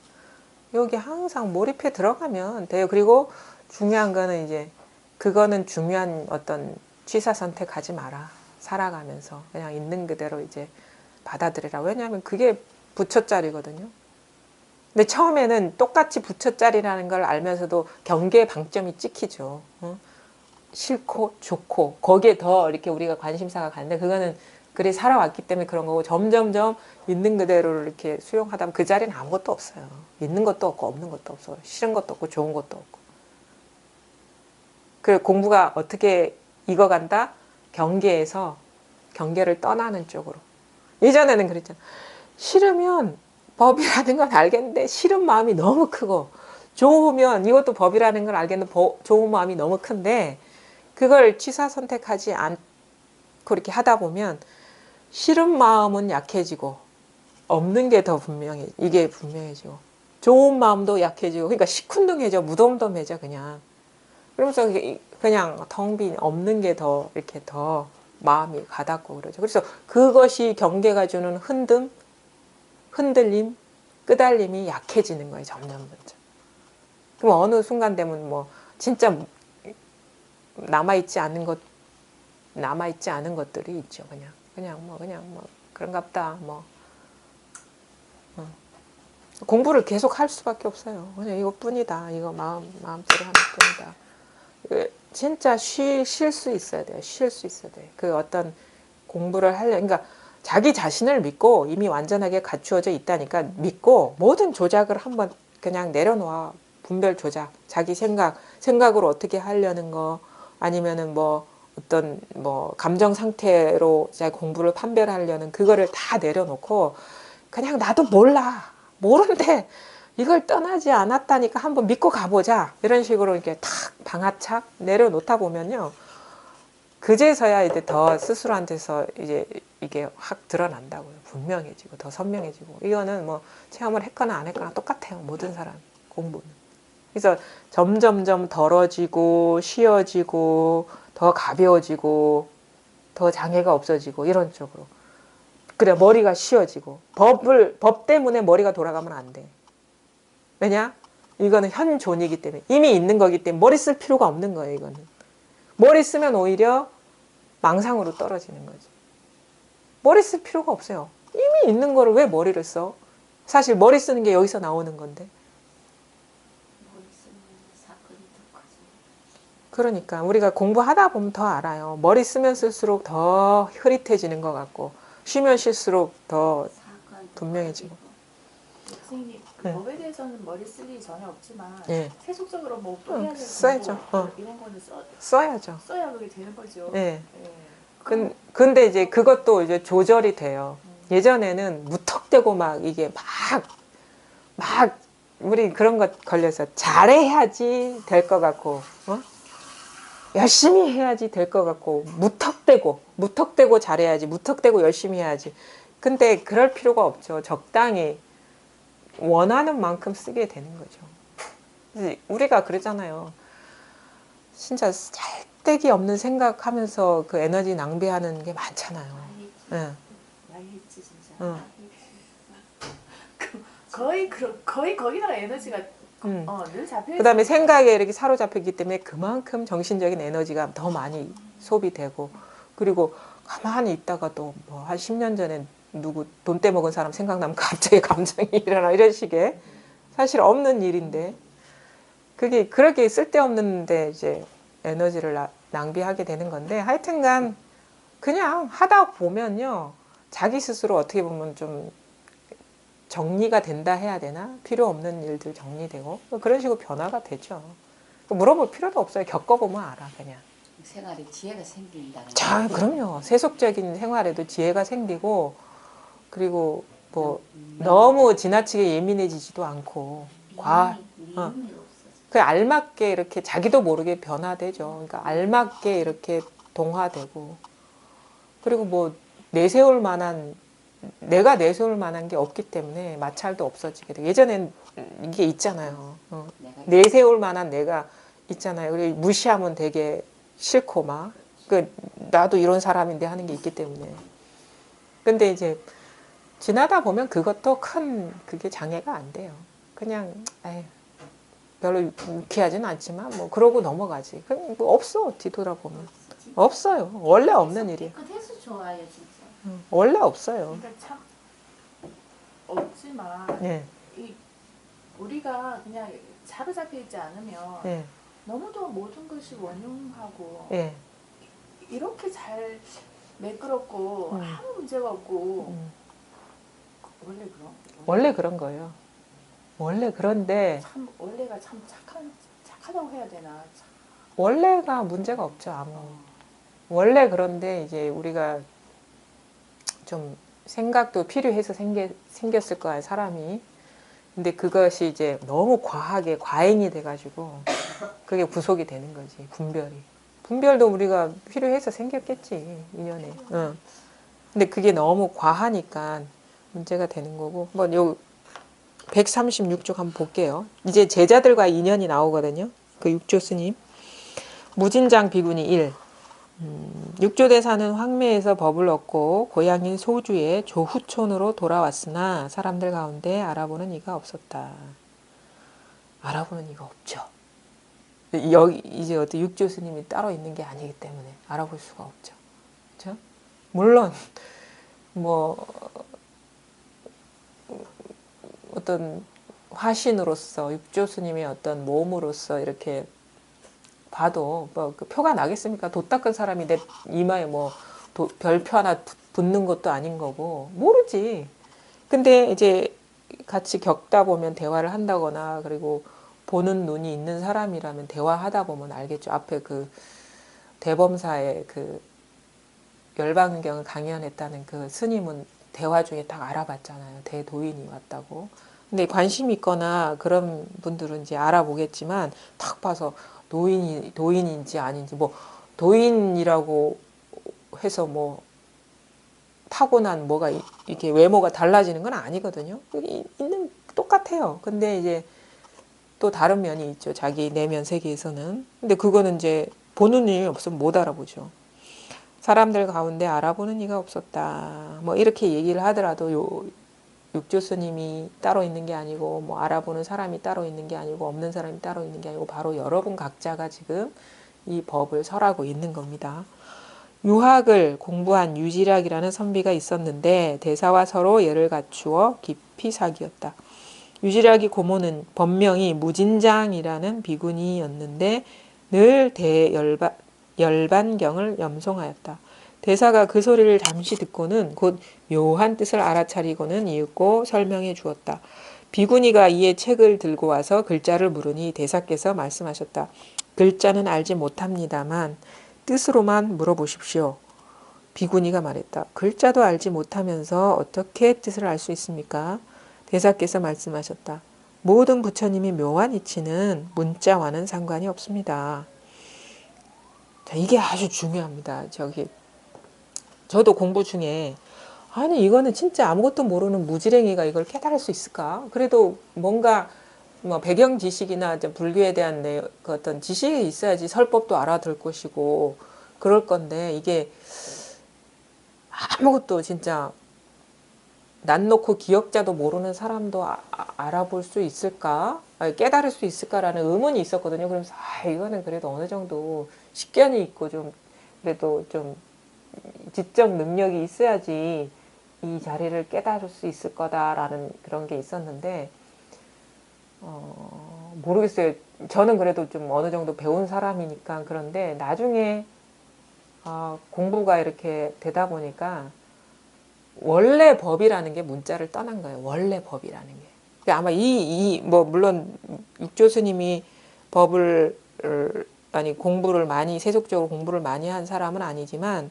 여기 항상 몰입해 들어가면 돼요. 그리고 중요한 거는 이제 그거는 중요한 어떤 취사 선택하지 마라. 살아가면서 그냥 있는 그대로 이제 받아들이라. 왜냐하면 그게 부처짜리거든요. 근데 처음에는 똑같이 부처짜리라는 걸 알면서도 경계의 방점이 찍히죠. 싫고 좋고 거기에 더 이렇게 우리가 관심사가 가는데 그거는 그래 살아왔기 때문에 그런 거고 점점점 있는 그대로 이렇게 수용하다 보면 그 자리는 아무것도 없어요. 있는 것도 없고 없는 것도 없어요. 싫은 것도 없고 좋은 것도 없고. 그 공부가 어떻게 익어간다? 경계에서 경계를 떠나는 쪽으로. 예전에는 그랬잖아. 싫으면 법이라는 건 알겠는데 싫은 마음이 너무 크고 좋으면 이것도 법이라는 걸 알겠는데 좋은 마음이 너무 큰데 그걸 취사 선택하지 않고 이렇게 하다 보면 싫은 마음은 약해지고 없는 게 더 이게 분명해지고 좋은 마음도 약해지고 그러니까 시큰둥해져 무덤덤해져 그냥 그러면서 그냥 텅 빈 없는 게 더 이렇게 더 마음이 가닿고 그러죠. 그래서 그것이 경계가 주는 흔들림, 끄달림이 약해지는 거예요. 점점. 그럼 어느 순간 되면 뭐 진짜 남아있지 않은 것들이 있죠. 그냥 뭐 그런갑다. 뭐 공부를 계속 할 수밖에 없어요. 그냥 이것뿐이다. 이거 마음대로 하는 뿐이다. 진짜 쉴 수 있어야 돼요. 쉴 수 있어야 돼. 그 어떤 공부를 그러니까 자기 자신을 믿고 이미 완전하게 갖추어져 있다니까 믿고 모든 조작을 한번 그냥 내려놓아. 분별 조작, 자기 생각으로 어떻게 하려는 거 아니면은 뭐 어떤 뭐 감정 상태로 공부를 판별하려는 그거를 다 내려놓고 그냥 나도 모르는데 이걸 떠나지 않았다니까 한번 믿고 가보자 이런 식으로 이렇게 탁 방아착 내려놓다 보면요 그제서야 이제 더 스스로한테서 이제 이게 확 드러난다고요. 분명해지고 더 선명해지고 이거는 뭐 체험을 했거나 안 했거나 똑같아요. 모든 사람 공부는. 그래서 점점점 덜어지고 쉬어지고 더 가벼워지고 더 장애가 없어지고 이런 쪽으로. 그래 머리가 쉬어지고 법 때문에 머리가 돌아가면 안 돼. 왜냐? 이거는 현존이기 때문에 이미 있는 거기 때문에 머리 쓸 필요가 없는 거예요. 이거는 머리 쓰면 오히려 망상으로 떨어지는 거지. 머리 쓸 필요가 없어요. 이미 있는 거를 왜 머리를 써? 사실 머리 쓰는 게 여기서 나오는 건데. 그러니까 우리가 공부하다 보면 더 알아요. 머리 쓰면 쓸수록 더 흐릿해지는 것 같고 쉬면 쉴수록 더 분명해지고. 선생님 그 법에 대해서는 머리 쓸 일이 전혀 없지만 예. 세속적으로 뭐 또 해야 될 써야죠. 이런 거는 써야죠. 써야 그게 되는 거죠. 예. 예. 근데 이제 그것도 이제 조절이 돼요. 예전에는 무턱대고 막 이게 막 우리 그런 것 걸려서 잘해야지 될 것 같고, 열심히 해야지 될 것 같고, 무턱대고 잘해야지, 무턱대고 열심히 해야지. 근데 그럴 필요가 없죠. 적당히 원하는 만큼 쓰게 되는 거죠. 우리가 그러잖아요. 진짜 짤데기 없는 생각하면서 그 에너지 낭비하는 게 많잖아요. 응. 많이 했지 진짜. 응. 거의 거기다가 에너지가 늘 잡혀. 그 다음에 생각에 이렇게 사로잡혔기 때문에 그만큼 정신적인 에너지가 더 많이 소비되고, 그리고 가만히 있다가 또 뭐 한 10년 전에 누구 돈 떼먹은 사람 생각나면 갑자기 감정이 일어나, 이런 식의 사실 없는 일인데 그게 그렇게 쓸데없는데 이제 에너지를 낭비하게 되는 건데, 하여튼간 그냥 하다 보면요 자기 스스로 어떻게 보면 좀 정리가 된다 해야 되나? 필요 없는 일들 정리되고 그런 식으로 변화가 되죠. 물어볼 필요도 없어요. 겪어보면 알아 그냥. 생활에 지혜가 생긴다는 자, 그럼요. 세속적인 생활에도 지혜가 생기고, 그리고 뭐 너무 지나치게 예민해지지도 않고, 그 알맞게 이렇게 자기도 모르게 변화되죠. 그러니까 알맞게 이렇게 동화되고, 그리고 뭐 내가 내세울 만한 게 없기 때문에 마찰도 없어지게 돼요. 예전엔 이게 있잖아요. 내세울 만한 내가 있잖아요. 그리고 무시하면 되게 싫고 막, 나도 이런 사람인데 하는 게 있기 때문에. 근데 이제 지나다 보면 그것도 큰 그게 장애가 안 돼요. 그냥 에휴, 별로 유쾌하지는 않지만 뭐 그러고 넘어가지. 뭐 없어 뒤돌아보면. 없어요. 원래 없는 일이에요. 깨끗해서 좋아요 진짜. 원래 없어요. 그러니까 참 없지만 예. 우리가 그냥 사로잡혀 있지 않으면 예. 너무도 모든 것이 원흉하고 예. 이렇게 잘 매끄럽고 아무 문제가 없고 원래 그런 거예요. 원래 그런데 참 원래가 참 착하다고 해야 되나? 참. 원래가 문제가 없죠. 아무. 원래 그런데 이제 우리가 좀 생각도 필요해서 생겼을 거야 사람이. 근데 그것이 이제 너무 과하게 과잉이 돼가지고 그게 구속이 되는 거지. 분별도 우리가 필요해서 생겼겠지 인연에. 응. 근데 그게 너무 과하니까 문제가 되는 거고. 한번 요 136쪽 한번 볼게요. 이제 제자들과 인연이 나오거든요. 그 육조 스님. 무진장 비구니 1. 육조대사는 황매에서 법을 얻고 고향인 소주의 조후촌으로 돌아왔으나 사람들 가운데 알아보는 이가 없었다. 알아보는 이가 없죠. 여기 이제 어떤 육조 스님이 따로 있는 게 아니기 때문에 알아볼 수가 없죠. 그렇죠? 물론 뭐 어떤 화신으로서 육조 스님의 어떤 몸으로서 이렇게 봐도 뭐 그 표가 나겠습니까? 도 닦은 사람이 내 이마에 뭐 별표 하나 붙는 것도 아닌 거고 모르지. 근데 이제 같이 겪다 보면 대화를 한다거나 그리고 보는 눈이 있는 사람이라면 대화하다 보면 알겠죠. 앞에 그 대범사의 그 열반경을 강연했다는 그 스님은 대화 중에 딱 알아봤잖아요. 대도인이 왔다고. 근데 관심 있거나 그런 분들은 이제 알아보겠지만 딱 봐서 도인인지 아닌지 뭐 도인이라고 해서 뭐 타고난 뭐가 이렇게 외모가 달라지는 건 아니거든요. 있는 똑같아요. 근데 이제 또 다른 면이 있죠. 자기 내면 세계에서는. 근데 그거는 이제 보는 일이 없으면 못 알아보죠. 사람들 가운데 알아보는 이가 없었다. 뭐 이렇게 얘기를 하더라도 육조 스님이 따로 있는 게 아니고 뭐 알아보는 사람이 따로 있는 게 아니고 없는 사람이 따로 있는 게 아니고 바로 여러분 각자가 지금 이 법을 설하고 있는 겁니다. 유학을 공부한 유지락이라는 선비가 있었는데 대사와 서로 예를 갖추어 깊이 사귀었다. 유지락이 고모는 본명이 무진장이라는 비구니였는데 늘 대열반경을 염송하였다. 대사가 그 소리를 잠시 듣고는 곧 묘한 뜻을 알아차리고는 이윽고 설명해 주었다. 비구니가 이에 책을 들고 와서 글자를 물으니 대사께서 말씀하셨다. 글자는 알지 못합니다만 뜻으로만 물어보십시오. 비구니가 말했다. 글자도 알지 못하면서 어떻게 뜻을 알 수 있습니까? 대사께서 말씀하셨다. 모든 부처님이 묘한 이치는 문자와는 상관이 없습니다. 자, 이게 아주 중요합니다. 저도 공부 중에 아니 이거는 진짜 아무것도 모르는 무지랭이가 이걸 깨달을 수 있을까? 그래도 뭔가 뭐 배경 지식이나 불교에 대한 그 어떤 지식이 있어야지 설법도 알아들 것이고 그럴 건데 이게 아무것도 진짜 난 놓고 기억자도 모르는 사람도 알아볼 수 있을까? 깨달을 수 있을까라는 의문이 있었거든요. 그러면서 이거는 그래도 어느 정도 식견이 있고 좀 그래도 좀 지적 능력이 있어야지 이 자리를 깨달을 수 있을 거다라는 그런 게 있었는데 모르겠어요. 저는 그래도 좀 어느 정도 배운 사람이니까 그런데 나중에 공부가 이렇게 되다 보니까 원래 법이라는 게 문자를 떠난 거예요. 원래 법이라는 게. 그러니까 아마 뭐 물론 육조 스님이 법을 아니 공부를 많이 세속적으로 공부를 많이 한 사람은 아니지만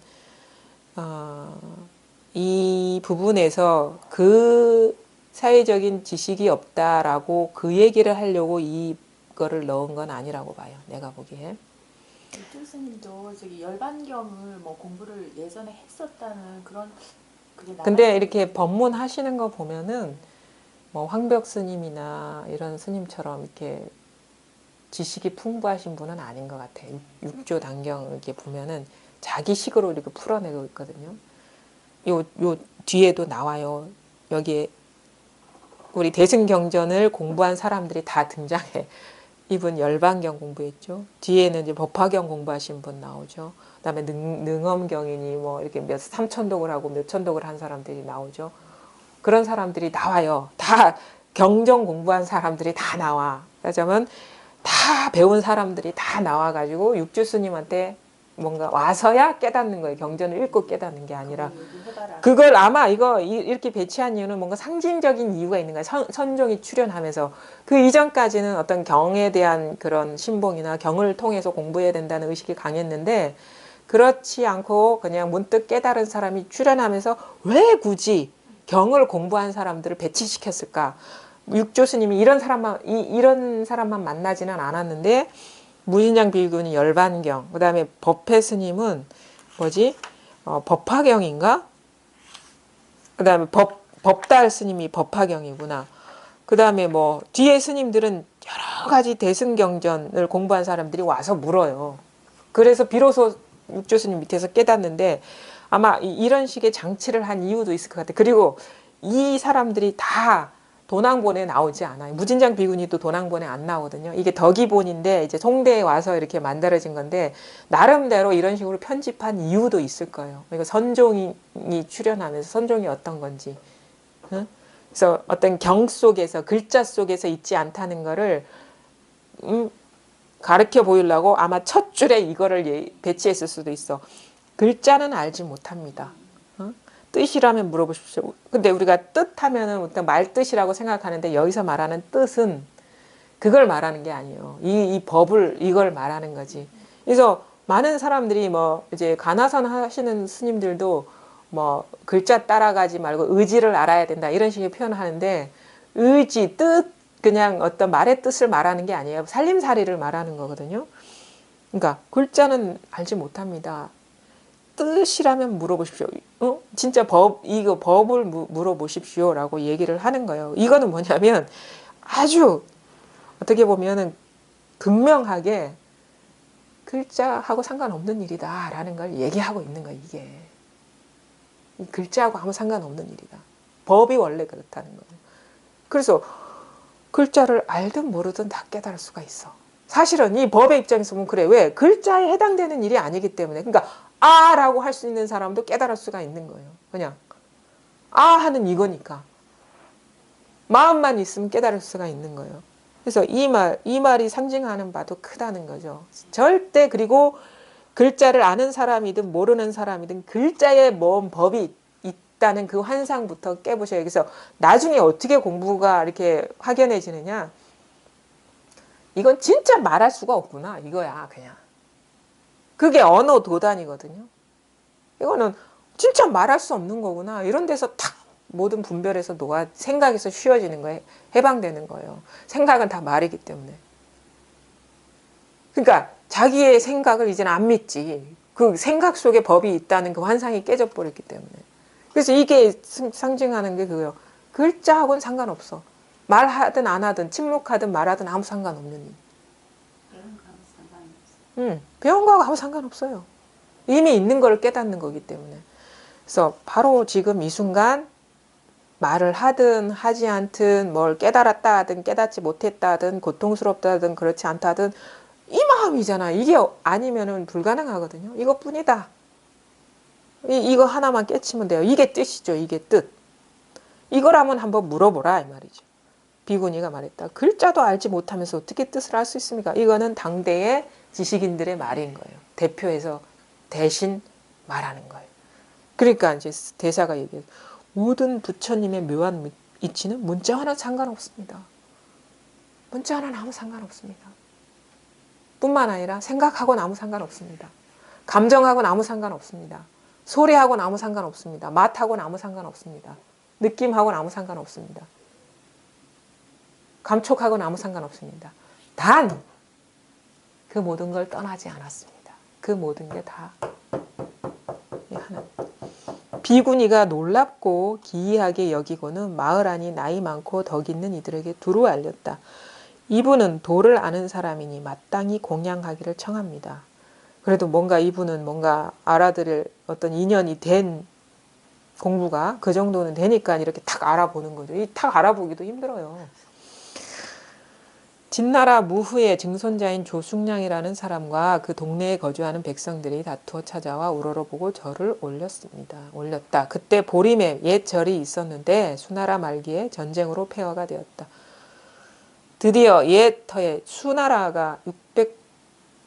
이 부분에서 그 사회적인 지식이 없다라고 그 얘기를 하려고 이거를 넣은 건 아니라고 봐요. 내가 보기에. 육조 스님도 저기 열반경을 뭐 공부를 예전에 했었다는 그런 그게 근데 이렇게 법문 하시는 거 보면은 뭐 황벽 스님이나 이런 스님처럼 이렇게 지식이 풍부하신 분은 아닌 것 같아요. 육조 단경 이렇게 보면은 자기식으로 이렇게 풀어내고 있거든요. 요 뒤에도 나와요. 여기에 우리 대승경전을 공부한 사람들이 다 등장해. 이분 열반경 공부했죠. 뒤에는 이제 법화경 공부하신 분 나오죠. 그다음에 능엄경이니 뭐 이렇게 몇 삼천독을 하고 몇 천독을 한 사람들이 나오죠. 그런 사람들이 나와요. 다 경전 공부한 사람들이 다 나와. 그러자면 다 배운 사람들이 다 나와가지고 육주 스님한테 뭔가 와서야 깨닫는 거예요. 경전을 읽고 깨닫는 게 아니라. 그걸 아마 이렇게 배치한 이유는 뭔가 상징적인 이유가 있는 거예요. 선종이 출연하면서. 그 이전까지는 어떤 경에 대한 그런 신봉이나 경을 통해서 공부해야 된다는 의식이 강했는데 그렇지 않고 그냥 문득 깨달은 사람이 출연하면서 왜 굳이 경을 공부한 사람들을 배치시켰을까? 육조 스님이 이런 사람만 만나지는 않았는데 무진장 비구니 열반경, 그 다음에 법회 스님은 뭐지? 법화경인가? 그 다음에 법달 스님이 법화경이구나. 그 다음에 뭐 뒤에 스님들은 여러 가지 대승경전을 공부한 사람들이 와서 물어요. 그래서 비로소 육조 스님 밑에서 깨닫는데 아마 이런 식의 장치를 한 이유도 있을 것 같아요. 그리고 이 사람들이 다 도낭본에 나오지 않아요. 무진장 비구니도 도낭본에 안 나오거든요. 이게 덕이본인데 이제 송대에 와서 이렇게 만들어진 건데 나름대로 이런 식으로 편집한 이유도 있을 거예요. 그러니까 선종이 출연하면서 선종이 어떤 건지. 응? 그래서 어떤 경 속에서 글자 속에서 있지 않다는 거를 가르쳐 보이려고 아마 첫 줄에 이거를 배치했을 수도 있어. 글자는 알지 못합니다. 뜻이라면 물어보십시오. 근데 우리가 뜻하면은 일단 말뜻이라고 생각하는데 여기서 말하는 뜻은 그걸 말하는 게 아니에요. 이 법을 이걸 말하는 거지. 그래서 많은 사람들이 뭐 이제 가나선 하시는 스님들도 뭐 글자 따라가지 말고 의지를 알아야 된다 이런 식의 표현을 하는데 의지, 뜻 그냥 어떤 말의 뜻을 말하는 게 아니에요. 살림살이를 말하는 거거든요. 그러니까 글자는 알지 못합니다. 뜻이라면 물어보십시오. 진짜 이거 법을 물어보십시오라고 얘기를 하는 거예요. 이거는 뭐냐면 아주 어떻게 보면은 분명하게 글자하고 상관없는 일이다라는 걸 얘기하고 있는 거예요. 이게 이 글자하고 아무 상관없는 일이다. 법이 원래 그렇다는 거예요. 그래서 글자를 알든 모르든 다 깨달을 수가 있어. 사실은 이 법의 입장에서 보면 그래. 왜? 글자에 해당되는 일이 아니기 때문에. 그러니까 아라고 할 수 있는 사람도 깨달을 수가 있는 거예요. 그냥 아 하는 이거니까. 마음만 있으면 깨달을 수가 있는 거예요. 그래서 이 말이 상징하는 바도 크다는 거죠. 절대 그리고 글자를 아는 사람이든 모르는 사람이든 글자에 뭔 법이 있다는 그 환상부터 깨보셔요. 그래서 나중에 어떻게 공부가 이렇게 확연해지느냐. 이건 진짜 말할 수가 없구나. 이거야 그냥. 그게 언어 도단이거든요. 이거는 진짜 말할 수 없는 거구나. 이런 데서 탁 모든 분별에서 놓아 생각에서 쉬워지는 거예요. 해방되는 거예요. 생각은 다 말이기 때문에. 그러니까 자기의 생각을 이제는 안 믿지. 그 생각 속에 법이 있다는 그 환상이 깨져버렸기 때문에. 그래서 이게 상징하는 게 그거예요. 글자하고는 상관없어. 말하든 안 하든 침묵하든 말하든 아무 상관없는 일. 배운 거하고 아무 상관없어요. 이미 있는 거를 깨닫는 거기 때문에. 그래서 바로 지금 이 순간 말을 하든 하지 않든 뭘 깨달았다 하든 깨닫지 못했다 하든 고통스럽다 하든 그렇지 않다 하든 이 마음이잖아. 이게 아니면은 불가능하거든요. 이것뿐이다. 이거 하나만 깨치면 돼요. 이게 뜻이죠. 이게 뜻. 이거라면 한번 물어보라 이 말이죠. 비구니가 말했다. 글자도 알지 못하면서 어떻게 뜻을 알 수 있습니까? 이거는 당대의 지식인들의 말인 거예요. 대표해서 대신 말하는 거예요. 그러니까 이제 대사가 얘기해요. 모든 부처님의 묘한 이치는 문자와는 상관없습니다. 문자와는 아무 상관없습니다. 뿐만 아니라 생각하고는 아무 상관없습니다. 감정하고는 아무 상관없습니다. 소리하고는 아무 상관없습니다. 맛하고는 아무 상관없습니다. 느낌하고는 아무 상관없습니다. 감촉하고는 아무 상관없습니다. 단 그 모든 걸 떠나지 않았습니다. 그 모든 게 다 하나. 비구니가 놀랍고 기이하게 여기고는 마을 안이 나이 많고 덕 있는 이들에게 두루 알렸다. 이분은 도를 아는 사람이니 마땅히 공양하기를 청합니다. 그래도 뭔가 이분은 뭔가 알아들을 어떤 인연이 된 공부가 그 정도는 되니까 이렇게 탁 알아보는 거죠. 이 탁 알아보기도 힘들어요. 진나라 무후의 증손자인 조숙량이라는 사람과 그 동네에 거주하는 백성들이 다투어 찾아와 우러러보고 절을 올렸다. 그때 보림에 옛 절이 있었는데 수나라 말기에 전쟁으로 폐허가 되었다. 드디어 옛 터에 수나라가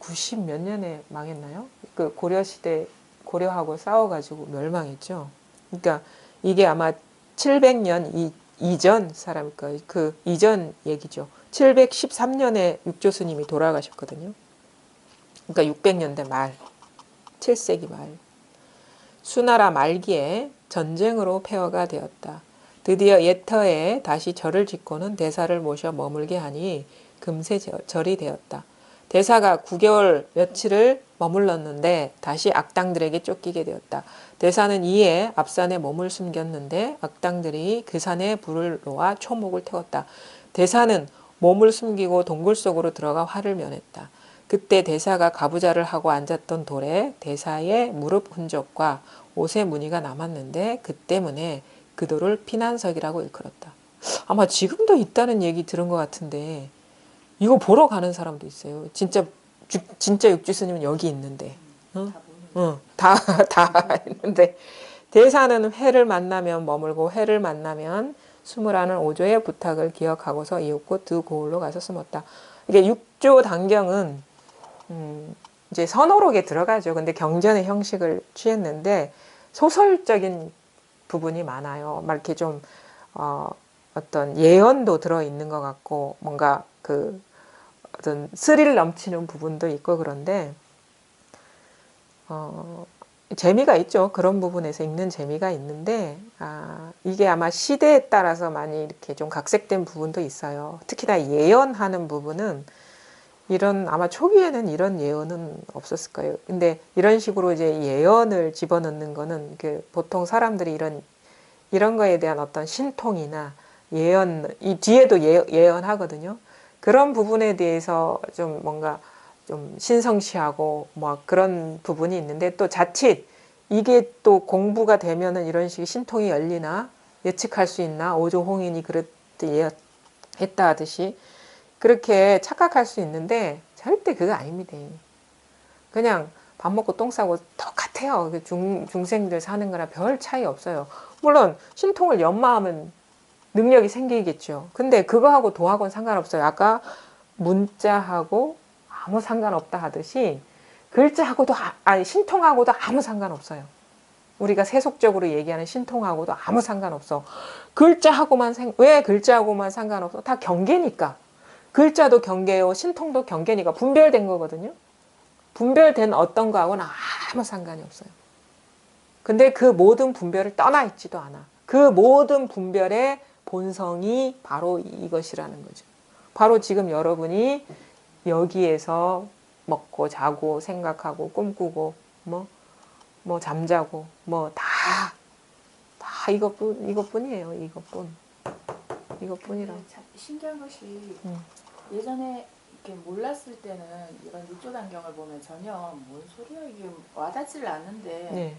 690 몇 년에 망했나요? 그 고려시대 고려하고 싸워가지고 멸망했죠. 그러니까 이게 아마 700년 이전 사람일 거예요. 그 이전 얘기죠. 713년에 육조스님이 돌아가셨거든요. 그러니까 600년대 말, 7세기 말. 수나라 말기에 전쟁으로 폐허가 되었다. 드디어 옛터에 다시 절을 짓고는 대사를 모셔 머물게 하니 금세 절이 되었다. 대사가 9개월 며칠을 머물렀는데 다시 악당들에게 쫓기게 되었다. 대사는 이에 앞산에 몸을 숨겼는데 악당들이 그 산에 불을 놓아 초목을 태웠다. 대사는 몸을 숨기고 동굴 속으로 들어가 화를 면했다. 그때 대사가 가부좌를 하고 앉았던 돌에 대사의 무릎 흔적과 옷의 무늬가 남았는데 그 때문에 그 돌을 피난석이라고 일컬었다. 아마 지금도 있다는 얘기 들은 것 같은데 이거 보러 가는 사람도 있어요. 진짜 육지스님은 여기 있는데 다 있는데 대사는 회를 만나면 머물고 회를 만나면 숨으라는 오조의 부탁을 기억하고서 이윽고 두 고을로 가서 숨었다. 이게 육조 단경은 이제 선어록에 들어가죠. 근데 경전의 형식을 취했는데 소설적인 부분이 많아요. 막 이렇게 좀 어떤 예언도 들어 있는 것 같고 뭔가 그 어떤 스릴 넘치는 부분도 있고 그런데 재미가 있죠. 그런 부분에서 읽는 재미가 있는데 이게 아마 시대에 따라서 많이 이렇게 좀 각색된 부분도 있어요. 특히나 예언하는 부분은 이런 아마 초기에는 이런 예언은 없었을 거예요. 근데 이런 식으로 이제 예언을 집어넣는 거는 그 보통 사람들이 이런 거에 대한 어떤 신통이나 예언 이 뒤에도 예언하거든요. 그런 부분에 대해서 좀 뭔가 좀 신성시하고 뭐 그런 부분이 있는데 또 자칫 이게 또 공부가 되면은 이런 식의 신통이 열리나 예측할 수 있나 오조홍인이 그랬다 했다 하듯이 그렇게 착각할 수 있는데 절대 그거 아닙니다. 그냥 밥 먹고 똥 싸고 똑같아요. 중생들 사는 거랑 별 차이 없어요. 물론 신통을 연마하면 능력이 생기겠죠. 근데 그거하고 도하고는 상관없어요. 아까 문자하고 아무 상관없다 하듯이 글자하고도 신통하고도 아무 상관없어요. 우리가 세속적으로 얘기하는 신통하고도 아무 상관없어. 왜 글자하고만 상관없어? 다 경계니까. 글자도 경계요, 신통도 경계니까 분별된 거거든요. 분별된 어떤 거하고는 아무 상관이 없어요. 근데 그 모든 분별을 떠나 있지도 않아. 그 모든 분별의 본성이 바로 이것이라는 거죠. 바로 지금 여러분이 여기에서 먹고 자고 생각하고 꿈꾸고 뭐 잠자고 뭐 다 이것뿐이에요. 이것뿐이라. 참 신기한 것이 예전에 이렇게 몰랐을 때는 이런 육조단경을 보면 전혀 뭔 소리야 이게 와닿지를 않는데 네.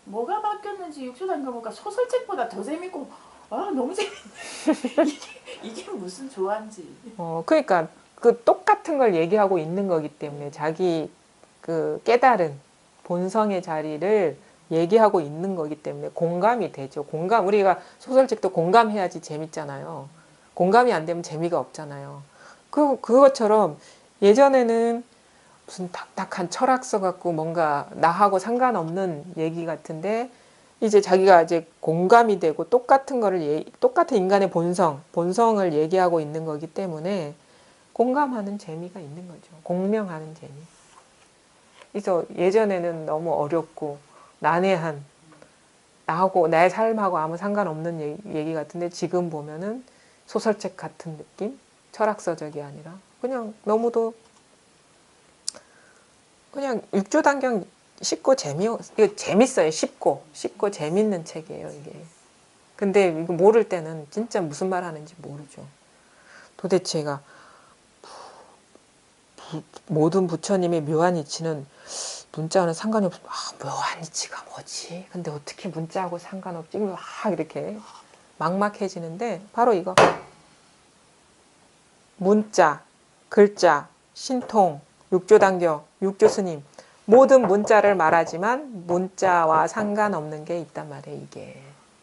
뭐가 바뀌었는지 육조단경 보니까 소설책보다 더 재밌고 너무 재밌네. 이게 무슨 조화인지. 그러니까 그 똑같은 걸 얘기하고 있는 거기 때문에 자기 그 깨달은 본성의 자리를 얘기하고 있는 거기 때문에 공감이 되죠. 우리가 소설책도 공감해야지 재밌잖아요. 공감이 안 되면 재미가 없잖아요. 그것처럼 예전에는 무슨 딱딱한 철학서 갖고 뭔가 나하고 상관없는 얘기 같은데 이제 자기가 이제 공감이 되고 똑같은 인간의 본성을 얘기하고 있는 거기 때문에 공감하는 재미가 있는 거죠. 공명하는 재미. 그래서 예전에는 너무 어렵고 난해한 나하고 나의 삶하고 아무 상관없는 얘기 같은데 지금 보면은 소설책 같은 느낌? 철학서적이 아니라 그냥 너무도 그냥 육조단경 이거 재밌어요. 쉽고 재밌는 책이에요, 이게. 근데 이거 모를 때는 진짜 무슨 말 하는지 모르죠. 도대체가 모든 부처님의 묘한 이치는 문자와는 상관이 없어. 묘한 이치가 뭐지? 근데 어떻게 문자하고 상관없지? 이렇게 막막해지는데 바로 이거. 문자, 글자, 신통, 육조단경, 육조스님 모든 문자를 말하지만 문자와 상관없는 게 있단 말이에요. 이게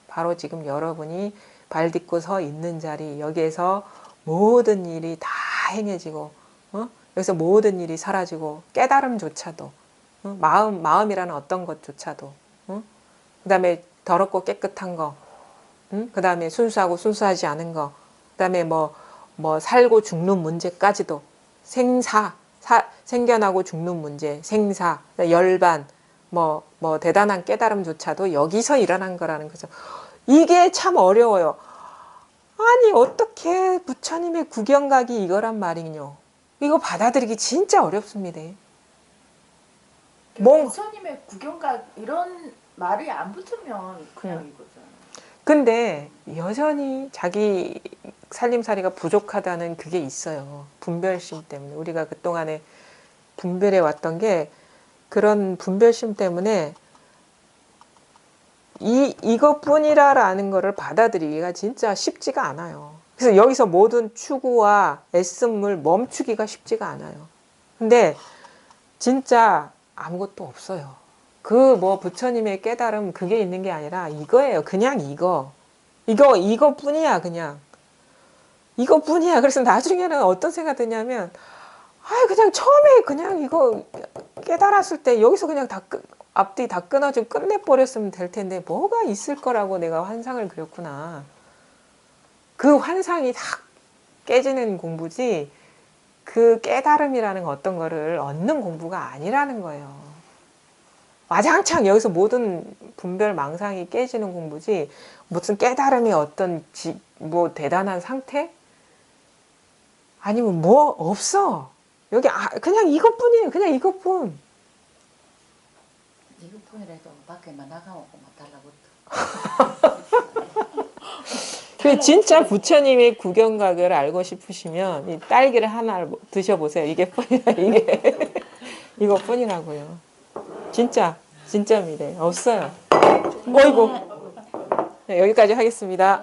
바로 지금 여러분이 발 딛고 서 있는 자리 여기에서 모든 일이 다 행해지고 여기서 모든 일이 사라지고 깨달음조차도 마음이라는 어떤 것조차도 그 다음에 더럽고 깨끗한 거 그 다음에 순수하고 순수하지 않은 거 그 다음에 뭐 살고 죽는 문제까지도 생겨나고 죽는 문제, 생사, 열반, 뭐 대단한 깨달음조차도 여기서 일어난 거라는 거죠. 이게 참 어려워요. 아니 어떻게 부처님의 구경각이 이거란 말이뇨. 이거 받아들이기 진짜 어렵습니다. 부처님의 구경각 이런 말이 안 붙으면 그냥 이거잖아요. 근데 여전히 자기 살림살이가 부족하다는 그게 있어요. 분별심 때문에. 우리가 그동안에 분별해 왔던 게 그런 분별심 때문에 이것뿐이라는 거를 받아들이기가 진짜 쉽지가 않아요. 그래서 여기서 모든 추구와 애씀을 멈추기가 쉽지가 않아요. 근데 진짜 아무것도 없어요. 부처님의 깨달음 그게 있는 게 아니라 이거예요. 그냥 이거뿐이야. 그냥 이거뿐이야. 그래서 나중에는 어떤 생각이 드냐면 그냥 처음에 그냥 이거 깨달았을 때 여기서 그냥 앞뒤 다 끊어지고 끝내버렸으면 될 텐데 뭐가 있을 거라고 내가 환상을 그렸구나. 그 환상이 다 깨지는 공부지 그 깨달음이라는 어떤 거를 얻는 공부가 아니라는 거예요. 와장창 여기서 모든 분별 망상이 깨지는 공부지 무슨 깨달음이 어떤 대단한 상태? 아니면 없어. 여기 그냥 이것뿐이에요. 그냥 이것뿐. 이것뿐이라도 밖에만 나가고 달라붙어. 그 진짜 부처님의 구경각을 알고 싶으시면 이 딸기를 하나 드셔보세요. 이게 뿐이라 이게 이것뿐이라고요. 진짜입니다. 없어요. 어이구. 네, 여기까지 하겠습니다.